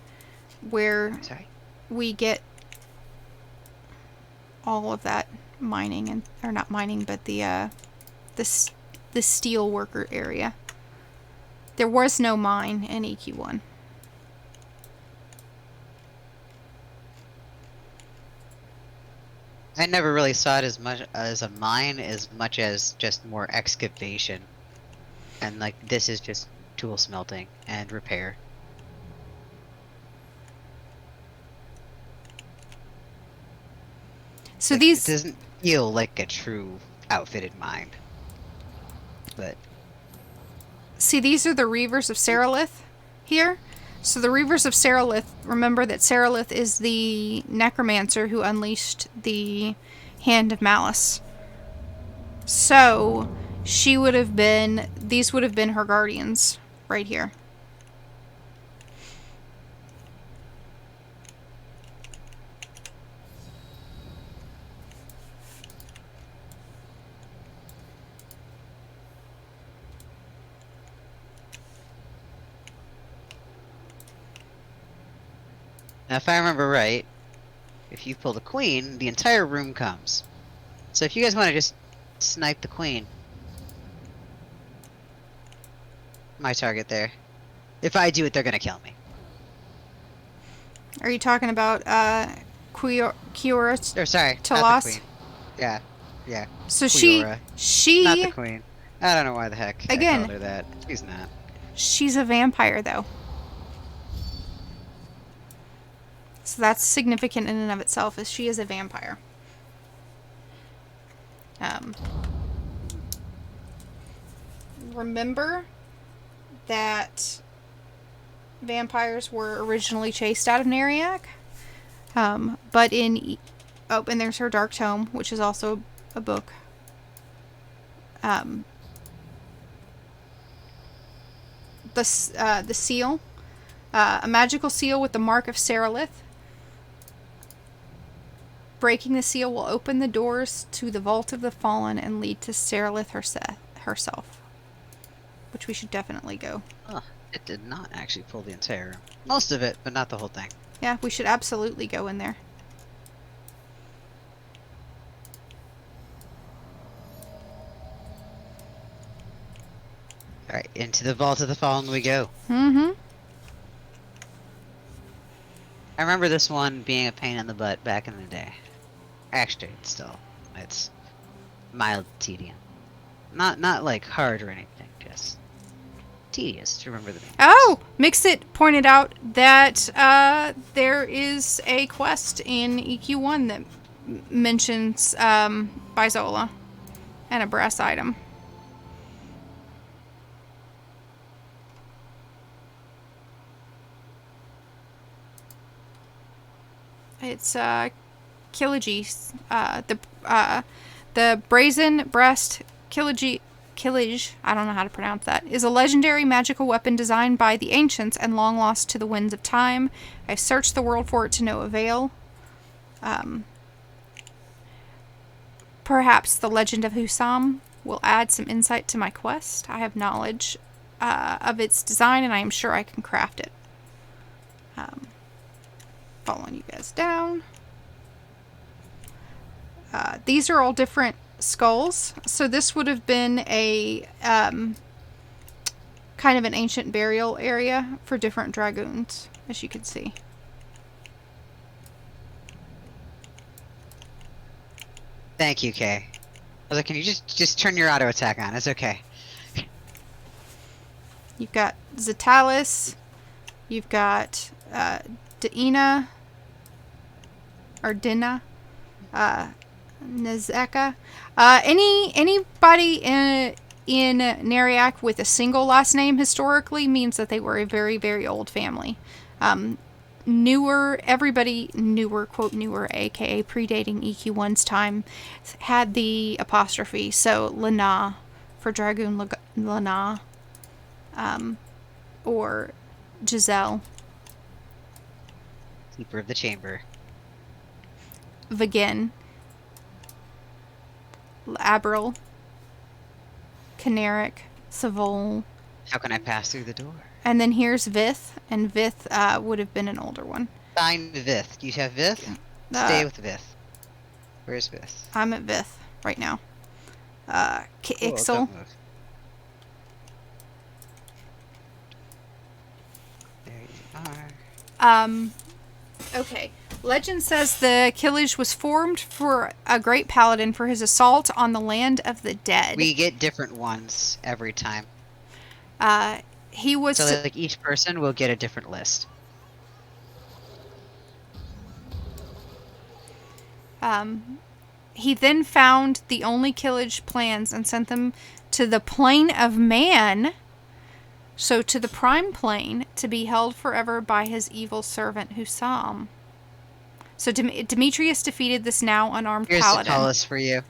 where Sorry. we get all of that mining, and or not mining, but the steel worker area. There was no mine in EQ1. I never really saw it as much as a mine as much as just more excavation. And like this is just tool smelting and repair. So Like, these it doesn't feel like a true outfitted mine. But see, these are the Reavers of Seralith here. So the Reavers of Seralith, remember that Seralith is the necromancer who unleashed the Hand of Malice. So she would have been, these would have been her guardians right here. now, if I remember right, if you pull the queen, the entire room comes. So if you guys want to just snipe the queen, my target there. If I do it, they're gonna kill me. Are you talking about Kiora Or sorry, Talos? not the queen. Yeah, yeah. So Quiora. she Not the queen. I don't know why the heck Again. I called her that. She's not. she's a vampire though. So that's significant in and of itself, is she is a vampire. Remember that vampires were originally chased out of Neriak? But in... Oh, and there's her Dark Tome, which is also a book. The seal. A magical seal with the mark of Seralith. Breaking the seal will open the doors to the Vault of the Fallen and lead to Seralith herself. Which we should definitely go. Oh, it did not actually pull the entire room. Most of it, but not the whole thing. Yeah, we should absolutely go in there. Alright, into the Vault of the Fallen we go. Mm-hmm. I remember this one being a pain in the butt back in the day. Actually, it's mild tedium. Not like hard or anything, just tedious to remember the names. Oh! Mixit pointed out that there is a quest in EQ1 that mentions Bizola and a brass item. It's Killige, the brazen breast Killige, I don't know how to pronounce that, is a legendary magical weapon designed by the ancients and long lost to the winds of time. I've searched the world for it to no avail. Perhaps the legend of Husam will add some insight to my quest. I have knowledge of its design, and I am sure I can craft it. Following you guys down. These are all different skulls. So this would have been a kind of an ancient burial area for different dragoons, as you can see. Thank you, Kay. I was like, can you just turn your auto attack on? It's okay. You've got Zetalis. You've got Dina. Or Dina. Nezeka. Anybody in Neriak with a single last name historically means that they were a very, very old family. newer, everybody newer, quote newer, aka predating EQ1's time, had the apostrophe. So Lana for Dragoon Lana, or Giselle, Keeper of the Chamber. Vagin, Abril, Neriak, Savol. How can I pass through the door? And then here's Vith, and Vith would have been an older one. Find Vith. Do you have Vith? Stay with Vith. Where's Vith? I'm at Vith right now. Cool, Ixel. don't move. There you are. Okay. Legend says the Killage was formed for a great paladin for his assault on the land of the dead. We get different ones every time. He was... So like each person will get a different list. He then found the only Killage plans and sent them to the plane of man, so to the prime plane, to be held forever by his evil servant Hussam. So Demetrius defeated this now unarmed Here's paladin. the tallest for you.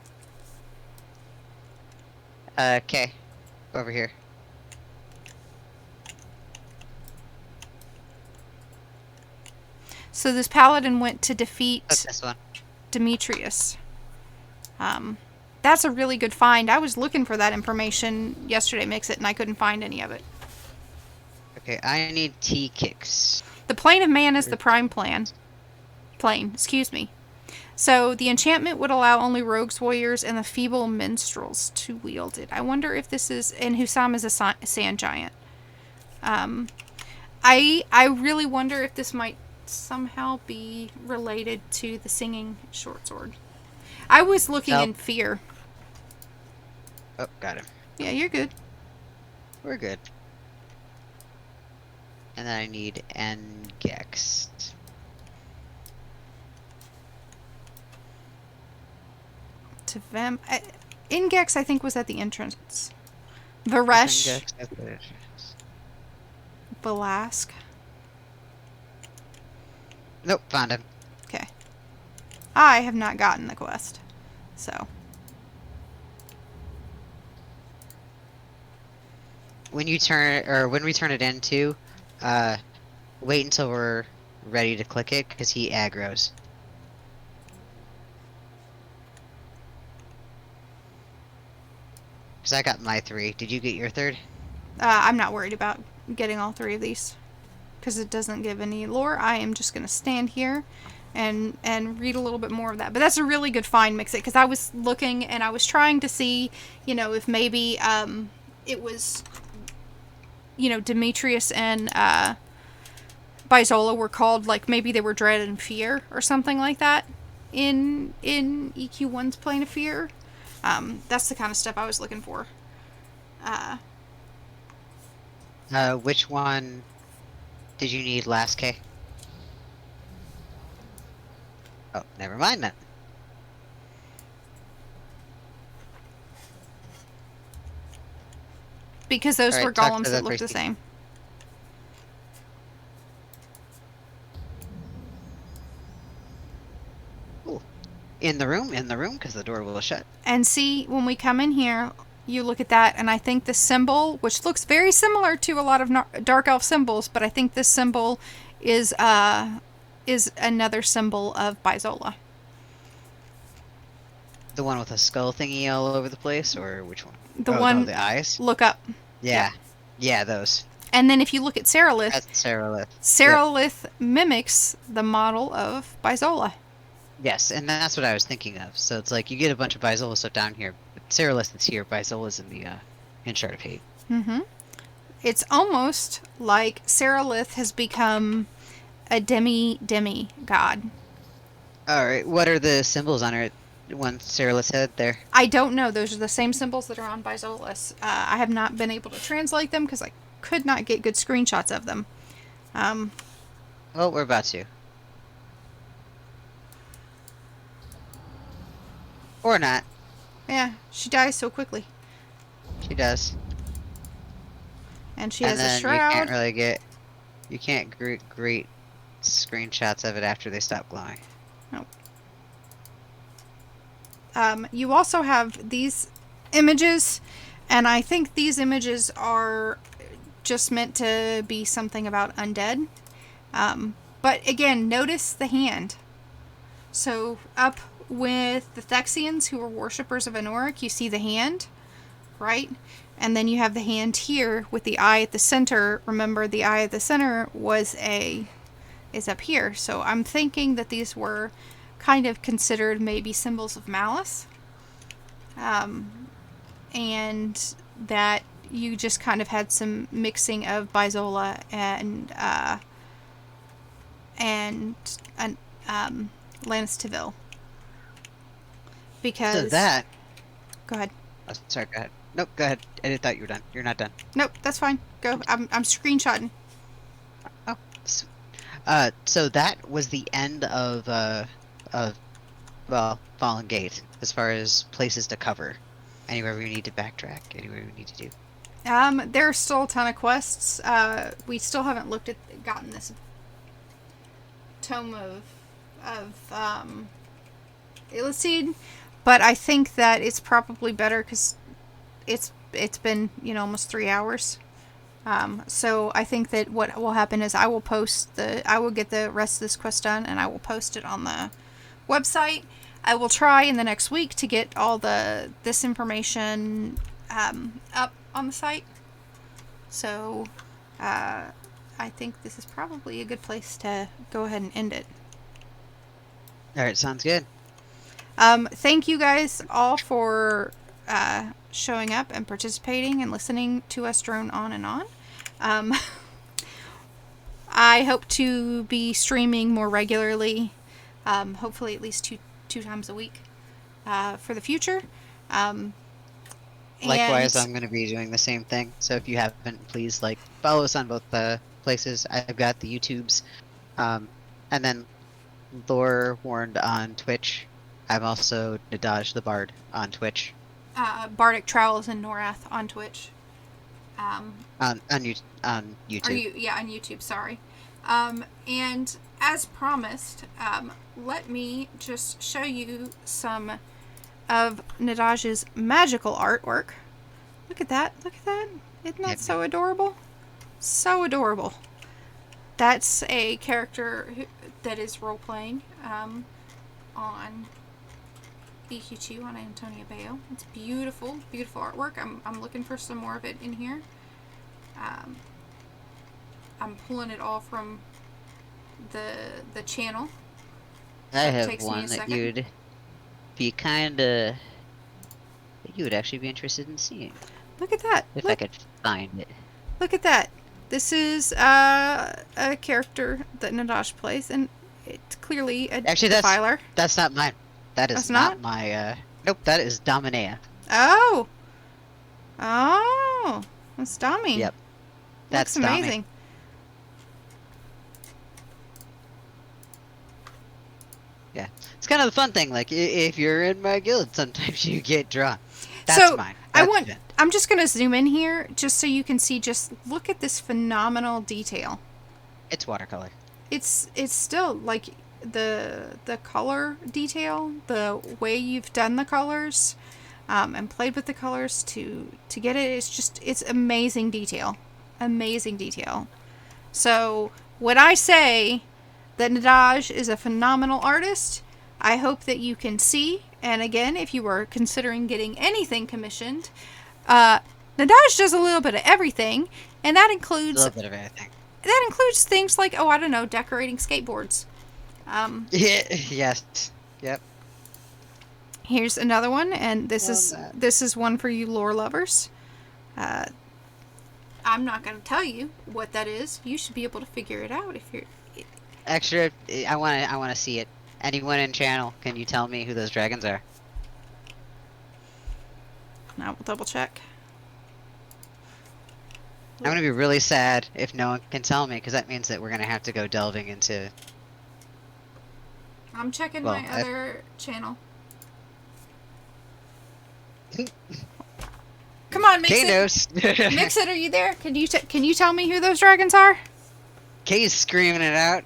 Okay. Over here. So this paladin went to defeat This one. Demetrius. That's a really good find. I was looking for that information yesterday, Mix-It, and I couldn't find any of it. Okay, I need T-kicks. The plane of man is the prime plane, excuse me. So the enchantment would allow only rogues, warriors, and the feeble minstrels to wield it. I wonder if this is... And Hussam is a sand giant. I really wonder if this might somehow be related to the singing short sword. I was looking in fear. Oh, got him. Yeah, you're good. We're good. And then I need Ngex. To Vem... Ingex, I think, was at the entrance. Varesh. Ngex at the entrance. Velasque. Nope, found him. Okay. I have not gotten the quest. So. When you turn, or when we turn it into, wait until we're ready to click it, because he aggroes. Because I got my 3. Did you get your 3rd? I'm not worried about getting all 3 of these. Because it doesn't give any lore. I am just going to stand here and read a little bit more of that. But that's a really good find, Mix-It, because I was looking and I was trying to see, you know, if maybe it was, you know, Demetrius and Bizola were called, like maybe they were Dread and Fear or something like that in EQ1's Plane of Fear. That's the kind of stuff I was looking for. Which one did you need last, K? Oh, never mind then. Because those Alright, were talk to golems the that looked the priest. same. Ooh. In the room, because the door will shut. And see, when we come in here, you look at that, and I think the symbol, which looks very similar to a lot of Dark Elf symbols, but I think this symbol is another symbol of Bizola. The one with a skull thingy all over the place, or which one? The Oh, one, no, the eyes? look up. Yeah. Yeah, those. And then if you look at Seralith, That's Seralith. Seralith mimics the model of Bizola. Yes, and that's what I was thinking of. So it's like you get a bunch of Bizola stuff down here, but Seralith is here, Bizola's in the in Shard of Hate. Mm-hmm. It's almost like Seralith has become a demi-god. Alright, what are the symbols on her one Seralith's head there? I don't know. Those are the same symbols that are on Bizola's. I have not been able to translate them because I could not get good screenshots of them. Well, we're about to. Or not. Yeah, she dies so quickly. She does. And she And has a then shroud. you can't really get... You can't greet screenshots of it after they stop glowing. You also have these images, and I think these images are just meant to be something about undead. But again, notice the hand. So up with the Thexians, who are worshippers of Neriak, you see the hand, right? And then you have the hand here with the eye at the center. Remember, the eye at the center is up here. So I'm thinking that these were kind of considered maybe symbols of malice. And that you just kind of had some mixing of Bizola and Lannistaville. Because... So that... Go ahead. Oh, sorry, go ahead. Nope, go ahead. I thought you were done. You're not done. Nope, that's fine. Go. I'm screenshotting. Oh. So that was the end of Fallen Gate, as far as places to cover. Anywhere we need to backtrack, anywhere we need to do. There's still a ton of quests. We still haven't gotten this tome of Illicid, but I think that it's probably better because it's been, almost 3 hours. So I think that what will happen is I will get the rest of this quest done, and I will post it on the website. I will try in the next week to get all this information up on the site. So I think this is probably a good place to go ahead and end it. Alright, sounds good. Thank you guys all for showing up and participating and listening to us drone on and on. I hope to be streaming more regularly, hopefully at least two times a week for the future. Likewise, I'm going to be doing the same thing. So if you haven't, please follow us on both the places. I've got the YouTubes, and then Lore Warned on Twitch. I'm also Nadaj the Bard on Twitch. Bardic Travels in Norath on Twitch. On YouTube. On YouTube, sorry. And as promised, let me just show you some of Nadaj's magical artwork. Look at that. Look at that. Isn't that so adorable? So adorable. That's a character that is role-playing on EQ2 on Antonia Bayo. It's beautiful, beautiful artwork. I'm looking for some more of it in here. I'm pulling it all from the channel. I have one that you'd be that you would actually be interested in seeing. Look at that. If I could find it. Look at that. This is a character that Nadaj plays, and it's clearly a defiler. That's not mine. That is not my, nope, that is Dominea. Oh! Oh! That's Domi. Yep. That's amazing. Domi. Yeah. It's kind of the fun thing, if you're in my guild, sometimes you get drawn. That's mine. I'm just going to zoom in here, just so you can see, look at this phenomenal detail. It's watercolor. It's still, the color detail, the way you've done the colors, and played with the colors to get it, it's amazing detail. Amazing detail. So, when I say that Nadaj is a phenomenal artist, I hope that you can see, and again, if you were considering getting anything commissioned, Nadaj does a little bit of everything, and that includes... A little bit of everything. That includes things like, decorating skateboards. Yes. Yep. Here's another one, and this is one for you lore lovers. I'm not going to tell you what that is. You should be able to figure it out if you're... Actually, I want to see it. Anyone in channel, can you tell me who those dragons are? I will double check. I'm going to be really sad if no one can tell me, because that means that we're going to have to go delving into... I'm checking my other channel. Come on, Mix It. Mix It, are you there? Can you tell me who those dragons are? Kay's screaming it out.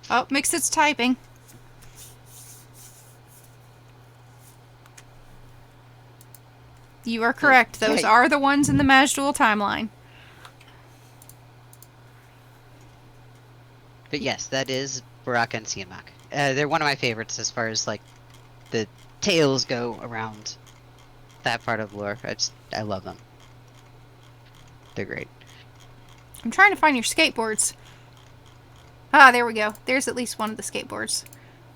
Oh, Mixit's typing. You are correct. Those Yeah. are the ones in the Majdual timeline. But yes, that is Baraka and Siamak. They're one of my favorites as far as like the tales go around that part of lore. I love them. They're great. I'm trying to find your skateboards. Ah, there we go. There's at least one of the skateboards.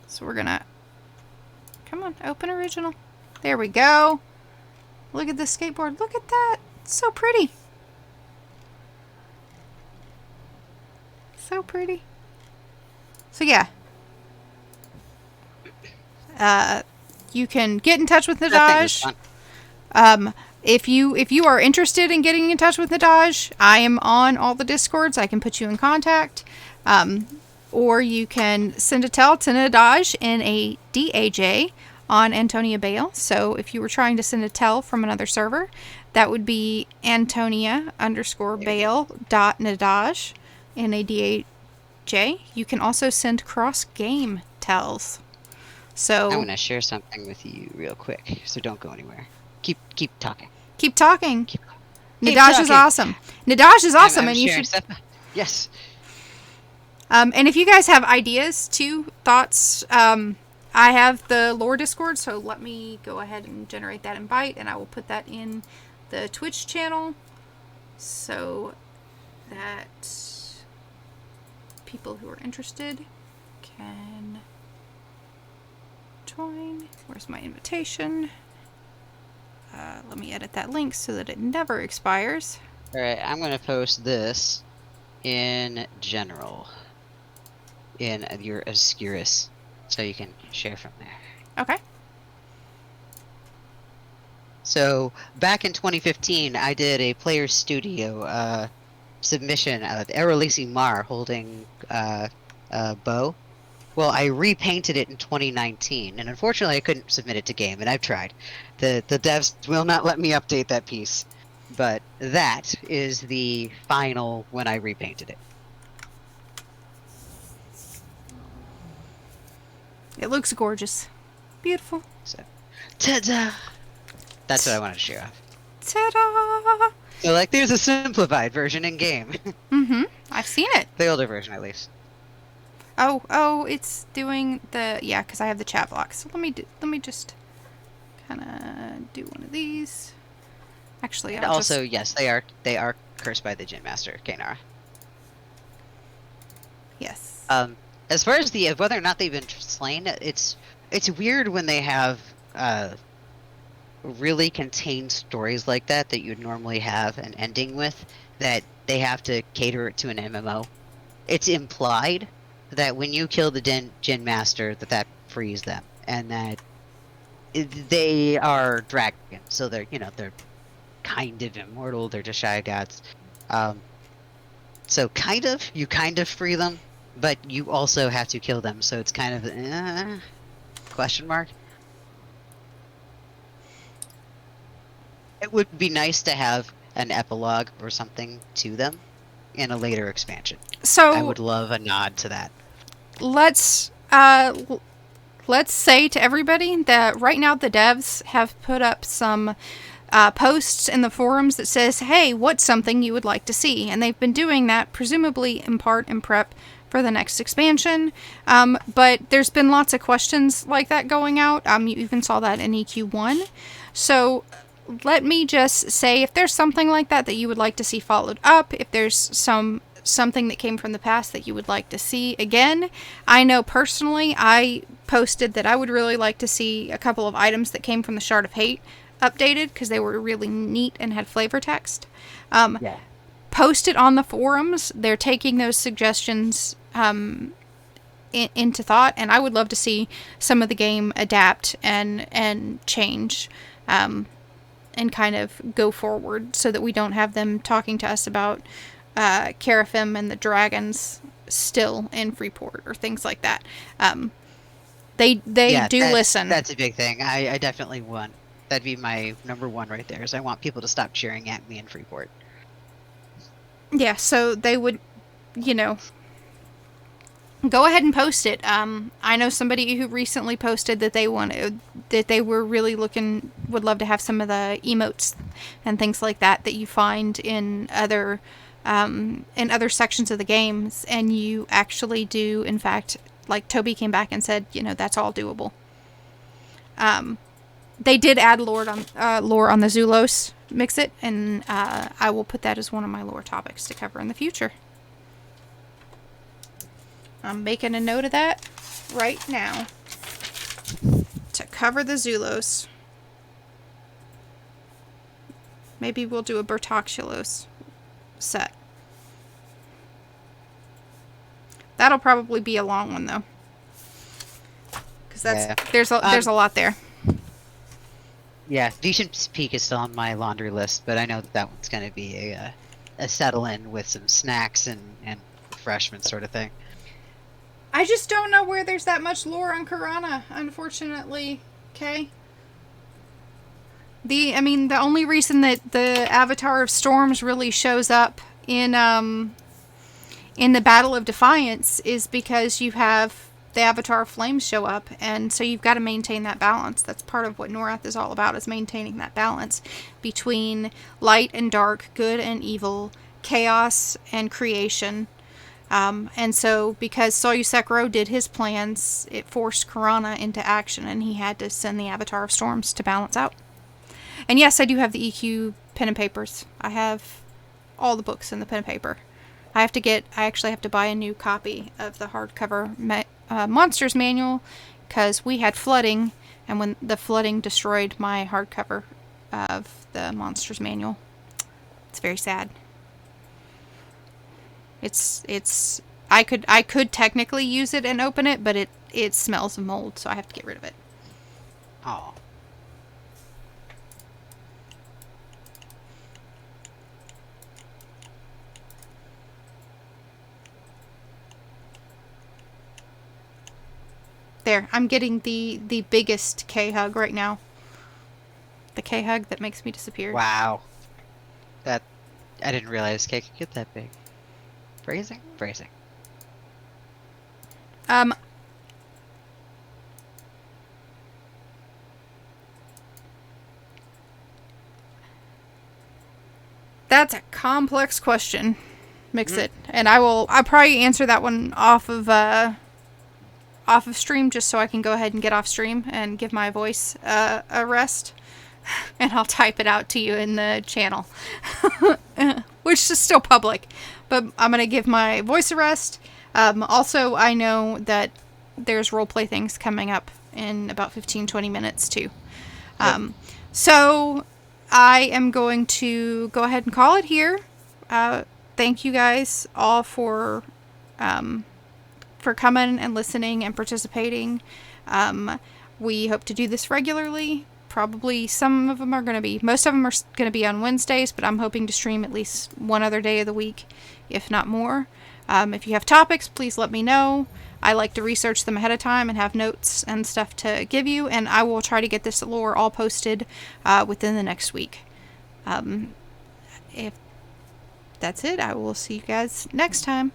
So we're gonna... Come on, open original. There we go. Look at this skateboard. Look at that. It's so pretty. So pretty. So yeah. You can get in touch with That thing was Nadaj. fun. If you are interested in getting in touch with Nadaj, I am on all the Discords. I can put you in contact. Or you can send a tell to Nadaj in a DAJ on Antonia Bale. So if you were trying to send a tell from another server, that would be Antonia_Bale.Nadaj in a DAJ. You can also send cross-game tells. So I'm gonna share something with you real quick, so don't go anywhere. Keep talking. keep talking. Keep Nadaj is talking. awesome. Nadaj is awesome, I'm and you sharing should. stuff. Yes. And if you guys have ideas too, thoughts, I have the lore Discord, so let me go ahead and generate that invite, and I will put that in the Twitch channel so that people who are interested can join. Where's my invitation? Let me edit that link so that it never expires. All right, I'm gonna post this in general in your Obscurus, so you can share from there. Okay. So back in 2015, I did a Player Studio submission of Erelisi Mar holding a bow. Well, I repainted it in 2019, and unfortunately, I couldn't submit it to game. And I've tried. The devs will not let me update that piece, but that is the final when I repainted it. It looks gorgeous. Beautiful. So, ta-da! That's what I wanted to share off. Ta-da! So, like, there's a simplified version in game. Mm-hmm. I've seen it. The older version, at least. Oh, it's doing the... Yeah, because I have the chat block. So let me just kind of do one of these. Actually, And I'll also, just... yes, they are cursed by the Jin Master, Kainara. Yes. As far as the whether or not they've been slain, it's weird when they have really contained stories like that you'd normally have an ending with, that they have to cater it to an MMO. It's implied that when you kill the Jin Master, that frees them, and that they are dragons, so they're kind of immortal. They're just shy gods. So you kind of free them, but you also have to kill them. So it's kind of question mark. It would be nice to have an epilogue or something to them in a later expansion. So I would love a nod to that. let's say to everybody that right now the devs have put up some posts in the forums that says, hey, what's something you would like to see? And they've been doing that presumably in part in prep for the next expansion. But there's been lots of questions like that going out. You even saw that in EQ1. So let me just say, if there's something like that you would like to see followed up, if there's something that came from the past that you would like to see again. I know personally I posted that I would really like to see a couple of items that came from the Shard of Hate updated because they were really neat and had flavor text. Yeah. Post it on the forums. They're taking those suggestions into thought, and I would love to see some of the game adapt and change and kind of go forward so that we don't have them talking to us about Carafim and the dragons still in Freeport or things like that. They do listen. That's a big thing. I definitely want. That'd be my number one right there. Is I want people to stop cheering at me in Freeport. Yeah, so they would, go ahead and post it. I know somebody who recently posted that they were really would love to have some of the emotes and things like that you find in other sections of the games, and you actually do, in fact, like Toby came back and said, that's all doable. They did add lore on the Zulos mix it, and I will put that as one of my lore topics to cover in the future. I'm making a note of that right now to cover the Zulos. Maybe we'll do a Bertoxulos set. That'll probably be a long one though, because there's a lot there. Yeah, Decent Peak is still on my laundry list, but I know that one's going to be a settle in with some snacks and refreshments sort of thing. I just don't know where there's that much lore on Karana, unfortunately. Okay. The only reason that the Avatar of Storms really shows up in the Battle of Defiance is because you have the Avatar of Flames show up, and so you've got to maintain that balance. That's part of what Norath is all about, is maintaining that balance between light and dark, good and evil, chaos and creation. And so, because Soyu Sekiro did his plans, it forced Karana into action, and he had to send the Avatar of Storms to balance out. And yes, I do have the EQ pen and papers. I have all the books in the pen and paper. I actually have to buy a new copy of the hardcover Monsters Manual, because we had flooding, and when the flooding destroyed my hardcover of the Monsters Manual. It's very sad. I could technically use it and open it, but it smells of mold, so I have to get rid of it. Oh. There, I'm getting the biggest K-hug right now. The K-hug that makes me disappear. Wow. I didn't realize K could get that big. Phrasing. That's a complex question. Mix it. And I'll probably answer that one off of stream, just so I can go ahead and get off stream and give my voice a rest. And I'll type it out to you in the channel. Which is still public. But I'm going to give my voice a rest. Also, I know that there's roleplay things coming up in about 15-20 minutes too. So I am going to go ahead and call it here. Thank you guys all for coming and listening and participating. We hope to do this regularly. Probably most of them are going to be on Wednesdays, but I'm hoping to stream at least one other day of the week, if not more. If you have topics, please let me know. I like to research them ahead of time and have notes and stuff to give you, and I will try to get this lore all posted within the next week. If that's it, I will see you guys next time.